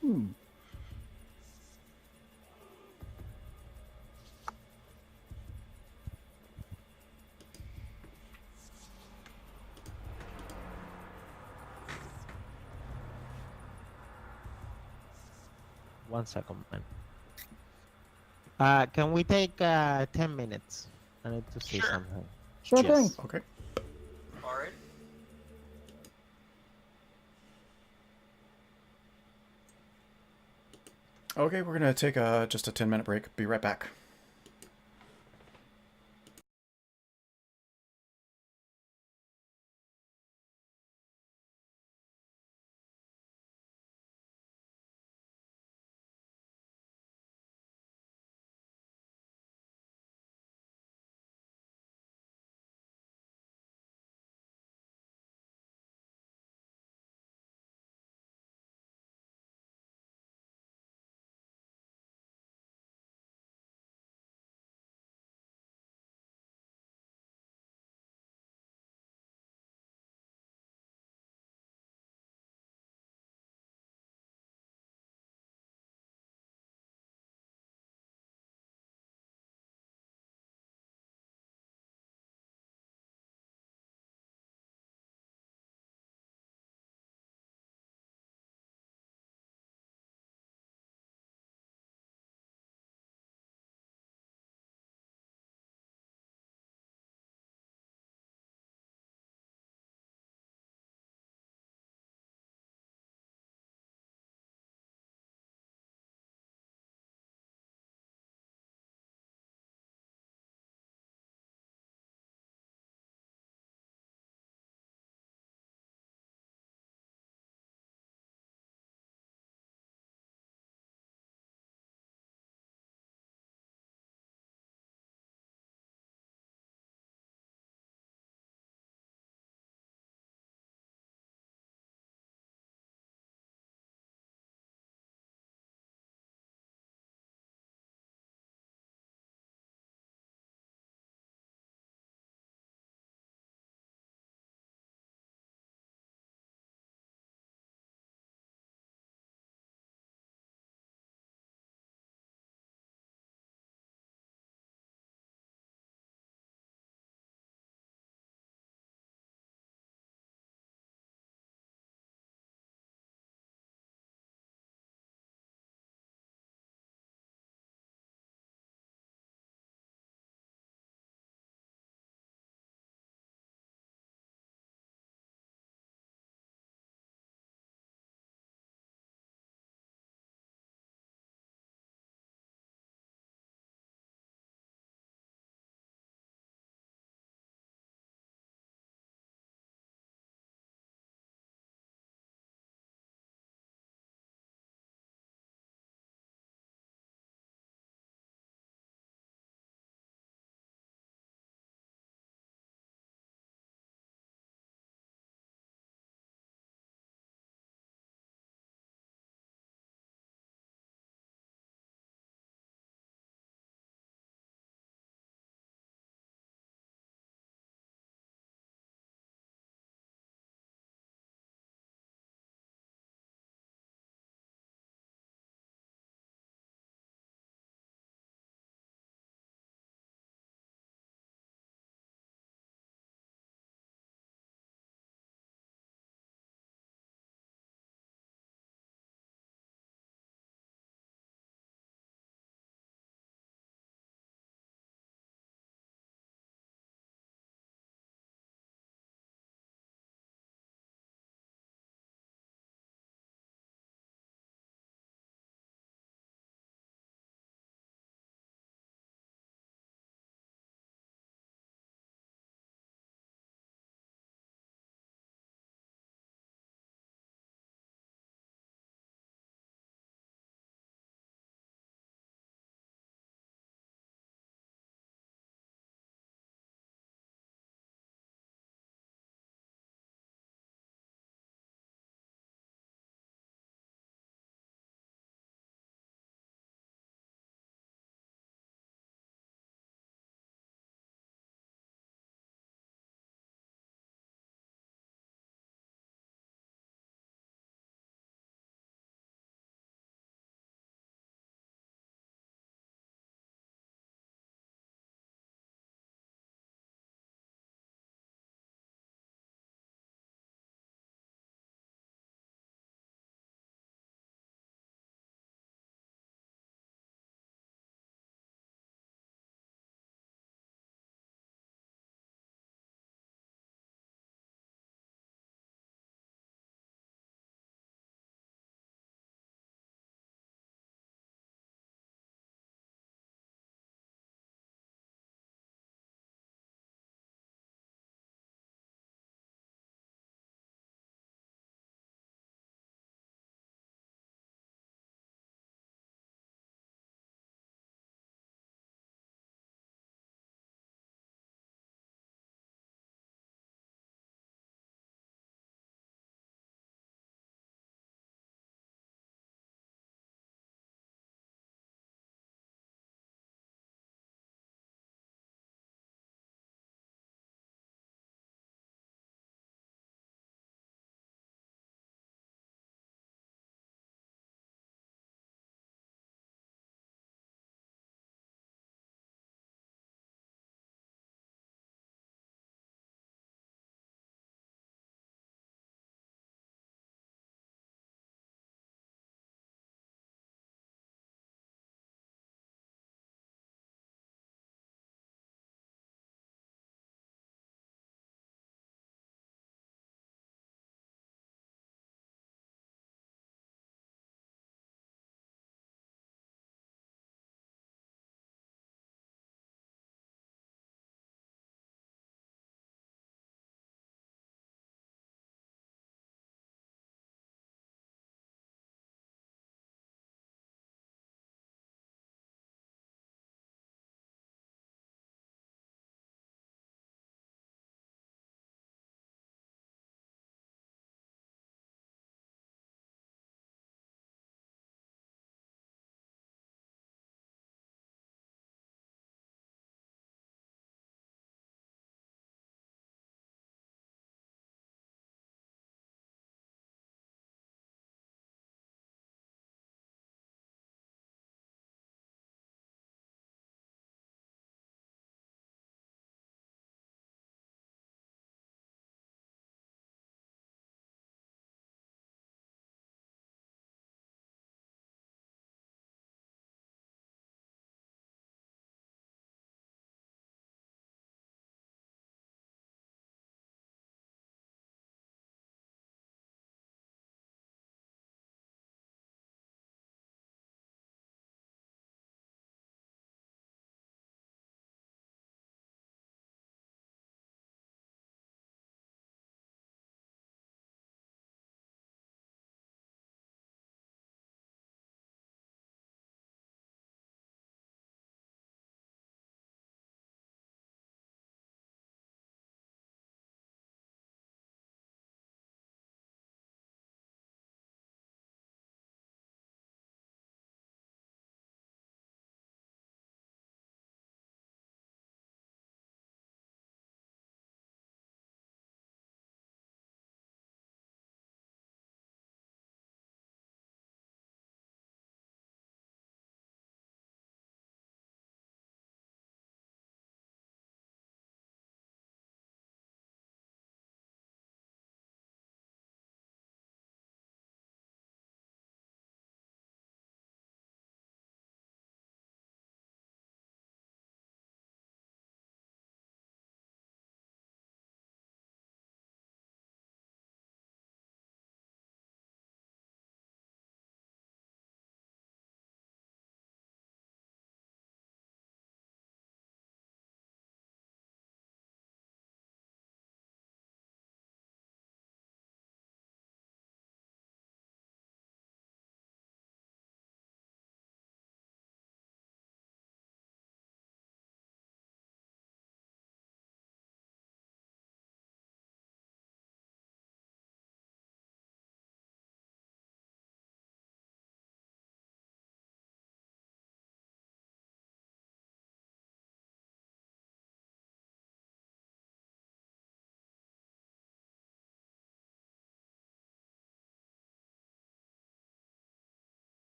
Hmm. One second, man. Can we take 10 minutes? I need to see Sure. something. Sure Yes. thing. Okay. All right. Okay, we're gonna take just a 10-minute break. Be right back.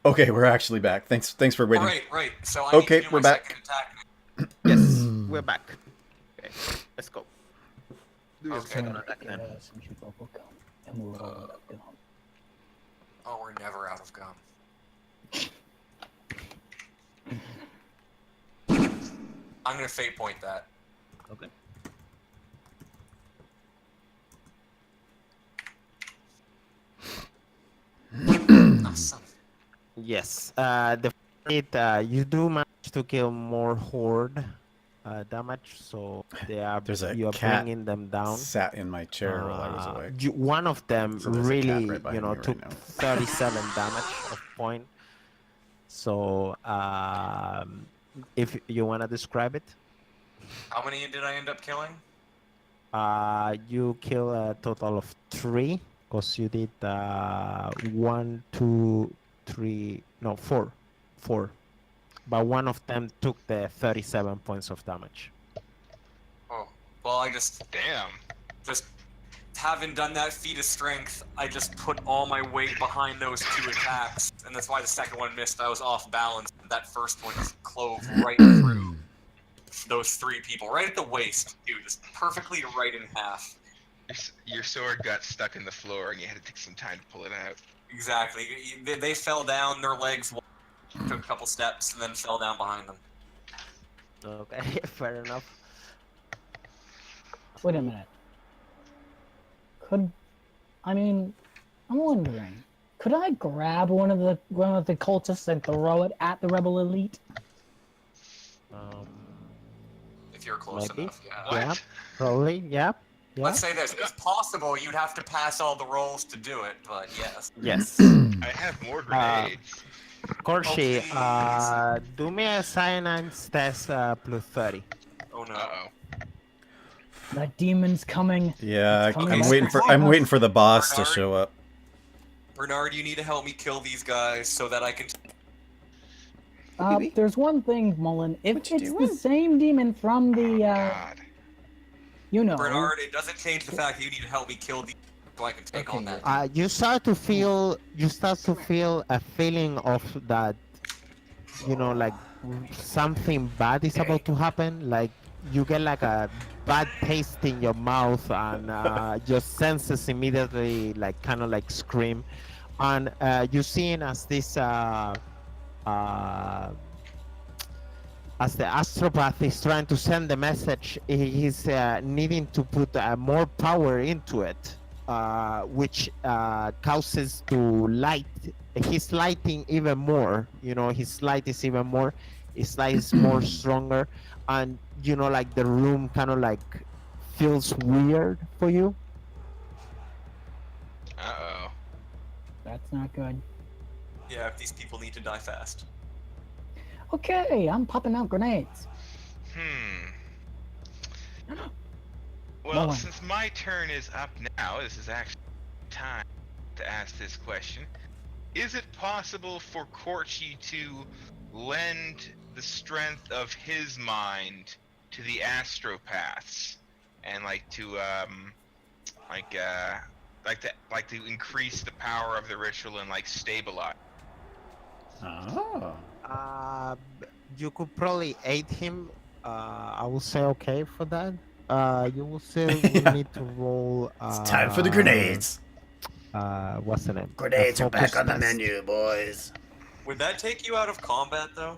Okay, we're actually back. Thanks for waiting. Right. So I Okay, need to do we're my back. second attack. Yes, we're back. Okay, let's go. Do your Okay. second attack then. Oh, we're never out of gum. I'm gonna fate point that. Okay. Awesome. Yes. You do manage to kill more horde damage, so There's a you are cat bringing them down. Sat in my chair while I was away. One of them So there's a cat really, right behind me right took now. 37 damage of point. So, if you want to describe it, How many did I end up killing? you kill a total of 3, because you did 1, 2, 3, no, 4. But one of them took the 37 points of damage. Oh, well, I just Damn. having done that feat of strength, I just put all my weight behind those 2 attacks, and that's why the second one missed. I was off balance. That first one just clove right through those 3 people, right at the waist, dude, just perfectly right in half. Your sword got stuck in the floor, and you had to take some time to pull it out. Exactly. They fell down, their legs took a couple steps, and then fell down behind them. Okay, fair enough. Wait a minute. I'm wondering, could I grab one of the cultists and throw it at the rebel elite? If you're close Maybe. enough, yeah. What? Yeah, probably. Yeah. Let's say this. It's possible you'd have to pass all the rolls to do it, but yes. Yes. I have more grenades. Korshi, Oh, do me a science test plus 30. Oh no. Uh-oh. That demon's coming. Yeah, It's coming I'm back waiting to for haunt us. the boss to Bernard? show up. Bernard, you need to help me kill these guys so that I can... There's one thing, Mullen. If What you it's doing? the same demon from the, God. Bernard, it doesn't change the fact that you need to help me kill these so I can take on that. You start to feel a feeling of that, like something bad is about to happen. Like you get like a bad taste in your mouth, and your senses immediately like kind of like scream, and you're seeing as this as the astropath is trying to send the message, he's needing to put more power into it, which causes to light. He's lighting even more. His light is even more. His light is more stronger, and like the room kind of like feels weird for you. Uh-oh. That's not good. Yeah, if these people need to die fast. Okay, I'm popping out grenades. Well, Mullen. since my turn is up now, this is actually time to ask this question. Is it possible for Korchi to lend the strength of his mind to the astropaths and to increase the power of the ritual and stabilize? Oh. You could probably aid him. I will say okay for that. You will still Yeah. need to roll. It's time for the grenades. What's the name? Grenades A are back focus on the test. menu, boys. Would that take you out of combat, though?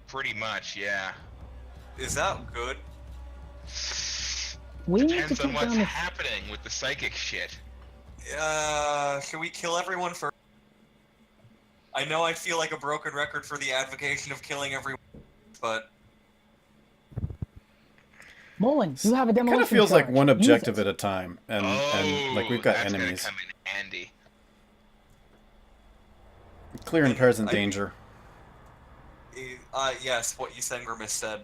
Pretty much, yeah. Is that good? We need to Depends on keep what's down the... happening with the psychic shit. Should we kill everyone first? I know I feel like a broken record for the advocation of killing everyone, but... Mullen, you have a demolition Kind of feels like charge. one Use objective it. at a time, and we've got that's enemies. gonna come in handy. Clearing present danger. Yes, what Ysengrimus said.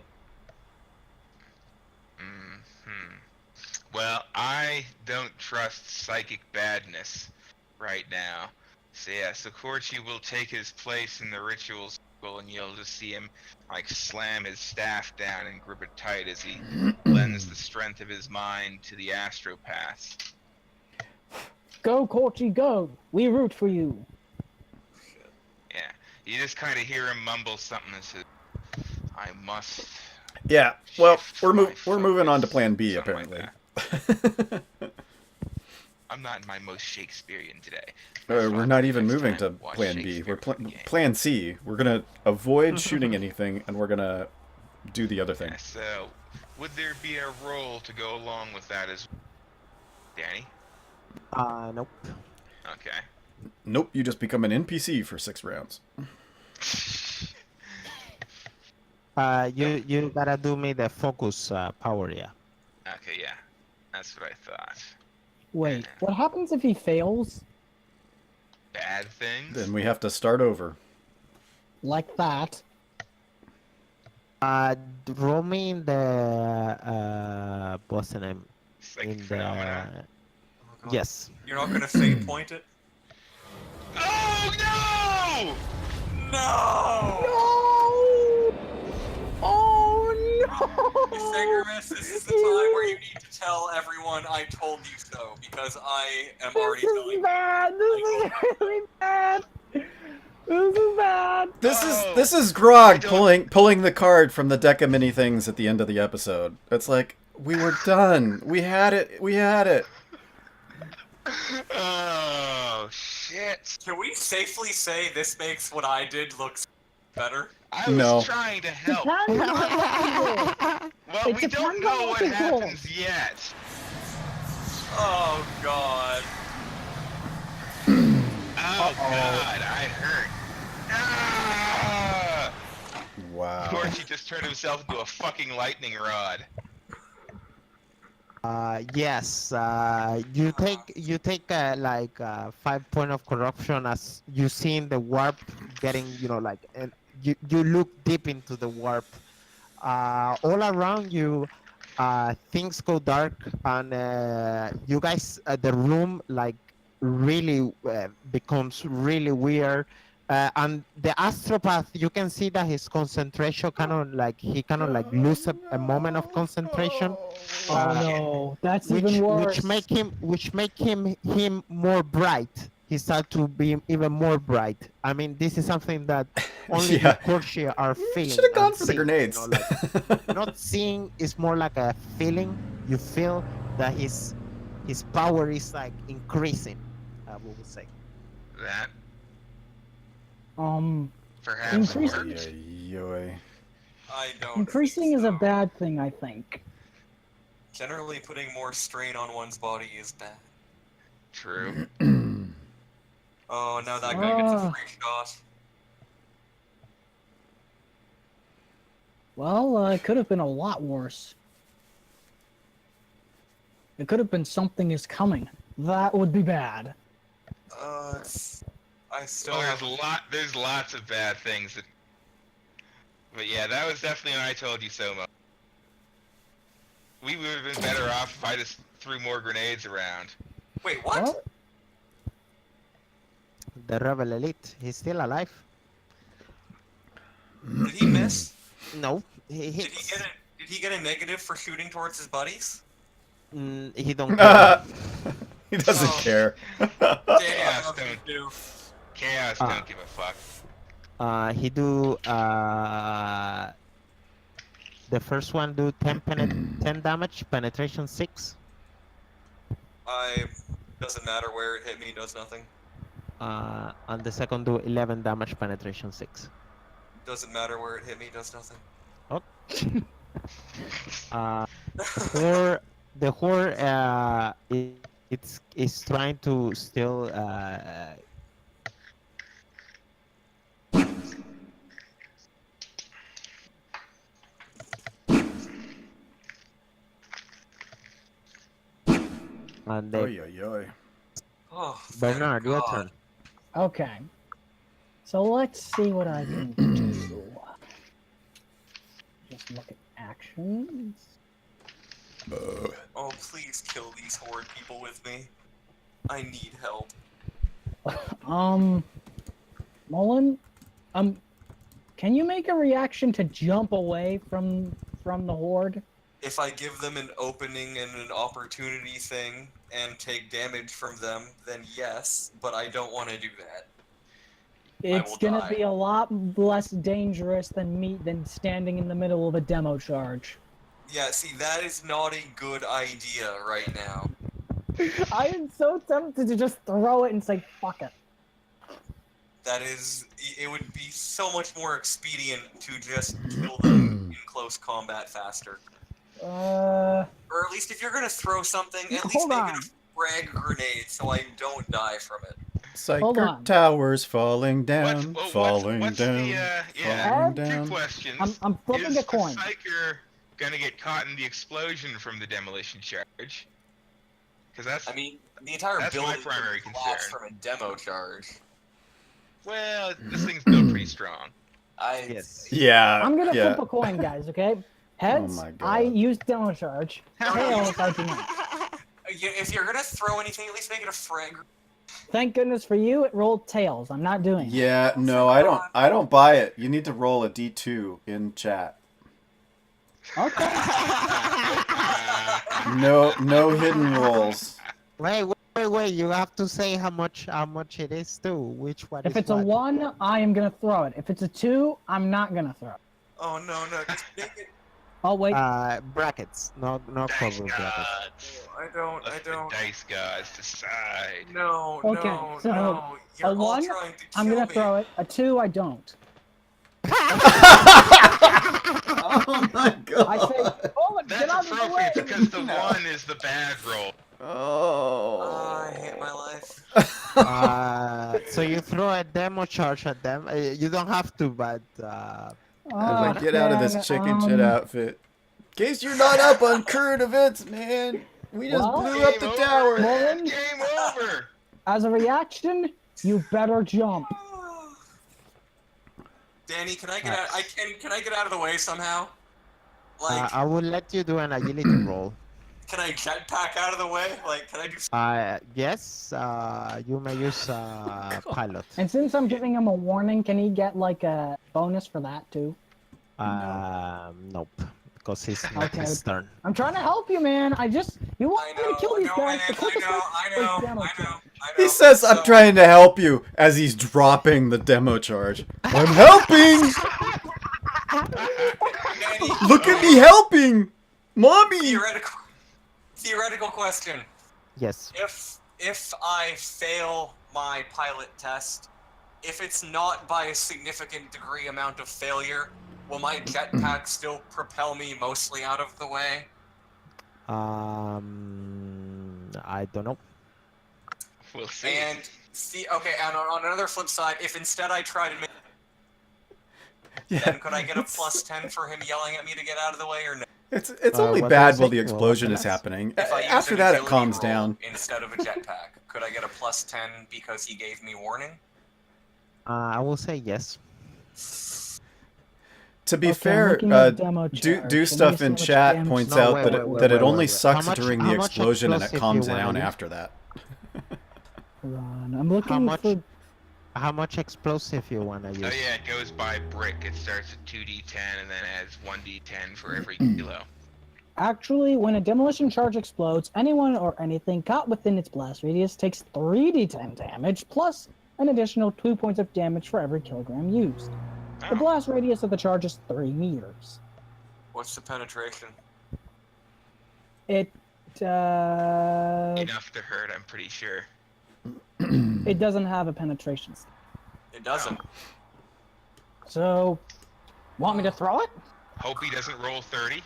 Well, I don't trust psychic badness right now. So yeah, so Korchi will take his place in the ritual circle, and you'll just see him slam his staff down and grip it tight as he lends the strength of his mind to the astropaths. Go, Korchi, go! We root for you. You just kind of hear him mumble something that says, "I must." Yeah. Well, shift we're my moving on to focus," Plan B something like apparently. I'm not in my most Shakespearean today. We're not even moving to Watch Plan B. Shakespeare We're before the game. Plan C. We're gonna avoid shooting anything, and we're gonna do the other thing. Yeah, so, would there be a role to go along with that as Danny? Nope. Okay. Nope. You just become an NPC for 6 rounds. You gotta do me the focus power, yeah. Okay, yeah. That's what I thought. Wait, what happens if he fails? Bad things? Then we have to start over. Like that? Roll me in the what's the name? Psychic In phenomena? the Oh, God. yes. You're not gonna fate point it? Oh no! No! Oh no! Ysengrimus, this is the time where you need to tell everyone I told you so, because I am already This telling is bad. This is really bad. This is bad. This is I Grog don't- pulling the card from the deck of many things at the end of the episode. It's like we were done. We had it. We had it. Oh, shit. Can we safely say this makes what I did look better? I was No. trying to help. Depends on what you do. Well, It we don't depends on know what what the goal. happens yet. Oh God. Oh, God, I hurt. Ah! Of Wow. course, he just turned himself into a fucking lightning rod. Yes. You take like 5 point of corruption as you seen the warp getting, like, and you look deep into the warp. All around you, things go dark, and you guys, the room like really becomes really weird. And the astropath, you can see that his concentration kind of like lose a moment of concentration. Oh no, that's even worse. Which make him more bright. He start to be even more bright. I mean, this is something that only Yeah. the courtier are feeling. Should have gone and for the seeing, grenades. not seeing is more like a feeling. You feel that his power is like increasing. We would say. That Um, perhaps Increasing- worked. Yoy. I don't. increasing think is a so. bad thing, I think. Generally, putting more strain on one's body is bad. True. Oh, now that guy gets a Ah. free shot. Well, it could have been a lot worse. It could have been something is coming. That would be bad. I still Well, have. there's lots of bad things that. But yeah, that was definitely when I told you so much. We would have been better off if I just threw more grenades around. Wait, what? Well, The rebel elite. He's still alive. Did he miss? No, he Did hits. he get a negative for shooting towards his buddies? He don't. Care. He doesn't Oh. care. Damn, Chaos what did he do? Chaos Ah. don't give a fuck. He do the first one do 10 damage, penetration 6. Doesn't matter where it hit me, does nothing. And the second do 11 damage, penetration 6. Doesn't matter where it hit me, does nothing. The horde it's trying to still and they, Oy, oy, oy. Oh, Bernard, thank your God. turn. okay. So let's see what I can do. Just look at actions. Oh, please kill these horde people with me. I need help. Mullen, can you make a reaction to jump away from the horde? If I give them an opening and an opportunity thing and take damage from them, then yes, but I don't want to do that. It's gonna be a lot less dangerous than standing in the middle of a demo charge. Yeah, see, that is not a good idea right now. I am so tempted to just throw it and say, fuck it. That is, it would be so much more expedient to just kill them in close combat faster. Or at least if you're gonna throw something, at least Hold make on. it a frag grenade so I don't die from it. Hold Psyker on. towers falling down, what's falling the, down, yeah, falling two down. questions. I'm flipping Is a coin. the Psyker gonna get caught in the explosion from the demolition charge? Because that's, I mean, the entire that's my building primary could collapse concern. from a demo charge. well, this thing's still pretty strong. Yes. Yeah. I'm gonna yeah. flip a coin, guys, okay? Heads, my God. I use demo charge. Tails, I do not. If you're gonna throw anything, at least make it a frag. Thank goodness for you, it rolled tails. I'm not doing it. Yeah, no, I don't buy it. You need to roll a D2 in chat. Okay. No hidden rolls. Wait. You have to say how much it is too. Which one? If is it's a what. 1, I am gonna throw it. If it's a 2, I'm not gonna throw it. Oh no, just make it. Oh wait. Brackets, no Dice cover brackets. gods. I don't. Let the dice gods decide. No, Okay, no, so, no. You're a all 1, trying to kill I'm gonna me. throw it. A 2, I don't. Oh my God. I say, oh, get That's out of the way! appropriate because the one is the bad roll. Oh. I hate my life. So you throw a demo charge at them. You don't have to, but I was Oh, like, get out of man, this chicken shit outfit. In case you're not up on current events, man. We just Well, blew up the Game tower. over. Mullen? Game over. As a reaction, you better jump. Danny, can I get out? Can I get out of the way somehow? Like, I will let you do an agility roll. can I jetpack out of the way? Like, can I do? Yes, you may use pilot. And since I'm giving him a warning, can he get like a bonus for that too? Nope, because it's not Okay. his turn. I'm trying to help you, man. You want I me to kill know, these no, guys? man, The quickest way is demo charge. He says, I'm trying to help you, as he's dropping the demo charge. I'm helping! Danny, Look at me helping! Mommy! theoretical question. Yes. If I fail my pilot test, if it's not by a significant degree amount of failure, will my jetpack still propel me mostly out of the way? I don't know. We'll see. And see, okay, and on another flip side, if instead I try to make, then could I get a plus 10 for him yelling at me to get out of the way, or no? It's only what bad do you while the think? explosion Well, is happening. If I use After an that, it agility calms roll down. instead of a jetpack, could I get a plus 10 because he gave me warning? I will say yes. To be Okay, I'm fair, looking at demo charge. Let do me stuff see in how much chat damage- points No, out wait, that wait, it, wait, that it wait, only wait. sucks How much- during how the much explosion and it explosive calms you wanna down use? after that. Run. I'm looking much- for. How much explosive you wanna use? Oh yeah, it goes by brick. It starts at 2d10 and then adds 1d10 for every kilo. Actually, when a demolition charge explodes, anyone or anything caught within its blast radius takes 3d10 damage, plus an additional 2 points of damage for every kilogram used. The Oh, blast radius of the charge is 3 meters. What's the penetration? It enough to hurt, I'm pretty sure. it doesn't have a penetration stat. It doesn't. So, want me to throw it? Hope he doesn't roll 30.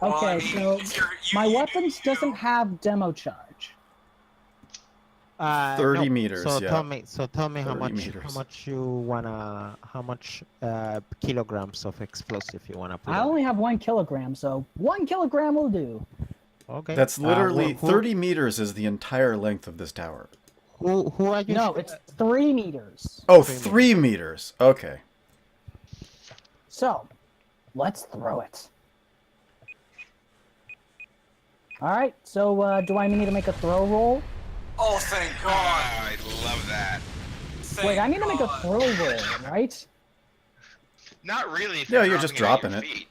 Well, Okay, I mean, so my weapons doesn't have demo charge. 30 No. meters, So yeah. tell me how 30 much meters. how much kilograms of explosive you wanna put. I on only it. have 1 kilogram, so 1 kilogram will do. Okay. That's literally who 30 meters is the entire length of this tower. Who are you? No, it's 3 meters. Oh, 3 3 meters. Okay. So, let's throw it. Alright, so do I need to make a throw roll? Oh, thank God! I love that. Wait, I need to make a God. throw roll, right? Not really. If No, you're you're just dropping dropping at your it. feet.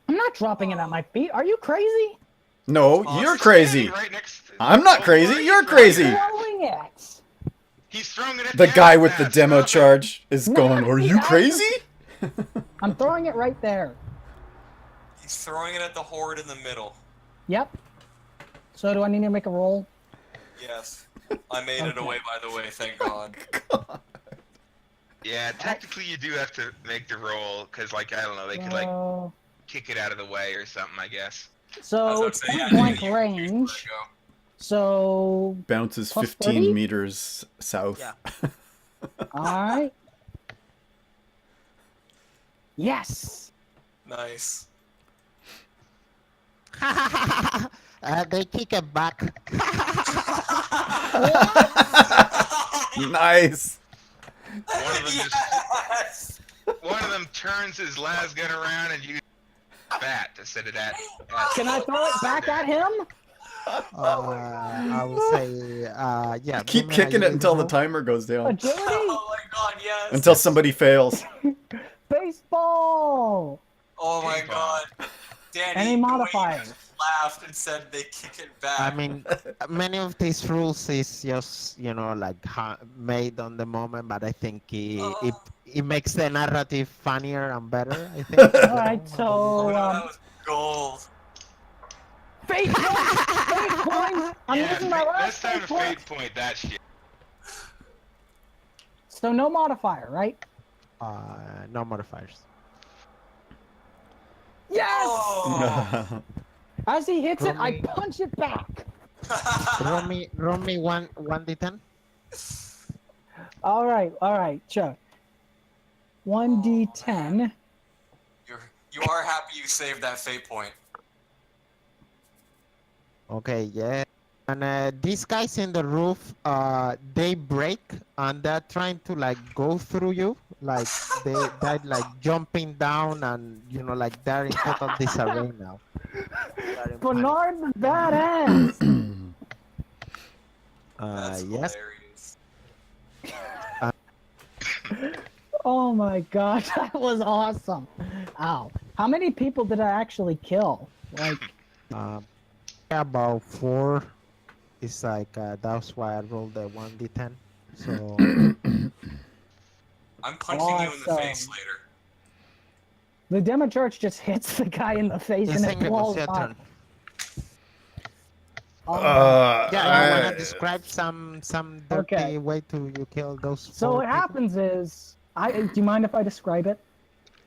I'm not dropping it at my feet. Are you crazy? No, Oh, you're it's crazy. Standing right next to- I'm not Oh, crazy. right, You're right. crazy. Throwing it! He's throwing it at The guy ass with the now, demo stop it. charge is No, going, are you I- crazy? I'm throwing it right there. He's throwing it at the horde in the middle. Yep. So do I need to make a roll? Yes. I made it Okay. away, by the way, thank God. Yeah, technically you do have to make the roll, because, like, I don't know, they could, like, Uh, kick it out of the way or something, I guess. I was so about it's to say, point yeah, blank you let it range. go. So, Bounces Plus 15 30? meters south. Yeah. alright. Yes! Nice. They kick it back. Nice. One of them Yes! One of them turns his las gun around and uses bat to set it at. Can I throw it back at him? I would say, yeah. Keep give me a kicking it agility until the roll. timer goes down. Agility? Oh my God, yes! Until somebody fails. Baseball! Oh my Baseball. God. Danny, Any the way you modifiers? just laughed and said they kick it back. I mean, many of these rules is just, you know, like made on the moment, but I think it makes the narrative funnier and better, I think. Alright, oh so, no, that was gold. fate points! Fate points! I'm Yeah, using my last let's time fate to point! fade point that shit. So no modifier, right? No modifiers. Yes! Oh. As he hits it, I Romy. punch it back. Roll me 1d10. Alright, Chuck. 1d10. You are happy you saved that fate point. Okay, yeah. And these guys in the roof, they break and they're trying to like go through you. Like they're like jumping down and you know like they're in total disarray now. They're in panic. Bernard the badass! That's Yes. hilarious. Oh my god, that was awesome. Ow. How many people did I actually kill? Like, About 4. It's like that's why I rolled the 1d10. So I'm punching you in the face Awesome. later. the demo charge just hits the guy in the face and it Ysengrimus, blows your up. turn. Oh, Yeah, you wanna describe some dirty Okay. way to you kill those? so 4 what people? happens is, do you mind if I describe it?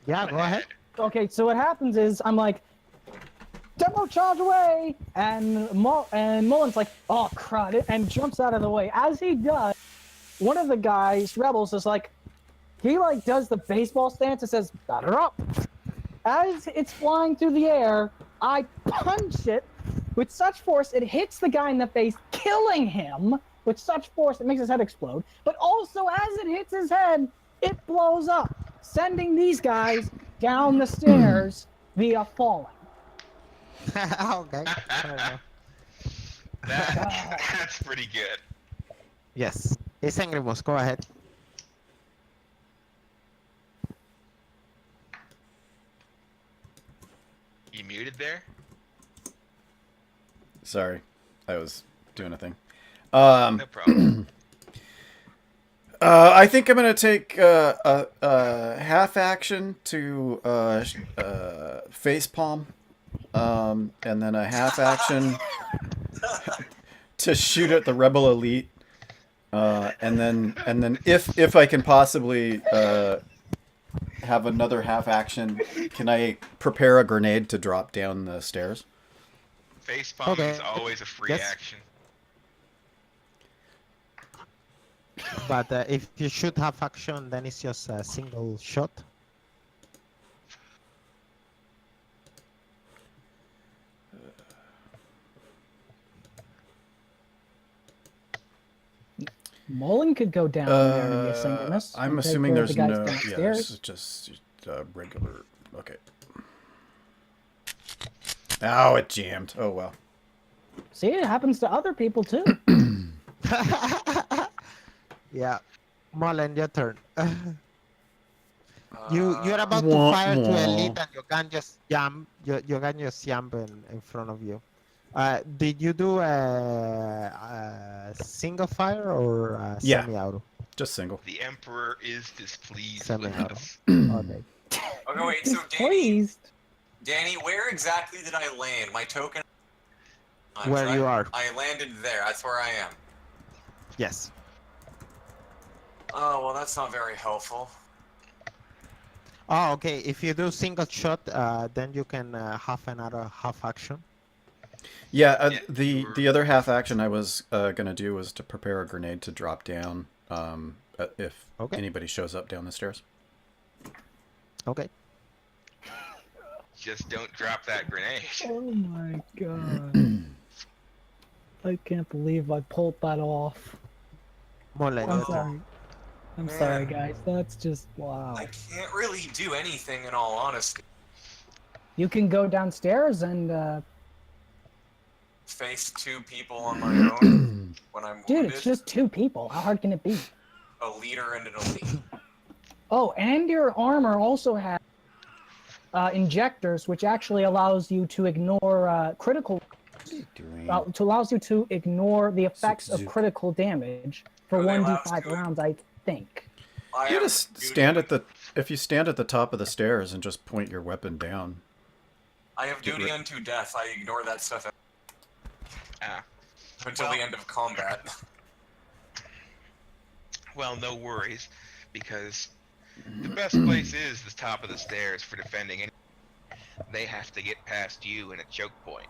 Yeah, go ahead. Okay, so what happens is I'm like, demo charge away, and Mullen's like, oh crud, and jumps out of the way. As he does, one of the guys, Rebels, is like, he like does the baseball stance and says, batter up. As it's flying through the air, I punch it with such force it hits the guy in the face, killing him with such force it makes his head explode. But also, as it hits his head, it blows up, sending these guys down the stairs via falling. Okay. Fair enough. That's pretty good. Yes. Ysengrimus, go ahead. You muted there? Sorry, I was doing a thing. No problem. I think I'm gonna take a half action to face palm, and then a half action to shoot at the rebel elite, and then if I can possibly have another half action, can I prepare a grenade to drop down the stairs? Facepalm Okay. is always a free Yes. action. But if you shoot half action, then it's just a single shot. Mullen could go down there to Ysengrimus. I'm and take assuming care of there's the guys no. Yeah, downstairs. this is just regular. Okay. Oh, it jammed. Oh well. See, it happens to other people too. Yeah. Mullen, your turn. You're about to Wah, fire to wah. elite and your gun just jump. Your gun just jump in front of you. Did you do a single fire or a Yeah. semi-auto? Just single. The Emperor is displeased with Semi-auto. us. Okay. Okay, wait. So Displeased. Danny, where exactly did I land? My token. Where you are. I landed there. That's where I am. Yes. Oh well, that's not very helpful. Oh, okay. If you do single shot, then you can have another half action. Yeah, Yeah, the other half action I was gonna do was to prepare a grenade to drop down if Okay. anybody shows up down the stairs. Okay. Just don't drop that grenade. Oh my god. I can't believe I pulled that off. More like I'm that. sorry. I'm Man. sorry, guys. That's just wow. I can't really do anything in all honesty. You can go downstairs and Face 2 people on my own when I'm dude, wounded. it's just 2 people. How hard can it be? A leader and an elite. Oh, and your armor also has injectors, which actually allows you to ignore critical. Allows you to ignore the effects of critical damage for Are they allowed 1d5 to? rounds, I think. I You have just duty stand un- at the if you stand at the top of the stairs and just point your weapon down. I have get duty rid- unto death. I ignore that stuff Ah. until Well- the end of combat. Well, no worries, because the best place is the top of the stairs for defending. They have to get past you in a choke point.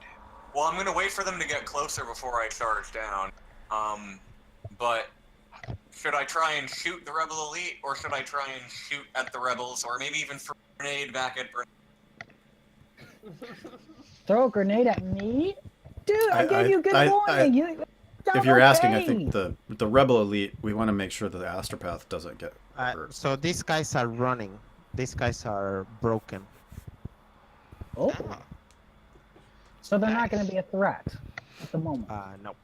Well, I'm gonna wait for them to get closer before I charge down. But should I try and shoot the rebel elite, or should I try and shoot at the rebels, or maybe even throw a grenade back at Throw a grenade at me? Dude, I gave you good I- warning. You, If you're asking, I okay. think the rebel elite, we want to make sure that the astropath doesn't get hurt. So these guys are running. These guys are broken. Oh, Ah. so they're not going to be a threat at the moment. Nope.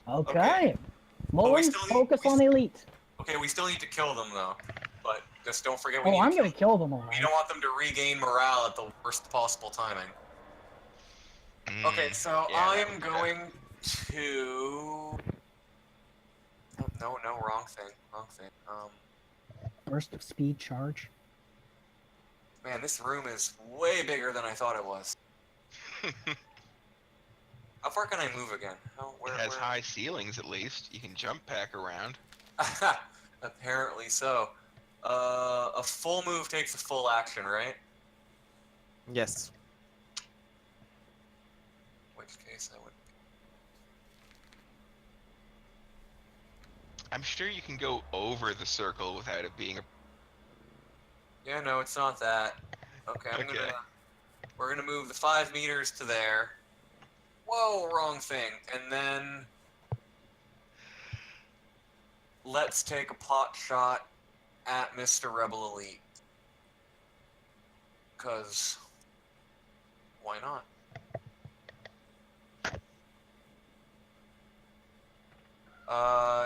Okay. okay. Mullen, still need- focus we on elite. Okay, we still need to kill them though. But just don't forget Oh, I'm to going to kill them all We right. don't want them to regain morale at the worst possible timing. Okay, Mm, so yeah, I that am would be going to. No, wrong thing. Burst of speed charge. Man, this room is way bigger than I thought it was. How far can I move again? It has high ceilings, at least. You can jump pack around. Apparently so. A full move takes a full action, right? Yes. In which case I would. I'm sure you can go over the circle without it being a... Yeah, no, it's not that. Okay, Okay. we're gonna move the 5 meters to there. Whoa, wrong thing. And then let's take a pot shot at Mr. Rebel Elite. Cause why not?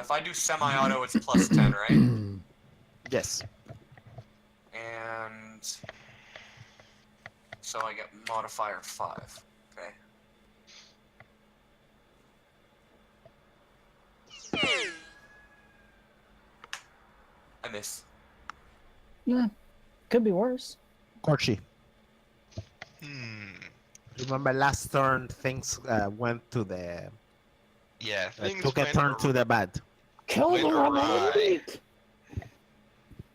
If I do semi-auto, it's plus 10, right? Yes. And so I get modifier 5. Okay. I miss. Yeah, could be worse. Corchi. Hmm. Remember last turn things went to the Yeah, things took a went turn to the bad. Kill Wait, the rebel right. elite.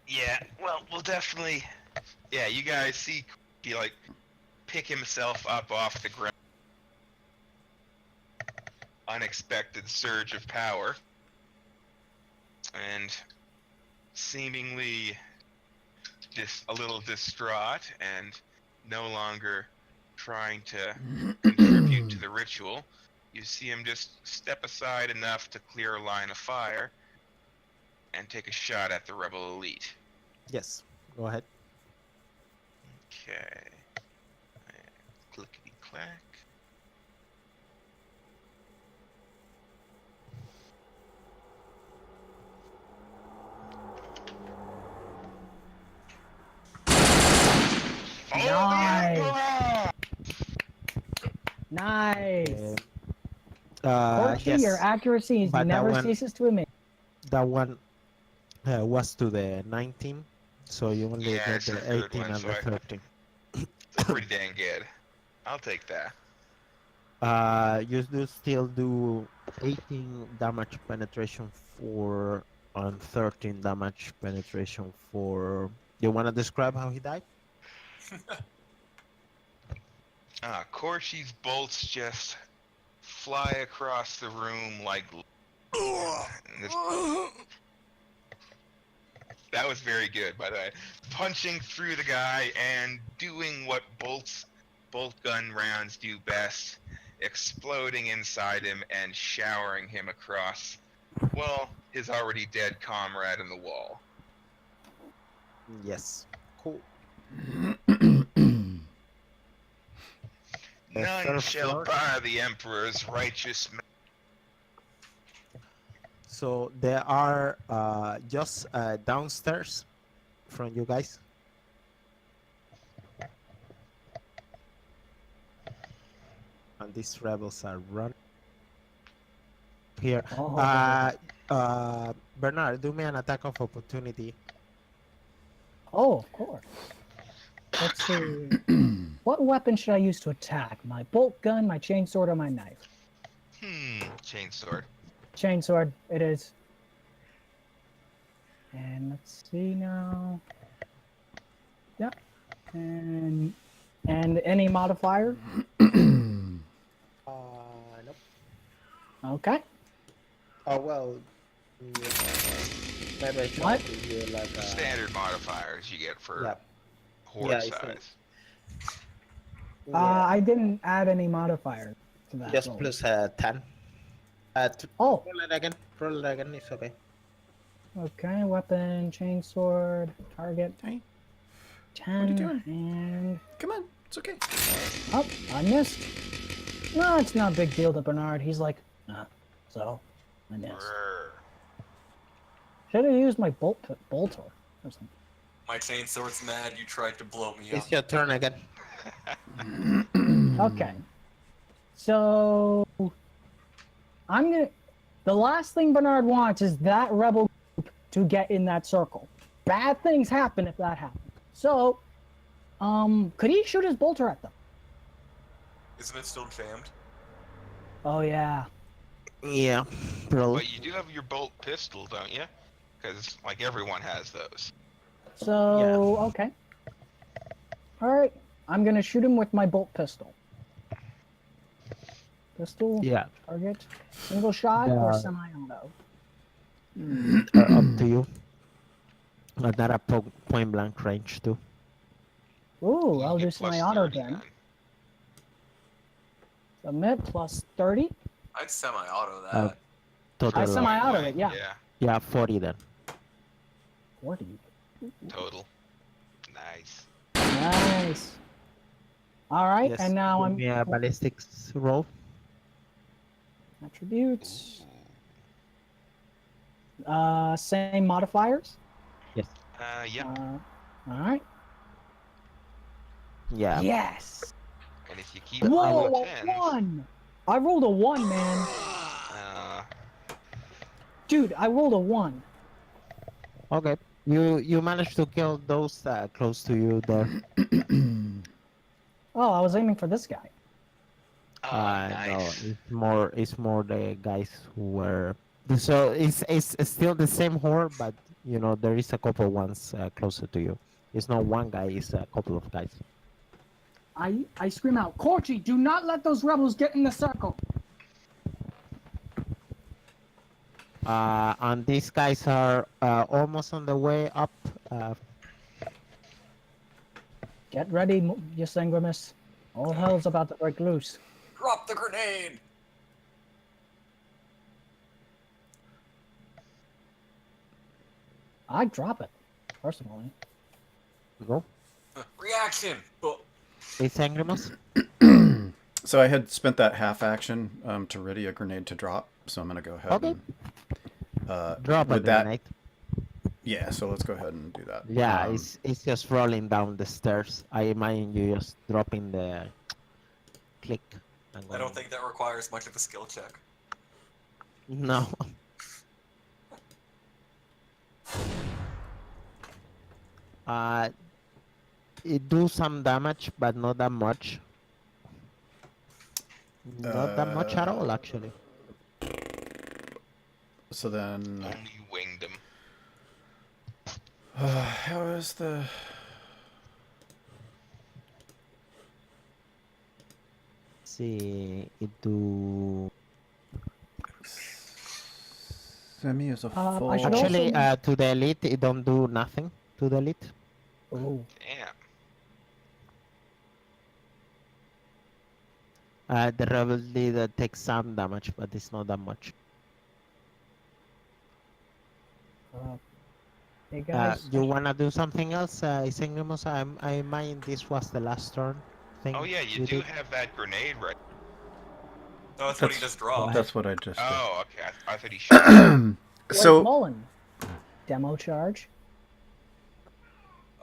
Yeah, well, we'll definitely... Yeah, you guys see he, like, pick himself up off the ground. Unexpected surge of power. And seemingly a little distraught and no longer trying to contribute to the ritual. You see him just step aside enough to clear a line of fire and take a shot at the rebel elite. Yes. Go ahead. Okay. Clickety clack. Nice. Nice. Yes, your accuracy is but that never one- ceases to amaze. that one was to the 19, so you only Yeah, get it's a the good 18 one, and so the I- 13. It's pretty dang good. I'll take that. You do still do 18 damage penetration for and 13 damage penetration for. You want to describe how he died? Korshi's bolts just fly across the room like. And this- That was very good, by the way. Punching through the guy and doing what bolt gun rounds do best, exploding inside him and showering him across, well, his already dead comrade in the wall. Yes. Cool. The None third shall floor. bar the Emperor's righteous. So there are just downstairs from you guys. And these rebels are running here. Bernard, do me an attack of opportunity. Oh, of course. Let's see. What weapon should I use to attack? My bolt gun, my chainsword, or my knife? Chainsword. Chainsword, it is. And let's see now. Yep. And any modifier? Nope. Okay. Oh well. Maybe I should What? give you like The standard modifiers you get for Yeah. horde Yeah, it's size. I didn't add any modifier to that. just roll. plus 10. Oh, Roll it again. Roll it again. It's okay. okay. Weapon, chainsword, target. Hey, 10. What are you doing? And come on. It's okay. oh, I missed. No, it's not a big deal to Bernard. He's like, nah. So, I missed. Brrr. Should have used my bolter or something. My chainsword's mad you tried to blow me up. It's your turn again. Okay. So I'm gonna. The last thing Bernard wants is that rebel group to get in that circle. Bad things happen if that happens. So, could he shoot his bolter at them? Isn't it still jammed? Oh yeah. Yeah, bro. But you do have your bolt pistol, don't you? Because, like, everyone has those. So okay. All right. I'm gonna shoot him with my bolt pistol. Pistol. Yeah, Target. Single shot or Yeah. semi-auto. up to you. Not a point blank range too. Ooh, You I'll get do plus semi-auto 30 then. Submit plus 30. I'd semi-auto that. Total. I semi-auto Why? it, yeah. Yeah, 40 then. 40. Total. Nice. Nice. All right, Yes, and now give I'm me a ballistics roll. attributes. Same modifiers. Yeah. All right. Yeah. Yes. And if you keep Whoa, rolling a tens, 1. I rolled a 1, man. uh, Dude, I rolled a 1. Okay. You managed to kill those close to you there. Oh, I was aiming for this guy. oh, No, nice. it's more the guys who were. So it's still the same horde, but you know there is a couple ones closer to you. It's not one guy; it's a couple of guys. I scream out, Corchi, do not let those rebels get in the circle. And these guys are almost on the way up. Get ready, Ysengrimus. All hell's about to break loose. Drop the grenade! I'd drop it, personally. Go. Reaction! Oh, Ysengrimus. So I had spent that half action to ready a grenade to drop. So I'm gonna go ahead Okay. and Drop a with that. grenade. Yeah. So let's go ahead and do that. Yeah, it's just rolling down the stairs. I imagine you just dropping the click. I don't think that requires much of a skill check. No. It do some damage, but not that much. Not that much at all, actually. So then, Only winged him. how is the? See, it do. Semi is a I full. should Actually, also- to the elite, it don't do nothing to the elite. Oh, Damn. The rebel leader takes some damage, but it's not that much. hey guys. You wanna do something else, Ysengrimus? I mind this was the last turn thing. Oh yeah, you do have that grenade right. No, that's what he just dropped. That's what I just did. Oh, okay. I thought he shot. So Mullen, demo charge.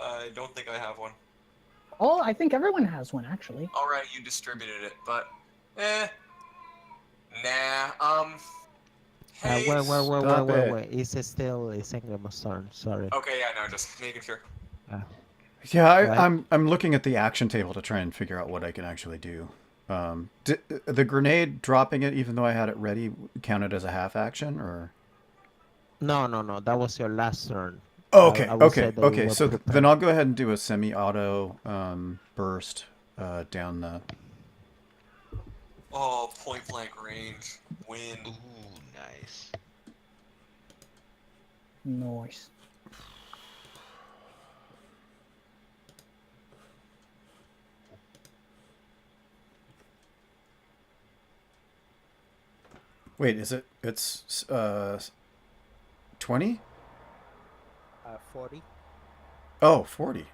I don't think I have one. Oh, I think everyone has one actually. All right, you distributed it, but nah. Hey. Wait. It's still Ysengrimus' turn. Sorry. Okay, yeah, no, just making sure. Yeah, Right. I'm looking at the action table to try and figure out what I can actually do. The grenade, dropping it even though I had it ready, counted as a half action, or? No. That was your last turn. Oh, okay, I would say okay, that you okay. were So prepared. then I'll go ahead and do a semi-auto burst down the. Oh, point blank range. Win. Ooh, nice. Nice. Wait, is it? It's 20? 40. Oh, 40.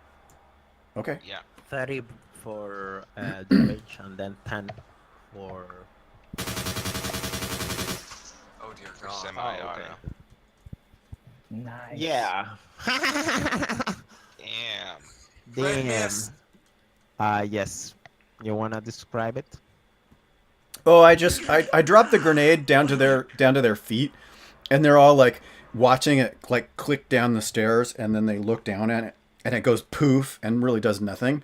Okay. Yeah. 30 for damage, and then 10 for. Oh dear For God. semi-auto. Nice. Yeah. Damn. Red Damn. mist. Yes. You wanna describe it? Oh, I dropped the grenade down to their feet, and they're all like watching it like click down the stairs, and then they look down at it, and it goes poof and really does nothing.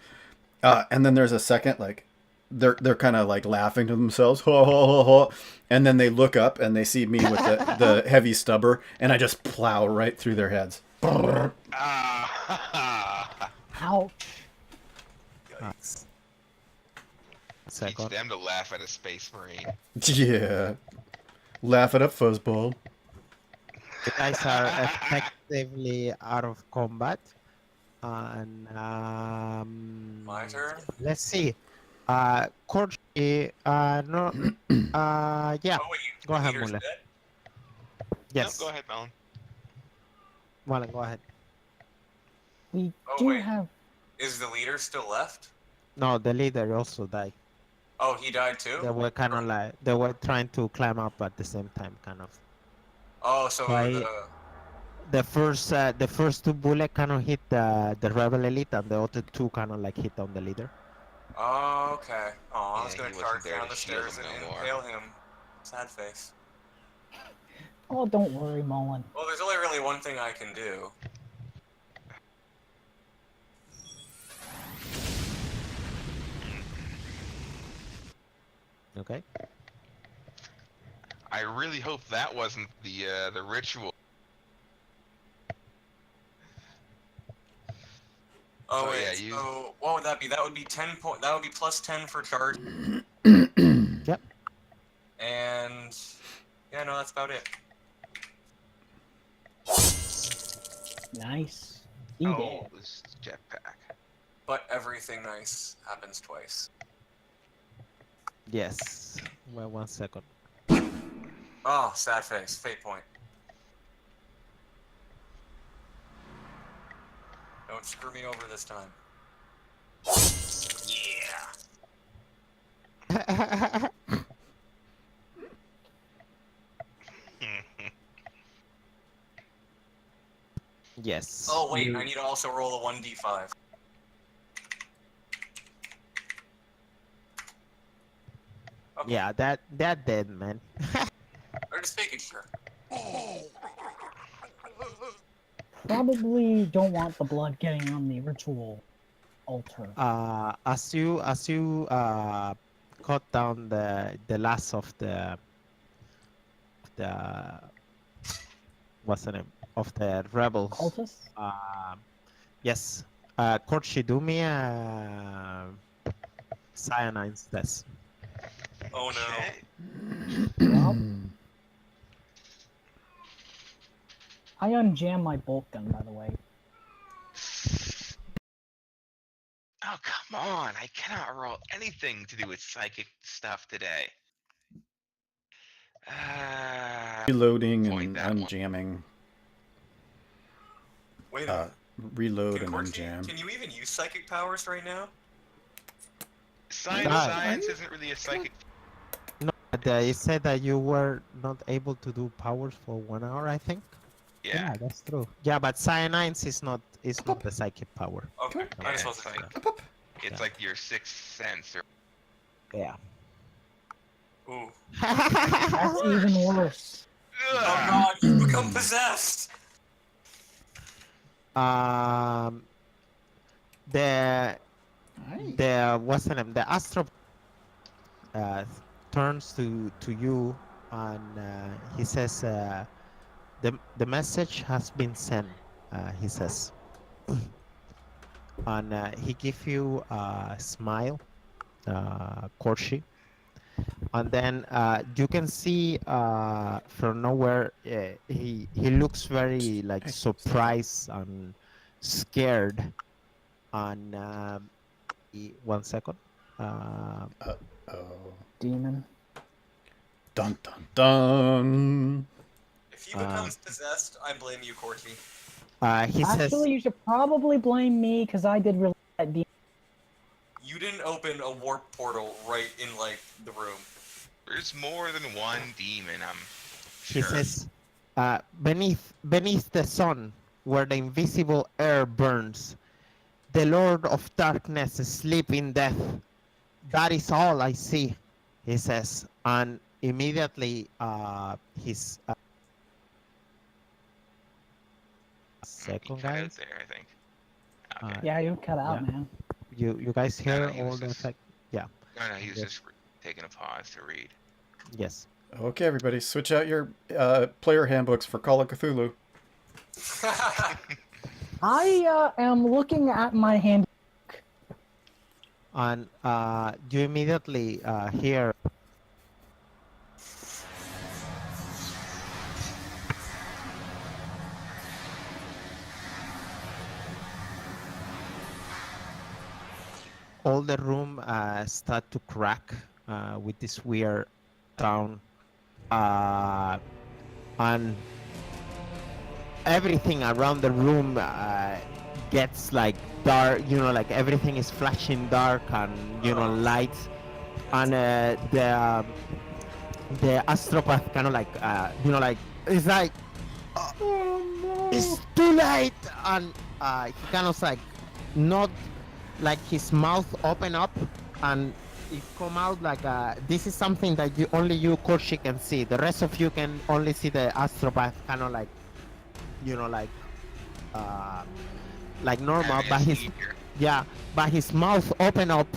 And then there's a second like they're kind of like laughing to themselves, ho, ho, ho, ho. And then they look up and they see me with the heavy stubber, and I just plow right through their heads. Ah. Ouch. Yikes. Teach Second. them to laugh at a space marine. Yeah, laugh it up, fuzzball. You guys are effectively out of combat. And My turn. let's see. Corgi, no, yeah. Oh wait, Go ahead, leader's Mule. dead? Yes. No, go ahead, Melon. Mullen, go ahead. We Oh, do wait. have. Is the leader still left? No, the leader also died. Oh, he died too? They were kind of like they were trying to climb up at the same time, kind of. Oh, so Right. The first two bullet kind of hit the rebel elite, and the other two kind of like hit on the leader. Oh, okay. Oh, I was Yeah, gonna he wasn't charge there down to the shield stairs him and no more. impale him. Sad face. Oh, don't worry, Mullen. Well, there's only really one thing I can do. Okay. I really hope that wasn't the ritual. Oh So, wait, yeah, you- so what would that be? That would be 10 point. That would be plus 10 for charge. Yep. And yeah, no, that's about it. Nice. Oh, this jetpack. But everything nice happens twice. Yes. Well, 1 second. Oh, sad face. Fate point. Don't screw me over this time. Yeah. Yes. Oh wait, I need to also roll a 1d5. Yeah, they're dead, man. Or just making sure. Probably don't want the blood getting on the ritual altar. As you cut down the last of the what's the name of the rebels. Cultists? Yes. Korchi, do me a cyanide test. Oh no. Okay. Well, I unjam my bolt gun, by the way. Oh, come on. I cannot roll anything to do with psychic stuff today. Reloading Point and that one. unjamming. Wait a minute. Reload Can, and Corky, unjam. can you even use psychic powers right now? Science isn't really a psychic. No, they said that you were not able to do powers for 1 hour, I think. Yeah. That's true. Yeah, but cyanide is not the psychic power. Okay, I just Yeah, wasn't it's sure. like, it's like your sixth sense. Or... Yeah. Ooh. That's even worse. Oh god, you become possessed! The what's the name? The astro turns to you and he says, the message has been sent. He says, and he gives you a smile, Korshi, and then you can see from nowhere he looks very like surprised and scared. And 1 second. Oh. Demon. Dun dun dun. If he becomes possessed, I blame you, Corky. He says, Actually, you should probably blame me because I did release that demon. You didn't open a warp portal right in, like, the room. There's more than one demon, I'm he sure. says, beneath the sun, where the invisible air burns, the Lord of Darkness sleep in death. That is all I see, he says. And immediately his second Cut out guys. there, I think. Okay. Yeah, you cut out, Yeah. man. You guys hear No, he all was the just- effect? Yeah. No, he was Yes. just taking a pause to read. Yes. Okay, everybody, switch out your player handbooks for Call of Cthulhu. I am looking at my hand. And you immediately hear all the room start to crack with this weird sound, and everything around the room gets like dark, like everything is flashing dark and lights, and the astropath kind of like like it's like it's too late, and he kind of like not like his mouth open up and it come out like this is something that only you Korshi can see. The rest of you can only see the astropath kind of like like normal, but his mouth open up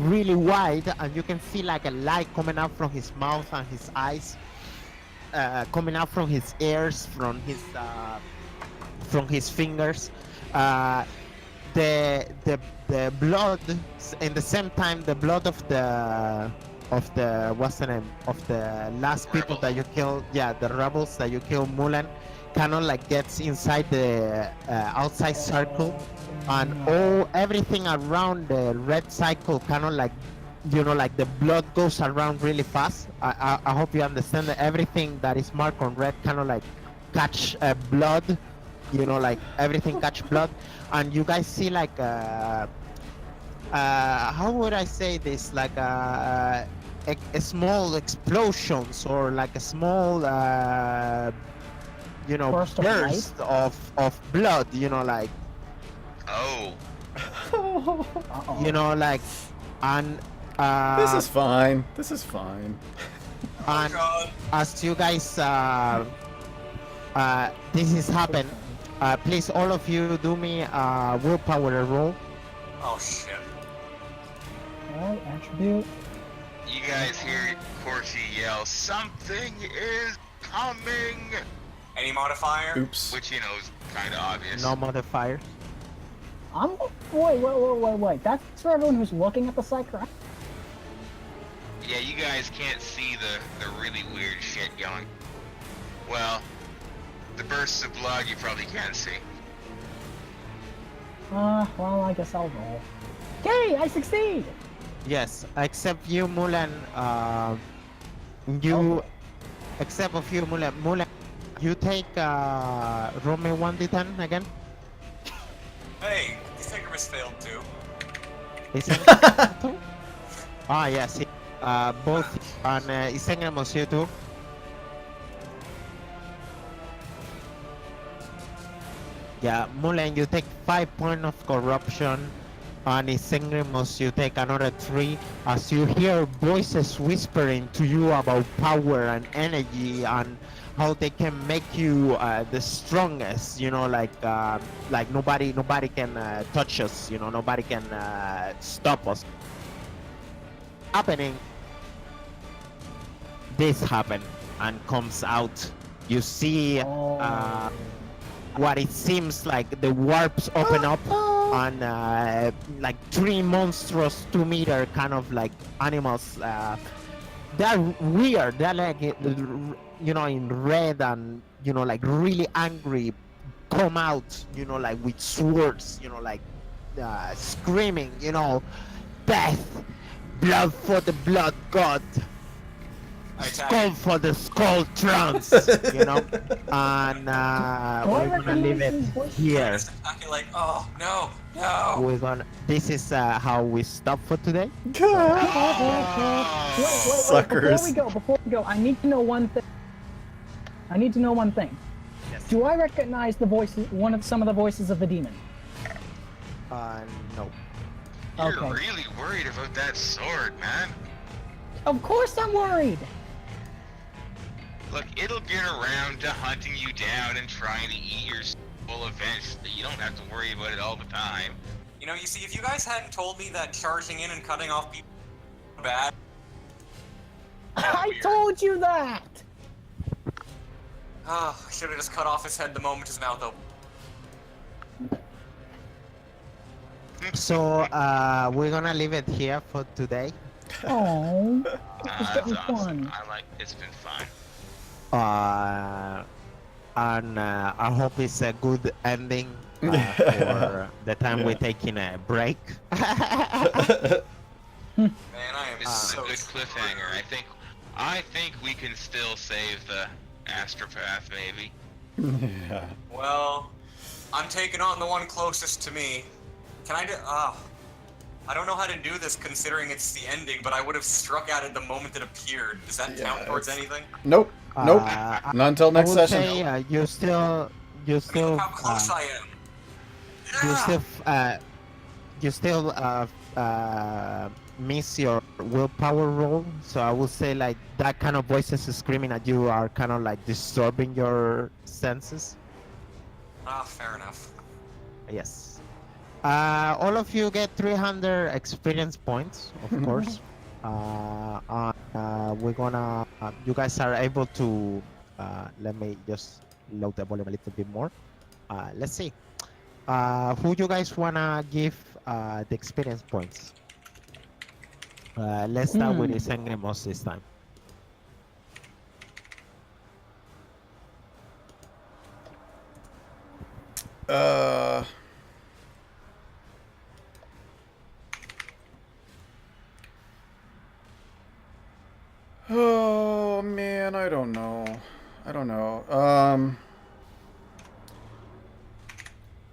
really wide, and you can see like a light coming out from his mouth and his eyes, coming out from his ears, from his fingers. The blood, in the same time, the blood of the what's the name of the last people that you killed, the rebels that you killed, Mulan, kind of like gets inside the outside circle, and everything around the red cycle kind of like like the blood goes around really fast. I hope you understand that everything that is marked on red kind of like catch blood, like everything catch blood, and you guys see like how would I say this, like a small explosions or like a small burst of blood, like Oh. Uh-oh. like, and This is fine. This is fine. And God. as you guys, this is happened. Please, all of you, do me a willpower roll. Oh shit. Alright, attribute. You guys hear Corky yell, "Something is coming!" Any modifier? Oops. Which, you know, is kind of obvious. No modifier. Wait. That's for everyone who's looking at the site, correct? Yeah, you guys can't see the really weird shit going. Well, the bursts of blood you probably can see. Well, I guess I'll roll. Yay, I succeed! Yes, except you, Mulan. You, Okay. except of you, Mulan. Mulan, you take roll me 1d10 again. Hey, Ysengrimus failed too. Is it? Ah, yes. Both on Ysengrimus, you too. Yeah, Mulan, you take 5 points of corruption. On Ysengrimus, you take another 3 as you hear voices whispering to you about power and energy and how they can make you the strongest. You know, like nobody can touch us. You know, nobody can stop us. Happening. This happened and comes out. You see what it seems like the warps open up and like 3 monstrous 2-meter kind of like animals. They're weird. They're like, you know, in red and, you know, like really angry. Come out, you know, like with swords, you know, like screaming, you know, death, blood for the blood god. I attack Skull it. for the skull trance, you know, and we're gonna leave it I here. just attack it like, oh no, no. We're gonna. This is how we stop for today. Wait, Suckers. Before we go, I need to know one thing. Yes. Do I recognize the voices, some of the voices of the demon? No. You're Okay. really worried about that sword, man. Of course I'm worried! Look, it'll get around to hunting you down and trying to eat your soul eventually. You don't have to worry about it all the time. You know, you see, if you guys hadn't told me that charging in and cutting off people was bad. I weird. told you that! I should have just cut off his head the moment his mouth opened. So we're gonna leave it here for today. Oh, it's That's getting awesome. fun. It's been fun. And I hope it's a good ending for the time we're taking a break. Man, I am This is a so good cliffhanger. I think we can still save the astropath, maybe. Yeah. Well, I'm taking on the one closest to me. Can I do? I don't know how to do this considering it's the ending, but I would have struck at it the moment it appeared. Does that Yeah, count towards it's- anything? Nope. Nope. I Not until next would session. say you still Look how close I am. you still miss your willpower roll. So I would say like that kind of voices screaming at you are kind of like disturbing your senses. Fair enough. Yes. All of you get 300 experience points, of course. We're gonna. You guys are able to. Let me just load the volume a little bit more. Let's see. Who you guys wanna give the experience points? Let's start with Ysengrimus this time. Oh man, I don't know.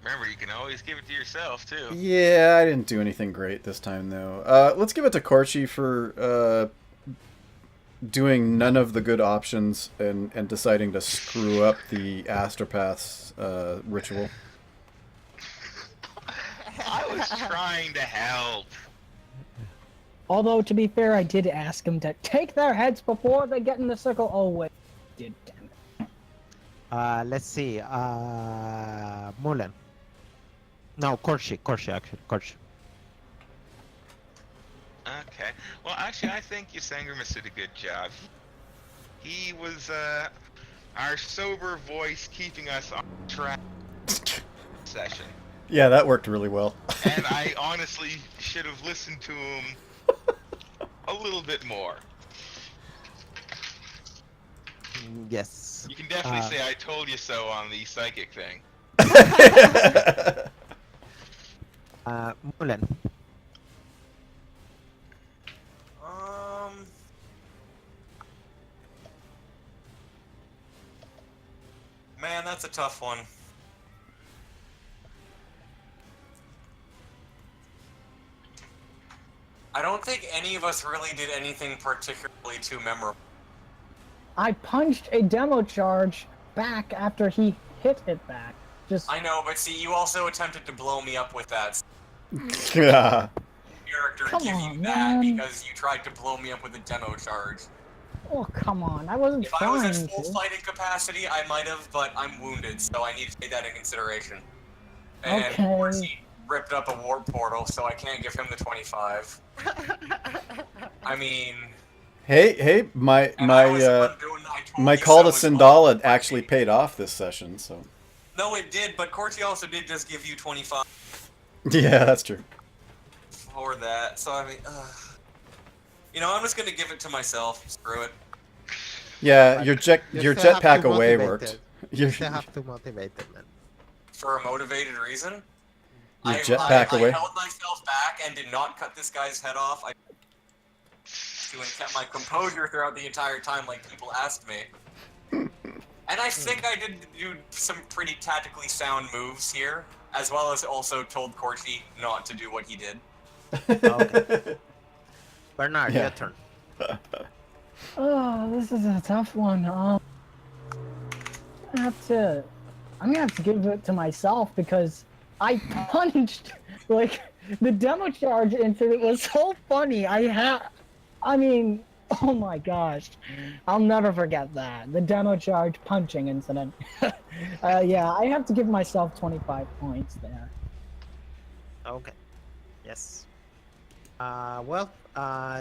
Remember, you can always give it to yourself, too. Yeah, I didn't do anything great this time though. Let's give it to Korchi for doing none of the good options and deciding to screw up the astropath's ritual. I was trying to help. Although, to be fair, I did ask him to take their heads before they get in the circle. Oh, wait. Did, damn it. Let's see. Mulan. No, Korshi actually. Korshi. Okay. Well, actually, I think Ysengrimus did a good job. He was our sober voice keeping us on track session. Yeah, that worked really well. And I honestly should have listened to him a little bit more. Yes. You can definitely say I told you so on the psychic thing. Mulan. Man, that's a tough one. I don't think any of us really did anything particularly too memorable. I punched a demo charge back after he hit it back. Just I know, but see, you also attempted to blow me up with that Yeah. character Come give on, you that man. because you tried to blow me up with a demo charge. oh, come on. I wasn't If I was trying at full to. fighting capacity, I might have, but I'm wounded, so I need to take that into consideration. And Okay. of course he ripped up a warp portal, so I can't give him the 25. I mean, Hey, my and I was the one doing, I told my you call to so as well. Sindala actually paid off this session, so. No, it did, but Corti also did just give you 25 Yeah, that's true. for that. So I mean, you know, I'm just gonna give it to myself. Screw it. Yeah, your You still have jetpack to away motivate worked. it. Your, You still have to motivate them, man. For a motivated reason. your I jetpack away. held myself back and did not cut this guy's head off. I kept my composure throughout the entire time, like people asked me. And I think I did do some pretty tactically sound moves here, as well as also told Corti not to do what he did. Okay. Bernard, Yeah. your turn. Oh, this is a tough one. I'm gonna have to give it to myself because I punched like the demo charge incident was so funny. I mean, oh my gosh, I'll never forget that. The demo charge punching incident. Yeah, I have to give myself 25 points there. Okay. Yes.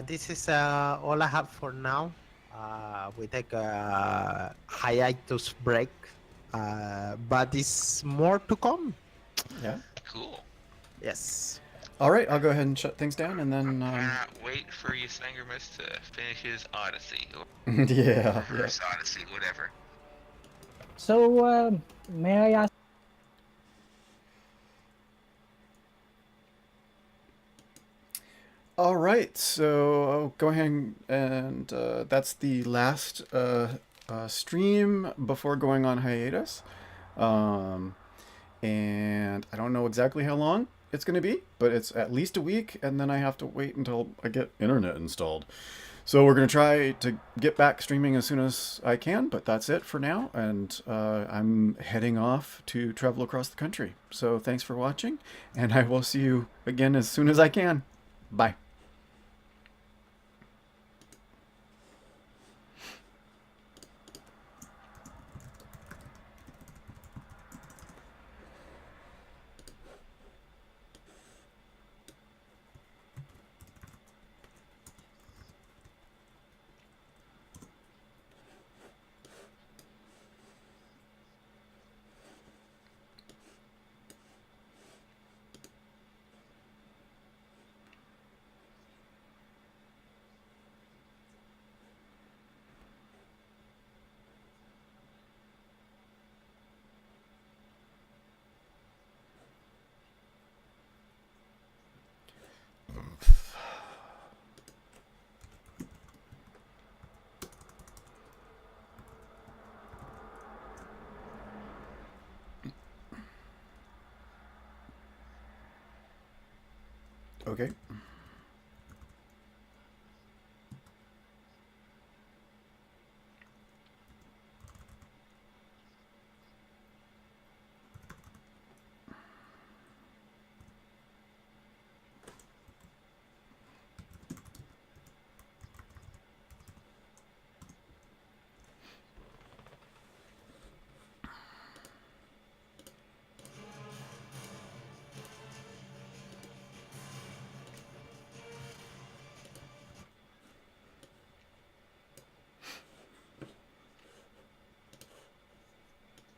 This is all I have for now. We take a hiatus break, but there's more to come. Yeah. Cool. Yes. All right, I'll go ahead and shut things down, and then. Cannot wait for Ysengrimus to finish his Odyssey, or Yeah. first Odyssey, whatever. So, may I ask? All right, so I'll go ahead and that's the last stream before going on hiatus. And I don't know exactly how long it's going to be, but it's at least a week, and then I have to wait until I get internet installed. So we're going to try to get back streaming as soon as I can, but that's it for now, and I'm heading off to travel across the country. So thanks for watching, and I will see you again as soon as I can. Bye.